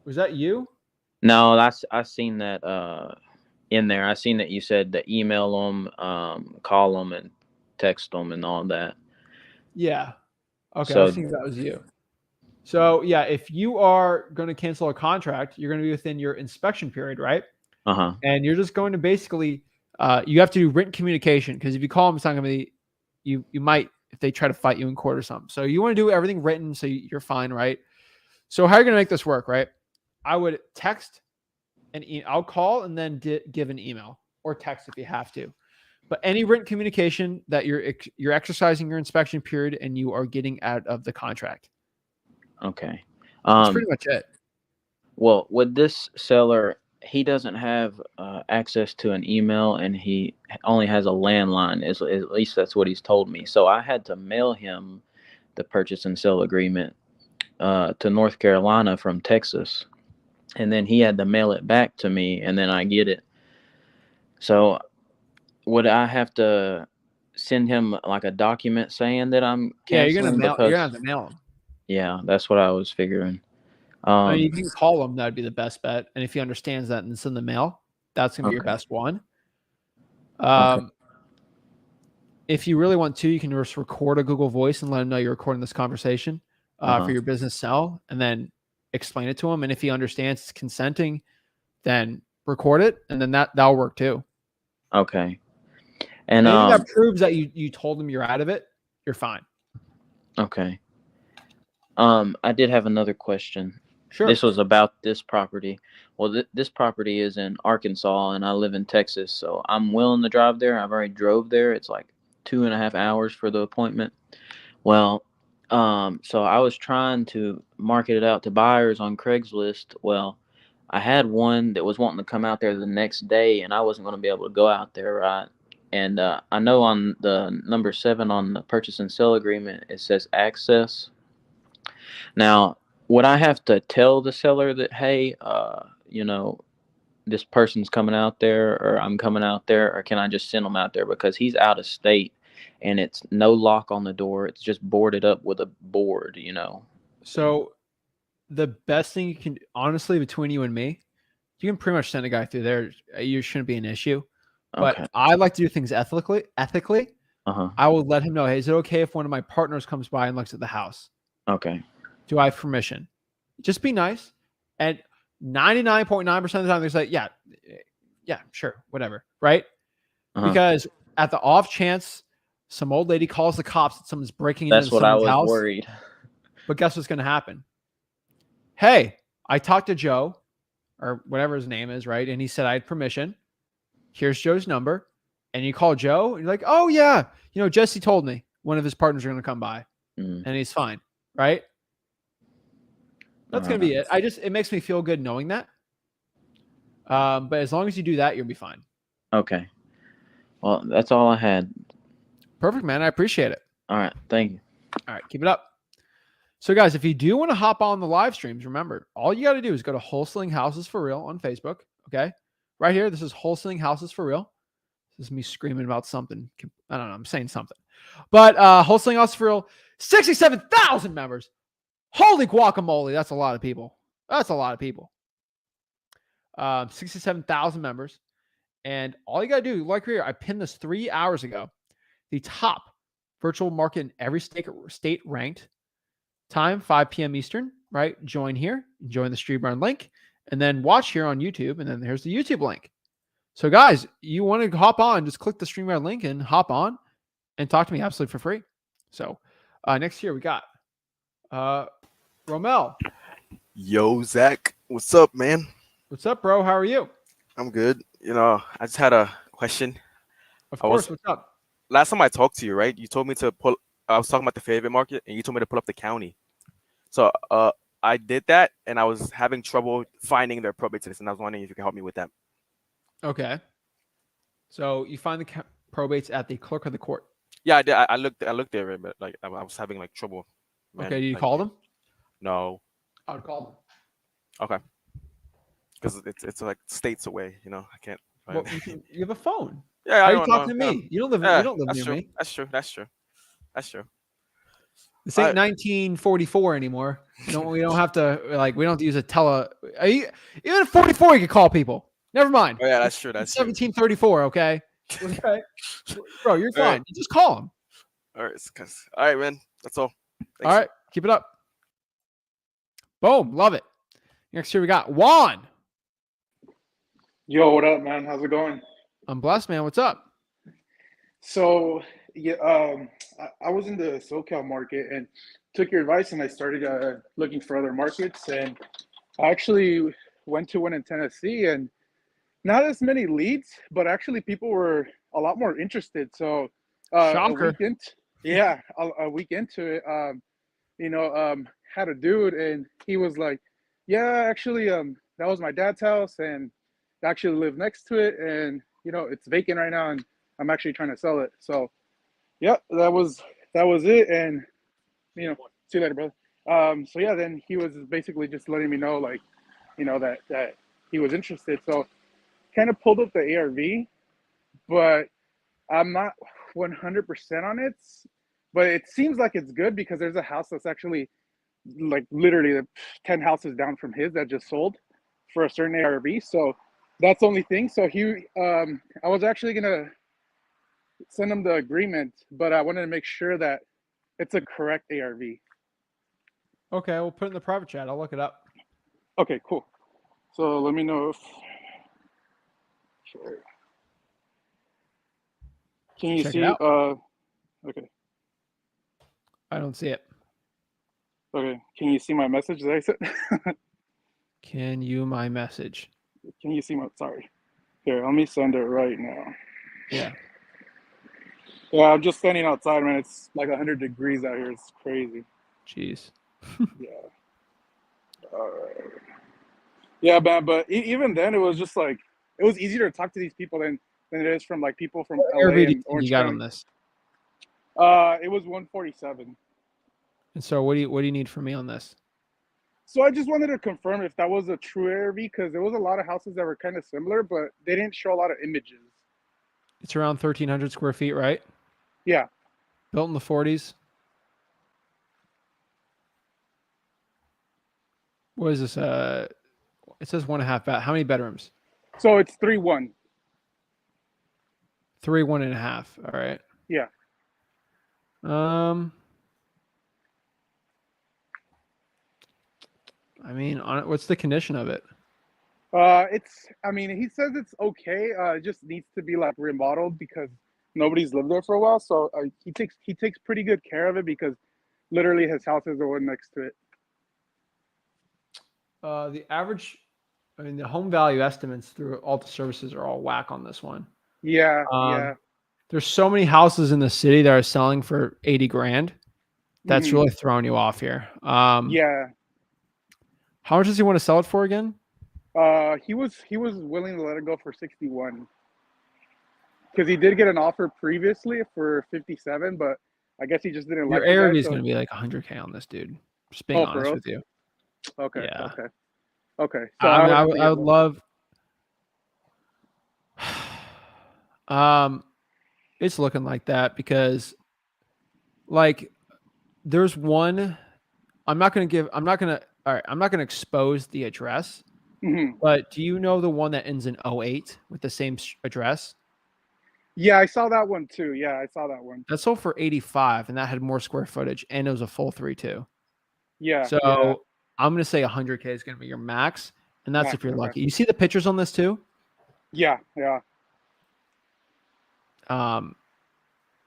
Was that you? No, I seen that in there. I seen that you said to email them, call them, and text them, and all that. Yeah. Okay, I So, was thinking that was you. So yeah, if you are going to cancel a contract, you're going to be within your inspection period, right? uh-huh. And you're just going to basically, you have to do written communication because if you call them, it's not going to be, you might, if they try to fight you in court or something. So you want to do everything written so you're fine, right? So how are you going to make this work, right? I would text I'll call and then give an email or text if you have to. But any written communication that you're exercising your inspection period and you are getting out of the contract. Okay. That's pretty much it. Well, with this seller, he doesn't have access to an email, and he only has a landline. At least that's what he's told me. So I had to mail him the purchase and sale agreement to North Carolina from Texas, and then he had to mail it back to me, and then I get it. So would I have to send him like a document saying that I'm Yeah, canceling? you're gonna mail. Because You're gonna have to mail them. yeah, that's what I was figuring. I mean, you can call him. That'd be the best bet. And if he understands that and send the mail, that's gonna be your Okay. best one. Okay. If you really want to, you can just record a Google Voice and let him know you're recording this conversation for your business cell, and then explain it to him. And if he understands it's consenting, then record it, and then that'll work too. Okay. And anything that proves that you told him you're out of it, you're fine. Okay. I did have another question. Sure. This was about this property. Well, this property is in Arkansas, and I live in Texas, so I'm willing to drive there. I've already drove there. It's like 2.5 hours for the appointment. Well, so I was trying to market it out to buyers on Craigslist. Well, I had one that was wanting to come out there the next day, and I wasn't going to be able to go out there, right? And I know on the number 7 on the purchase and sale agreement, it says access. Now, would I have to tell the seller that, hey, this person's coming out there, or I'm coming out there, or can I just send them out there because he's out of state and it's no lock on the door? It's just boarded up with a board, So the best thing you can, honestly, between you and me, you can pretty much send a guy through there. You shouldn't be an issue. But Okay. I like to do things ethically. Uh-huh. I will let him know, hey, is it okay if one of my partners comes by and looks at the house? Okay. Do I have permission? Just be nice. And 99.9% of the time, they say, yeah, sure, whatever, right? Uh-huh. Because at the off chance some old lady calls the cops that someone's breaking into That's what I someone's was house, worried. but guess what's going to happen? Hey, I talked to Joe, or whatever his name is, right? And he said I had permission. Here's Joe's number. And you call Joe, and you're like, oh, yeah, Jesse told me one of his partners are going to come by, and he's fine, right? That's going to be it. It makes me feel good knowing that. But as long as you do that, you'll be fine. Okay. Well, that's all I had. Perfect, man. I appreciate it. All right. Thank you. All right. Keep it up. So, guys, if you do want to hop on the live streams, remember, all you got to do is go to Wholesaling Houses for Real on Facebook. Okay. Right here. This is Wholesaling Houses for Real. This is me screaming about something. I don't know. I'm saying something. But Wholesaling Houses for Real, 67,000 members. Holy guacamole. That's a lot of people. 67,000 members. And all you got to do, like here, I pinned this 3 hours ago. The top virtual market in every state ranked. Time, 5 p.m. Eastern, right? Join here. Join the StreamYard link. And then watch here on YouTube. And then there's the YouTube link. So, guys, you want to hop on, just click the StreamYard link and hop on and talk to me absolutely for free. So, next year we got Romel. Yo, Zach. What's up, man? What's up, bro? How are you? I'm good. I just had a question. Of course. What's up? Last time I talked to you, right? You told me to I was talking about the favorite market, and you told me to pull up the county. So I did that, and I was having trouble finding their probate status, and I was wondering if you could help me with that. Okay. So you find the probates at the clerk of the court. Yeah, I did. I looked there, but like I was having like trouble. Man. Okay. Did you call them? No. I would call them. Okay. Because it's like states away, I can't. Well, you have a phone. Yeah, Why are you talking to me? You don't live near me. That's true. This ain't 1944 anymore. We don't have to we don't have to use a even at 44 you can call people. Never mind. Oh yeah, that's true. That's 1734. Okay. Okay. Bro, you're fine. Right. You just call them. All right, man. That's all. All right, keep it up. Boom, love it. Next here we got Juan. Yo, what up, man? How's it going? I'm blessed, man. What's up? So, yeah, I was in the SoCal market and took your advice, and I started looking for other markets. And I actually went to one in Tennessee, and not as many leads, but actually people were a lot more interested. So, a Shocker. week into, yeah, a week into it, had a dude, and he was like, "Yeah, actually, that was my dad's house, and I actually live next to it, and it's vacant right now, and I'm actually trying to sell it." So, yeah, that was it, and see you later, brother. So yeah, then he was basically just letting me know, like, that he was interested. So, kind of pulled up the ARV, but I'm not 100% on it. But it seems like it's good because there's a house that's actually like literally 10 houses down from his that just sold for a certain ARV. So that's the only thing. So I was actually gonna send him the agreement, but I wanted to make sure that it's a correct ARV. Okay, we'll put it in the private chat. I'll look it up. Okay, cool. So let me know if. Sure. Can you Check it see? out. Okay. I don't see it. Okay. Can you see my message that I sent? Can you my message? Can you see my? Sorry. Here, let me send it right now. Yeah. Yeah, I'm just standing outside, man. It's like 100 degrees out here. It's crazy. Jeez. Yeah. All right. Yeah, man. But even then, it was just like it was easier to talk to these people than it is from like people from What LA ARV do you and think Orange you got County. on this? It was 147. And so what do you need from me on this? So I just wanted to confirm if that was a true ARV because there was a lot of houses that were kind of similar, but they didn't show a lot of images. It's around 1,300 square feet, right? Yeah. Built in the 40s. What is this? It says 1.5 bath. How many bedrooms? So it's 3-1. 3, 1.5. All right. Yeah. I mean, what's the condition of it? I mean, he says it's okay. It just needs to be like remodeled because nobody's lived there for a while. So he takes pretty good care of it because literally his house is the one next to it. The average, I mean, the home value estimates through all the services are all whack on this one. Yeah, yeah. There's so many houses in the city that are selling for 80 grand. That's Mhm. really throwing you off here. Yeah. How much does he want to sell it for again? He was willing to let it go for 61 because he did get an offer previously for 57, but I guess he just didn't Your like the ARV guy. is So, going to be like 100K on this, dude. Just being for honest real? with you. Okay, Yeah. okay. So I mean, would have to I get would more. love. It's looking like that because, like, there's one. I'm not going to. All right. I'm not going to expose the address. Mhm. But do you know the one that ends in 08 with the same address? Yeah, I saw that one too. Yeah, I saw that one. That sold for 85, and that had more square footage, and it was a full 3-2. Yeah, So yeah. I'm going to say 100K is going to be your max, and that's if Max, you're okay. lucky. You see the pictures on this too? Yeah, yeah.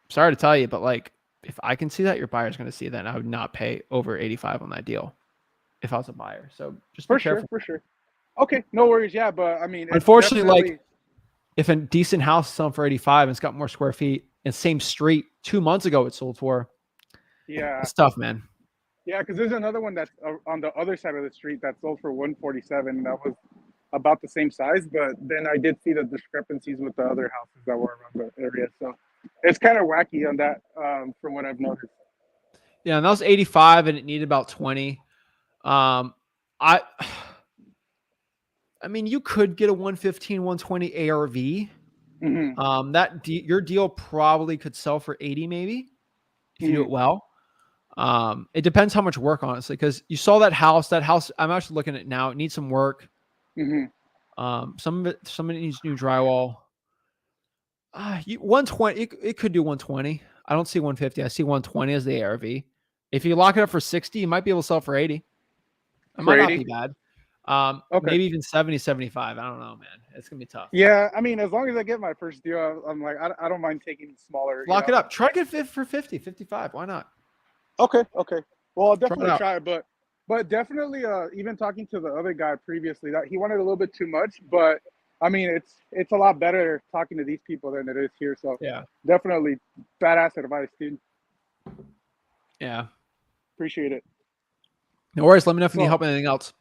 Sorry to tell you, but like, if I can see that, your buyer's going to see that, and I would not pay over 85 on that deal if I was a buyer. So just be careful. For sure. Okay, no worries. Yeah, but I mean, it's Unfortunately, definitely... like, if a decent house is selling for 85 and it's got more square feet and same street 2 months ago it sold for, Yeah, it's tough, man. yeah, because there's another one that's on the other side of the street that sold for 147. That was about the same size, but then I did see the discrepancies with the other houses that were around the area. So it's kind of wacky on that, from what I've noticed. Yeah, and that was 85 and it needed about 20. I mean, you could get a 115, 120 ARV. Mm-hmm. Your deal probably could sell for 80 maybe if you do it well. It depends how much work, honestly, because you saw that house. I'm actually looking at it now. It needs some work. Mm-hmm. Some of it needs new drywall. 120. It could do 120. I don't see 150. I see 120 as the ARV. If you lock it up for 60, you might be able to sell it for 80. It For might not 80? be bad. Okay. Maybe even 70, 75. I don't know, man. It's gonna be tough. Yeah, I mean, as long as I get my first deal, I'm like, I don't mind taking smaller. Lock it up. Try to get it for 50, 55. Why not? Okay. Well, I'll Try it definitely out. try it, but definitely, even talking to the other guy previously, that he wanted a little bit too much. But I mean, it's a lot better talking to these people than it is here. So Yeah. definitely badass advice, dude. Yeah. Appreciate it. No worries. Let me know if you need So- help with anything else.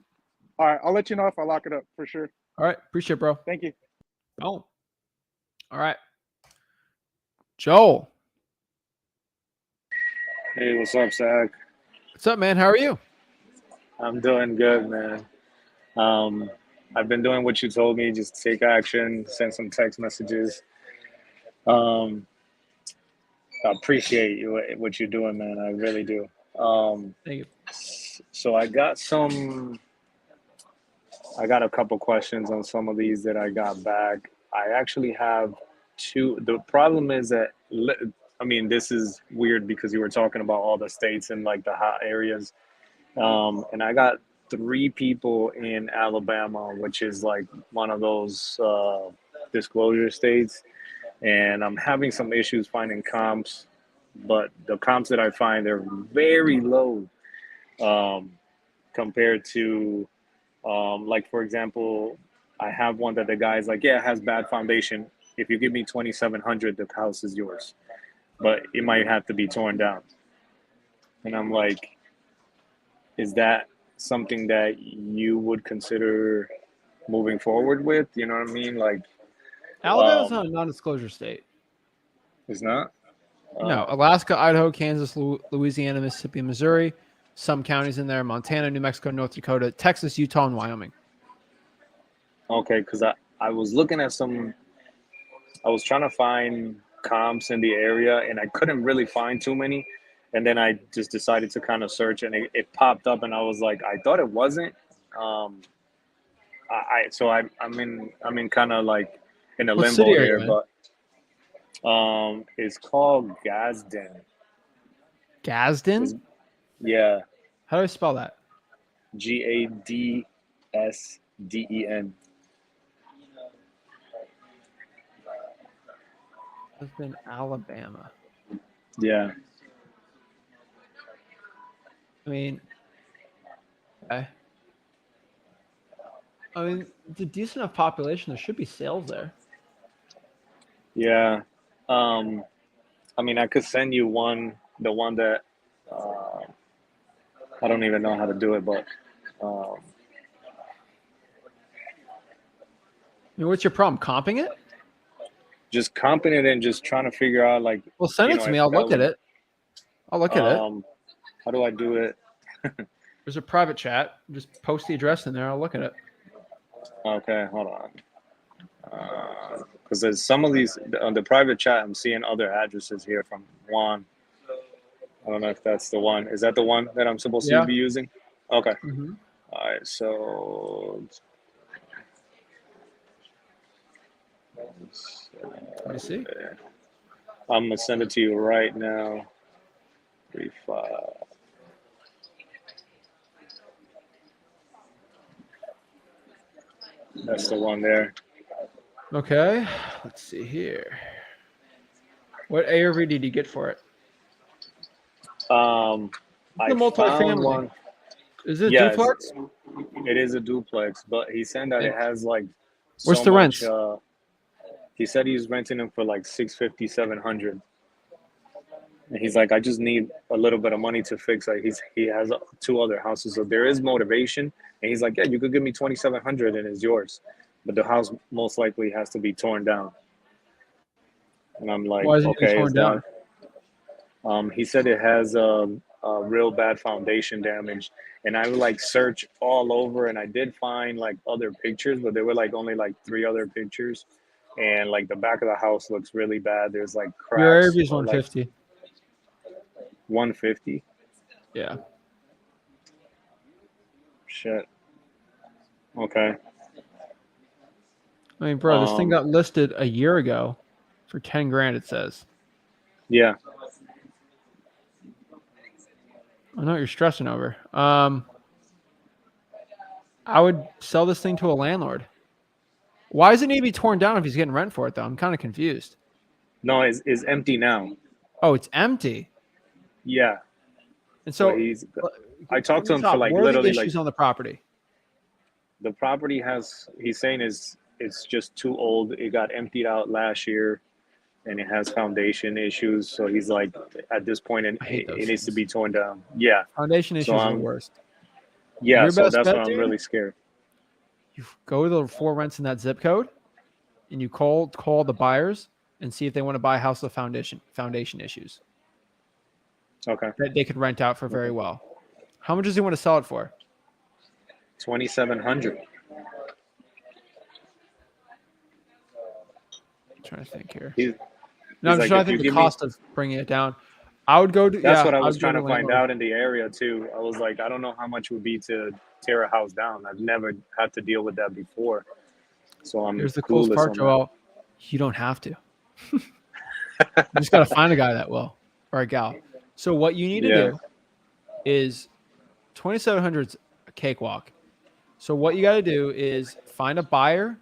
All right, I'll let you know if I lock it up for sure. All right. Appreciate it, bro. Thank you. Oh. All right. Joel. Hey, what's up, Zach? What's up, man? How are you? I'm doing good, man. I've been doing what you told me, just take action, send some text messages. I appreciate you what you're doing, man. I really do. Thank you. So I got a couple questions on some of these that I got back. I actually have two. The problem is that, I mean, this is weird because you were talking about all the states and like the hot areas. And I got 3 people in Alabama, which is like one of those disclosure states. And I'm having some issues finding comps, but the comps that I find, they're very low compared to, like, for example, I have one that the guy's like, yeah, it has bad foundation. If you give me 2,700, the house is yours, but it might have to be torn down. And I'm like, is that something that you would consider moving forward with? You know what I mean? Like, Alabama's not a non-disclosure state. it's not? No. Alaska, Idaho, Kansas, Louisiana, Mississippi, and Missouri. Some counties in there: Montana, New Mexico, North Dakota, Texas, Utah, and Wyoming. Okay, because I was looking at I was trying to find comps in the area, and I couldn't really find too many. And then I just decided to kind of search, and it popped up, and I was like, I thought it wasn't. I'm in kind of like in a What limbo city are you here, in? but it's called Gadsden. Gadsden? Yeah, How do I spell that? Gadsden. Gadsden, Alabama. Yeah. I mean, okay. I mean, it's a decent enough population. There should be sales there. Yeah. I mean, I could send you the one that I don't even know how to do it, but I mean, what's your problem? Comping it? just comping it and just trying to figure out, like, Well, send you it know, to me. if I'll that look at would- it. I'll look at it. How do I do it? There's a private chat. Just post the address in there. I'll look at it. Okay, hold on. Because there's some of these on the private chat, I'm seeing other addresses here from Juan. I don't know if that's the one. Is that the one that I'm supposed Yeah. to be using? Okay. Mm-hmm. All right. So Let me see. I'm gonna send it to you right now. 35. That's the one there. Okay. Let's see here. What ARV did you get for it? I The found multifamily. one. Is it Yes, duplex? it is a duplex, but he said that it has like What's so the much. rents? He said he's renting them for like 650, 700. And he's like, I just need a little bit of money to fix it. He has 2 other houses, so there is motivation. And he's like, yeah, you could give me 2,700 and it's yours, but the house most likely has to be torn down. And I'm like, Why is it okay, torn is down? that? He said it has a real bad foundation damage. And I would like search all over, and I did find like other pictures, but there were like only like 3 other pictures. And like the back of the house looks really bad. There's like cracks. Your ARV is or, like, 150. 150. Yeah. Shit. Okay. I mean, bro, this thing Um, got listed a year ago for 10 grand, it says. Yeah. I know what you're stressing over. I would sell this thing to a landlord. Why does it need to be torn down if he's getting rent for it, though? I'm kind of confused. No, is empty now. Oh, it's empty. Yeah. And So so, he's. I from talked to the him top, for like what are the literally like issues on the property? the property has. He's saying it's just too old. It got emptied out last year, and it has foundation issues. So he's like, at this point, I hate those it needs to things. be torn down. Yeah. Foundation So issues are the worst. yeah. Your So best that's bet, what I'm dude, really scared. you go to the 4 rents in that zip code, and you call the buyers and see if they want to buy a house with foundation issues Okay. that they could rent out for very well. How much does he want to sell it for? 2,700. I'm trying to think here. He's No, I'm like, just trying if to you think the give me. cost of bringing it down. I would go to That's what I I was would go trying to find landlord. out in the area too. I was like, I don't know how much it would be to tear a house down. I've never had to deal with that before, so I'm Here's the coolest clueless part, on that. Joel. You don't have to. You just got to find a guy that will or a gal. So what you need to Yeah. do is 2,700 is a cakewalk. So what you got to do is find a buyer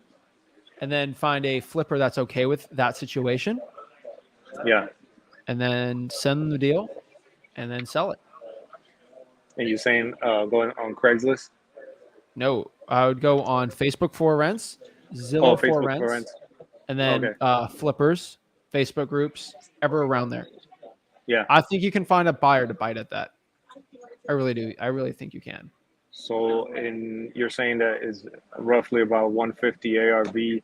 and then find a flipper that's okay with that situation Yeah. and then send them the deal and then sell it. And you're saying going on Craigslist? No, I would go on Facebook for rents, Oh, Zillow for Facebook for rents, rent. and then flippers, Facebook groups, ever around there. Yeah. I think you can find a buyer to bite at that. I really do. I really think you can. So you're saying that is roughly about 150 ARV,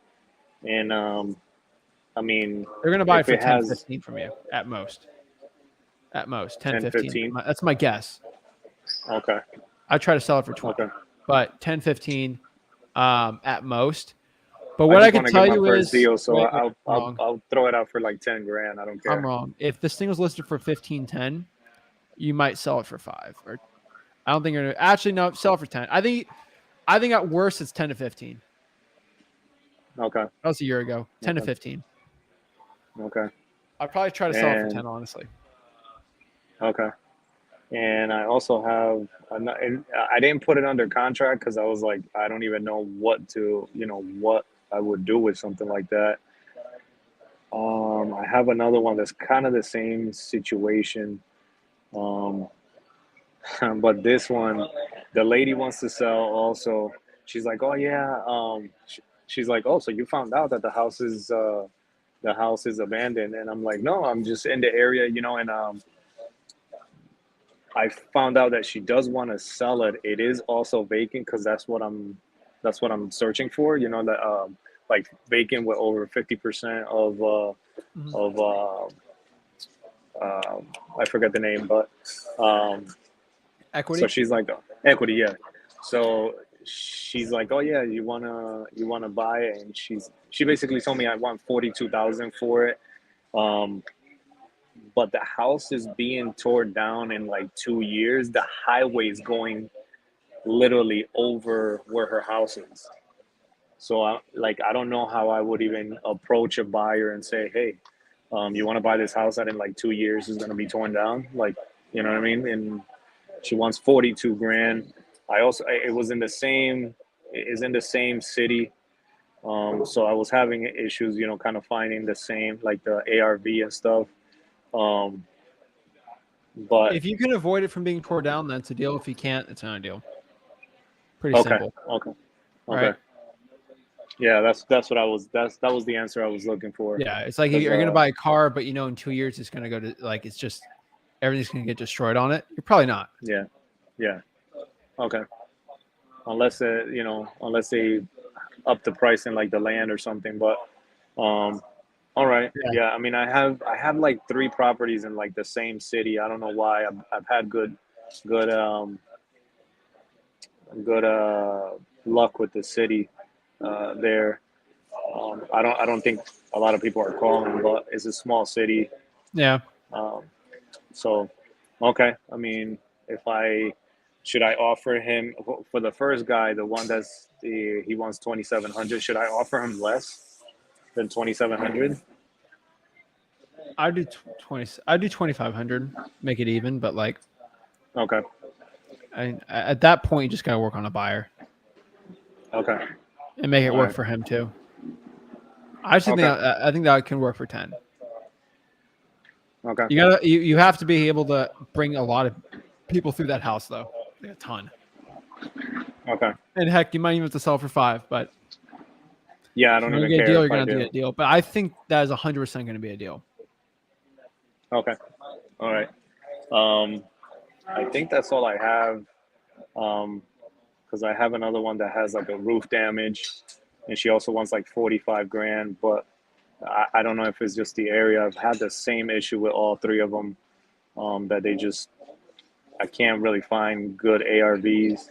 and I mean, They're going to buy it if for it 10, has 15 from you at most. At most, 10, 10, 15. 15. That's my guess. Okay. I try to sell it for 20, Okay. but 10, 15 at most. But I what I just can want to tell get my you first is, deal, so wait, I'll wrong. I'll throw it out for like 10 grand. I don't care. I'm wrong. If this thing was listed for 15.10, you might sell it for 5. Or I don't think you're gonna actually no sell it for 10. I think at worst it's 10 to 15. Okay. That was a year ago. 10 to Okay. 15. Okay. I'd probably try to sell it for And 10, honestly. okay. And I also have, and I didn't put it under contract because I was like, I don't even know what I would do with something like that. I have another one that's kind of the same situation. But this one, the lady wants to sell also. She's like, oh yeah. She's like, oh, so you found out that the house is abandoned, and I'm like, no, I'm just in the area, and I found out that she does want to sell it. It is also vacant because that's what I'm searching for. That like vacant with over 50% of I forget the name, but Equity. so she's like equity, yeah. So she's like, oh yeah, you wanna buy it, and she basically told me I want 42,000 for it. But the house is being torn down in like 2 years. The highway is going literally over where her house is. So I don't know how I would even approach a buyer and say, hey, you want to buy this house that in like 2 years is going to be torn down? Like, you know what I mean? And she wants 42 grand. It was in the same city. So I was having issues, kind of finding the same, like the ARV and stuff. But If you can avoid it from being torn down, that's a deal. If you can't, it's not a deal. Pretty okay, simple. okay. Right? Yeah, that was the answer I was looking for. Yeah, it's like you're going to buy a car, but in 2 years it's going to go to like it's just everything's going to get destroyed on it. You're probably not. Yeah. Okay. Unless they up the price in like the land or something, but all right. Yeah. I mean, I have like 3 properties in like the same city. I don't know why. I've had good luck with the city there. I don't think a lot of people are calling, but it's a small city. Yeah. So, okay. I mean, should I offer him for the first guy, the one he wants 2,700? Should I offer him less than 2,700? I do 20. I do 2,500. Make it even, but like Okay. At that point, you just gotta work on a buyer Okay. and make it All work right. for him too. I actually think Okay. I think that can work for 10. Okay. You have to be able to bring a lot of people through that house though, like a ton. Okay. And heck, you might even have to sell for 5, but Yeah, I if you're don't gonna even get a care deal, you're if I gonna get a do. deal. But I think that is 100% gonna be a deal. Okay. All right. I think that's all I have. Because I have another one that has like a roof damage, and she also wants like 45 grand. But I don't know if it's just the area. I've had the same issue with all three of them. That I can't really find good ARVs.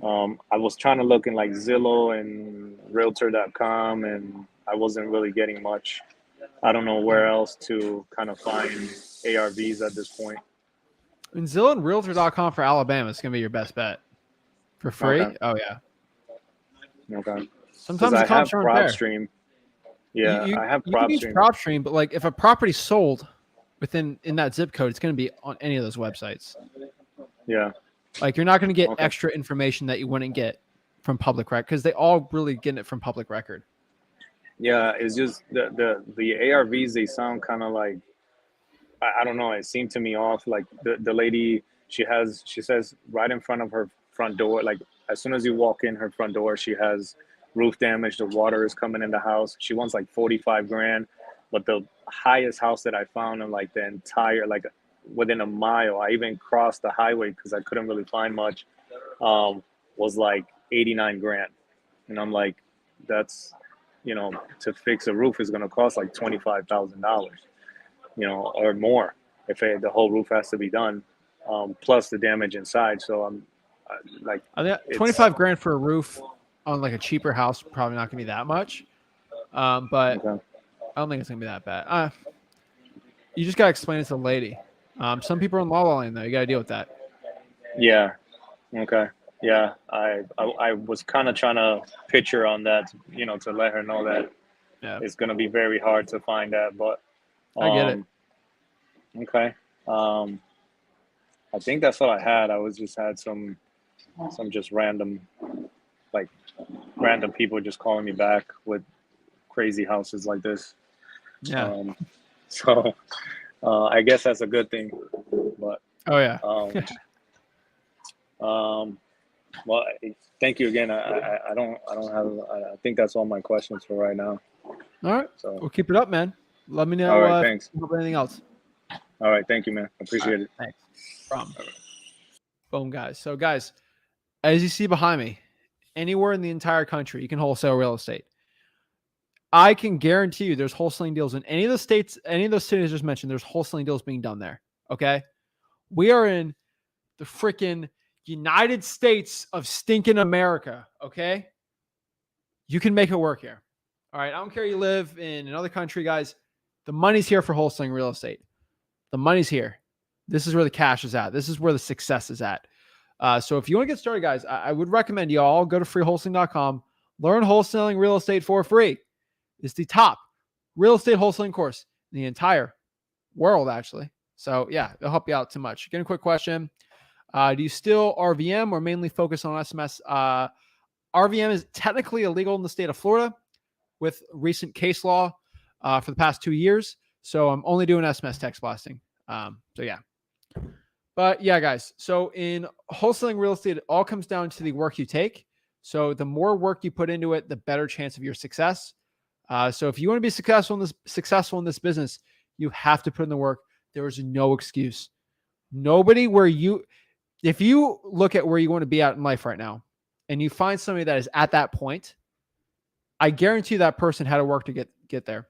I was trying to look in like Zillow and Realtor.com, and I wasn't really getting much. I don't know where else to kind of find ARVs at this point. And Zillow and Realtor.com for Alabama is gonna be your best bet for Okay. free. Oh yeah. Okay. Because Sometimes the I comps have aren't there. PropStream. You Yeah, you, I have you can use PropStream. PropStream, but like if a property's sold in that zip code, it's gonna be on any of those websites. Yeah. Like you're not gonna get Okay. extra information that you wouldn't get from public record because they all really get it from public record. Yeah, it's just the ARVs, they sound kind of like, I don't know, it seemed to me off. Like the lady, she says right in front of her front door, like as soon as you walk in her front door, she has roof damage, the water is coming in the house. She wants like 45 grand, but the highest house that I found in like the entire, like within a mile, I even crossed the highway because I couldn't really find much, was like 89 grand. And I'm like, that's, to fix a roof is going to cost like $25,000, or more if the whole roof has to be done, plus the damage inside. So I'm like, I think it's 25 grand for a roof on like a cheaper house probably not gonna be that much. But okay. I don't think it's gonna be that bad. You just gotta explain it to the lady. Some people are in law land though. You gotta deal with that. Yeah. Okay. Yeah. I was kind of trying to pitch her on that, to let her know that Yeah, it's going to be very hard to find that. But, I get it. okay. I think that's all I had. I had some just like random people just calling me back with crazy houses like this. Yeah. So I guess that's a good thing. But Oh yeah. well, thank you again. I don't have. I think that's all my questions for right now. All right. So We'll keep it up, man. Let me know all right, if thanks. you have anything else. All right, thank you, man. Appreciate All right, it. thanks. Problem. Boom, guys. So, guys, as you see behind me, anywhere in the entire country, you can wholesale real estate. I can guarantee you there's wholesaling deals in any of the states, any of those cities I just mentioned, there's wholesaling deals being done there. Okay. We are in the freaking United States of stinking America. Okay. You can make it work here. All right. I don't care you live in another country, guys. The money's here for wholesaling real estate. The money's here. This is where the cash is at. This is where the success is at. So if you want to get started, guys, I would recommend you all go to freewholesaling.com, learn wholesaling real estate for free. It's the top real estate wholesaling course in the entire world, actually. So yeah, it'll help you out too much. Again, a quick question. Do you still RVM or mainly focus on SMS? RVM is technically illegal in the state of Florida with recent case law for the past 2 years. So I'm only doing SMS text blasting. So yeah. But yeah, guys. So in wholesaling real estate, it all comes down to the work you take. So the more work you put into it, the better chance of your success. So if you want to be successful in this business, you have to put in the work. There is no excuse. If you look at where you want to be at in life right now, and you find somebody that is at that point, I guarantee that person had to work to get there.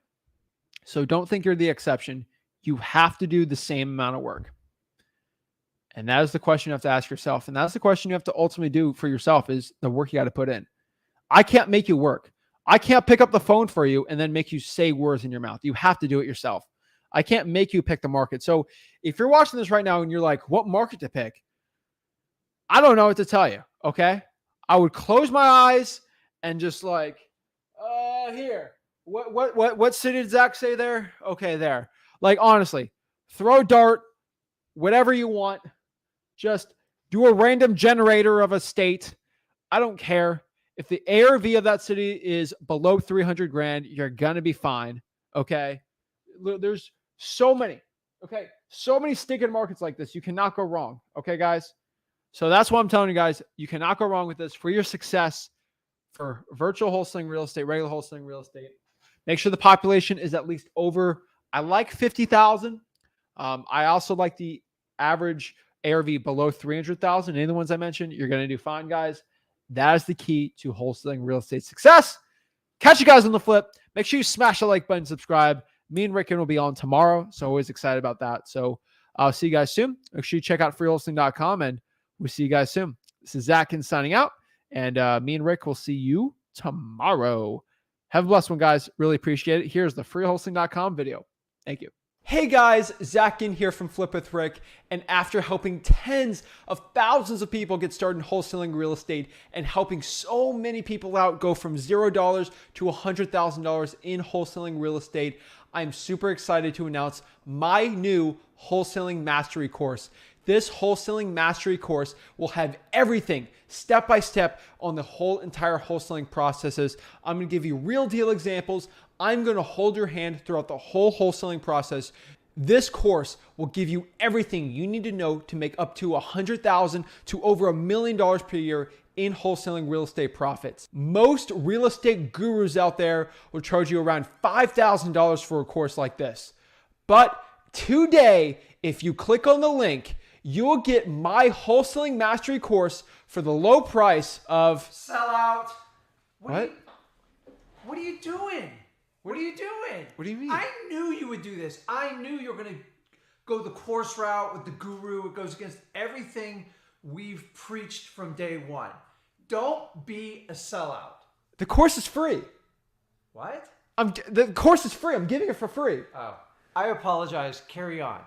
So don't think you're the exception. You have to do the same amount of work. And that is the question you have to ask yourself. And that's the question you have to ultimately do for yourself is the work you got to put in. I can't make you work. I can't pick up the phone for you and then make you say words in your mouth. You have to do it yourself. I can't make you pick the market. So if you're watching this right now and you're like, what market to pick? I don't know what to tell you. Okay. I would close my eyes and just like, here. What city did Zach say there? Okay, there. Like, honestly, throw a dart, whatever you want. Just do a random generator of a state. I don't care. If the ARV of that city is below 300 grand, you're going to be fine. Okay. There's so many. Okay. So many stinking markets like this. You cannot go wrong. Okay, guys. So that's what I'm telling you guys. You cannot go wrong with this for your success for virtual wholesaling real estate, regular wholesaling real estate. Make sure the population is at least over, I like 50,000. I also like the average ARV below 300,000. Any of the ones I mentioned, you're going to do fine, guys. That is the key to wholesaling real estate success. Catch you guys on the flip. Make sure you smash the like button, subscribe. Me and Rickon will be on tomorrow, so always excited about that. So I'll see you guys soon. Make sure you check out freewholesaling.com, and we'll see you guys soon. This is Zach signing out, and me and Rick will see you tomorrow. Have a blessed one, guys. Really appreciate it. Here's the freewholesaling.com video. Thank you. Hey guys, Zach Ginn here from Flip with Rick, and after helping tens of thousands of people get started in wholesaling real estate and helping so many people out go from $0 to $100,000 in wholesaling real estate, I'm super excited to announce my new wholesaling mastery course. This wholesaling mastery course will have everything step by step on the whole entire wholesaling processes. I'm going to give you real deal examples. I'm going to hold your hand throughout the whole wholesaling process. This course will give you everything you need to know to make up to $100,000 to over $1 million per year in wholesaling real estate profits. Most real estate gurus out there will charge you around $5,000 for a course like this. But today, if you click on the link, you will get my wholesaling mastery course for the low price of sellout. What? What are you doing? What are you doing? What do you mean? I knew you would do this. I knew you were going to go the course route with the guru. It goes against everything we've preached from day one. Don't be a sellout. The course is free. What? The course is free. I'm giving it for free. Oh, I apologize. Carry on.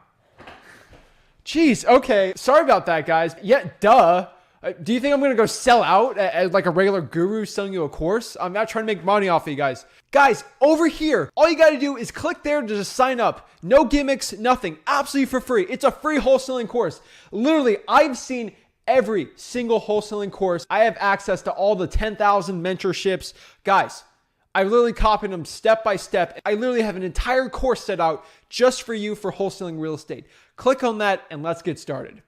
Jeez. Okay. Sorry about that, guys. Yeah, duh. Do you think I'm going to go sell out as like a regular guru selling you a course? I'm not trying to make money off of you guys. Guys, over here, all you got to do is click there to just sign up. No gimmicks, nothing. Absolutely for free. It's a free wholesaling course. Literally, I've seen every single wholesaling course. I have access to all the 10,000 mentorships. Guys, I literally copied them step by step. I literally have an entire course set out just for you for wholesaling real estate. Click on that and let's get started.